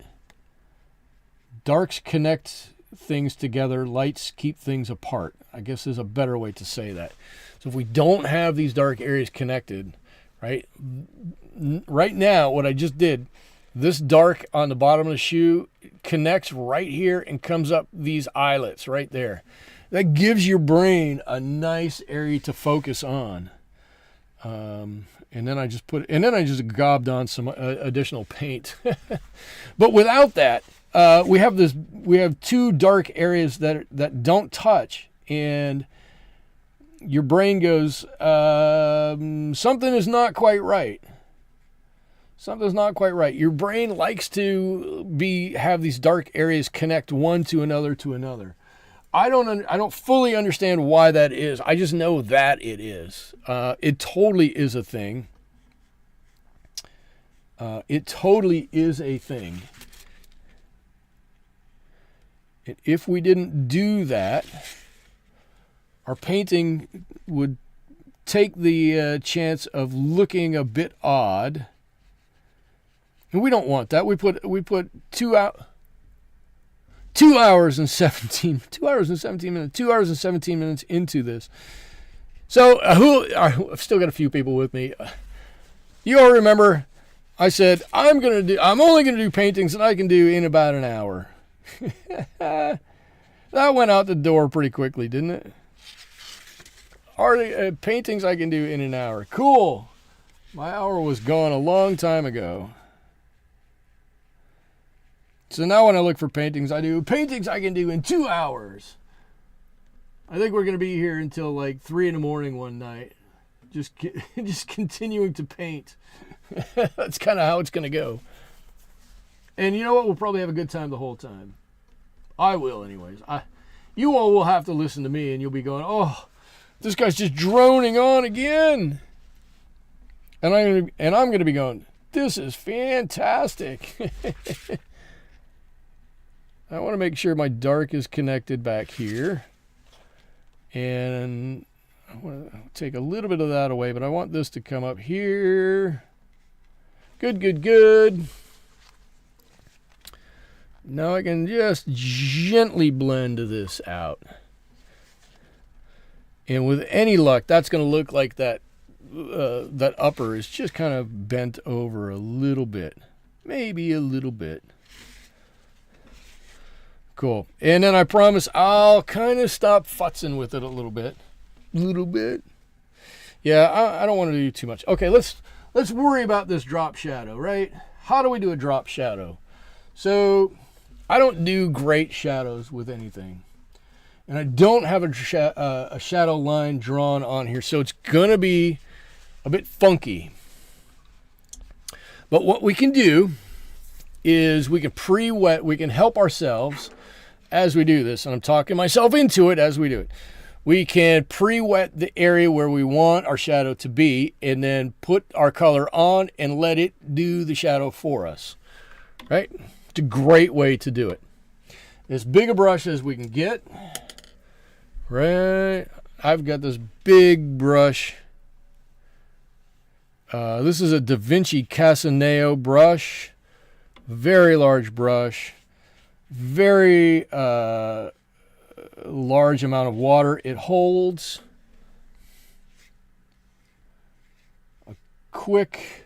Darks connect things together. Lights keep things apart, I guess is a better way to say that. So if we don't have these dark areas connected, right now, what I just did, this dark on the bottom of the shoe connects right here and comes up these eyelets right there. That gives your brain a nice area to focus on. And then I just gobbed on some additional paint. But without that, we have two dark areas that don't touch, and your brain goes, something is not quite right. Something's not quite right. Your brain likes to have these dark areas connect one to another. I don't fully understand why that is. I just know that it is. It totally is a thing. It totally is a thing. And if we didn't do that, our painting would take the chance of looking a bit odd. And we don't want that. We put 2 hours and 17 minutes into this. So I've still got a few people with me. You all remember I said I'm only gonna do paintings that I can do in about an hour. That went out the door pretty quickly, didn't it? Paintings I can do in an hour. Cool. My hour was gone a long time ago. So now when I look for paintings I can do in 2 hours. I think we're going to be here until like 3 a.m. one night. Just continuing to paint. That's kind of how it's going to go. And you know what? We'll probably have a good time the whole time. I will anyways. You all will have to listen to me and you'll be going, oh, this guy's just droning on again. And I'm going to be going, this is fantastic. I want to make sure my dark is connected back here. And I want to take a little bit of that away, but I want this to come up here. Good. Now I can just gently blend this out. And with any luck, that's going to look like that upper is just kind of bent over a little bit. Maybe a little bit. Cool. And then I promise I'll kind of stop futzing with it a little bit. Yeah, I don't want to do too much. Okay, let's worry about this drop shadow, right? How do we do a drop shadow? So I don't do great shadows with anything. And I don't have a shadow line drawn on here, so it's going to be a bit funky. But what we can do is we can pre-wet, we can help ourselves as we do this. And I'm talking myself into it as we do it. We can pre-wet the area where we want our shadow to be and then put our color on and let it do the shadow for us. Right? It's a great way to do it. As big a brush as we can get. Right? I've got this big brush. This is a Da Vinci Casaneo brush. Very large brush. Very large amount of water it holds. quick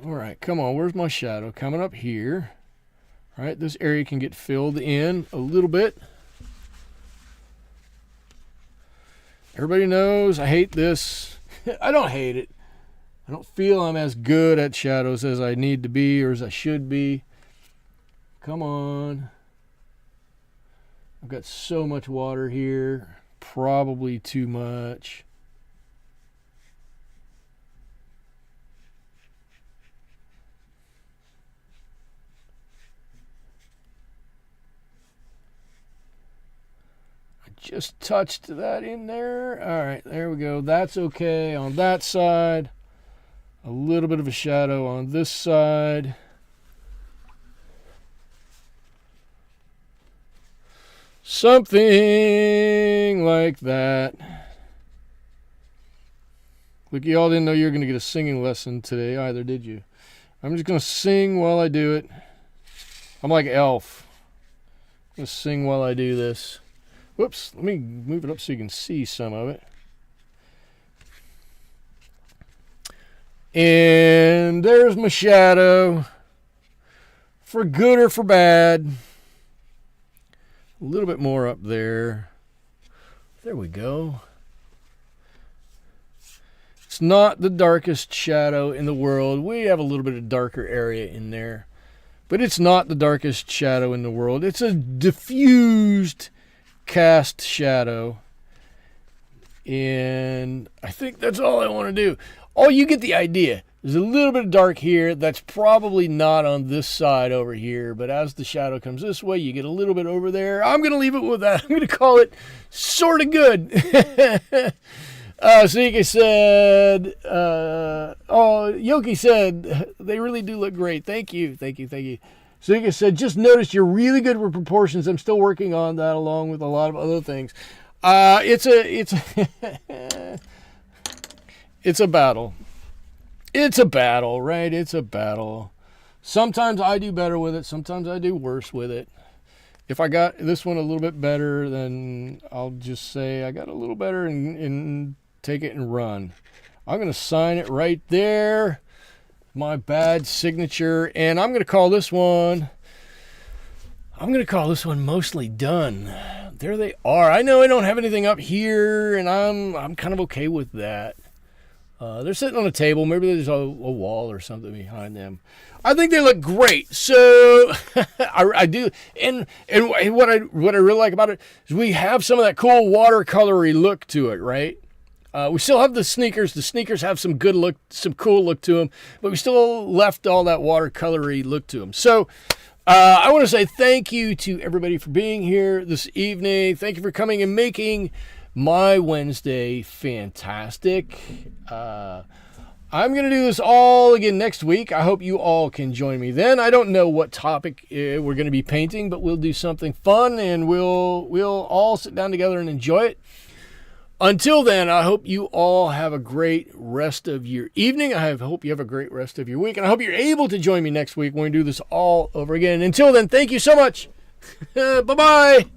all right, come on, where's my shadow? Coming up here. All right, this area can get filled in a little bit. Everybody knows I hate this. I don't hate it. I don't feel I'm as good at shadows as I need to be or as I should be. Come on. I've got so much water here. Probably too much. I just touched that in there. All right, there we go. That's okay on that side. A little bit of a shadow on this side. Something like that. Look, y'all didn't know you were going to get a singing lesson today either, did you? I'm just going to sing while I do it. I'm like Elf. I'm going to sing while I do this. Whoops, let me move it up so you can see some of it. And there's my shadow, for good or for bad. A little bit more up there. There we go. It's not the darkest shadow in the world. We have a little bit of darker area in there. But it's not the darkest shadow in the world. It's a diffused cast shadow. And I think that's all I want to do. Oh, you get the idea. There's a little bit of dark here. That's probably not on this side over here. But as the shadow comes this way, you get a little bit over there. I'm going to leave it with that. I'm going to call it sort of good. Sika said, Yoki said, they really do look great. Thank you. Sika said, just noticed you're really good with proportions. I'm still working on that along with a lot of other things. It's a battle. It's a battle, right? It's a battle. Sometimes I do better with it. Sometimes I do worse with it. If I got this one a little bit better, then I'll just say I got a little better and take it and run. I'm going to sign it right there. My bad signature. And I'm going to call this one mostly done. There they are. I know I don't have anything up here, and I'm kind of okay with that. They're sitting on a table. Maybe there's a wall or something behind them. I think they look great. So I do. And what I really like about it is we have some of that cool watercolory look to it, right? We still have the sneakers. The sneakers have some good look, some cool look to them, but we still left all that watercolory look to them. So I want to say thank you to everybody for being here this evening. Thank you for coming and making my Wednesday fantastic. I'm going to do this all again next week. I hope you all can join me then. I don't know what topic we're going to be painting, but we'll do something fun and we'll all sit down together and enjoy it. Until then, I hope you all have a great rest of your evening. I hope you have a great rest of your week. And I hope you're able to join me next week when we do this all over again. Until then, thank you so much. Bye-bye.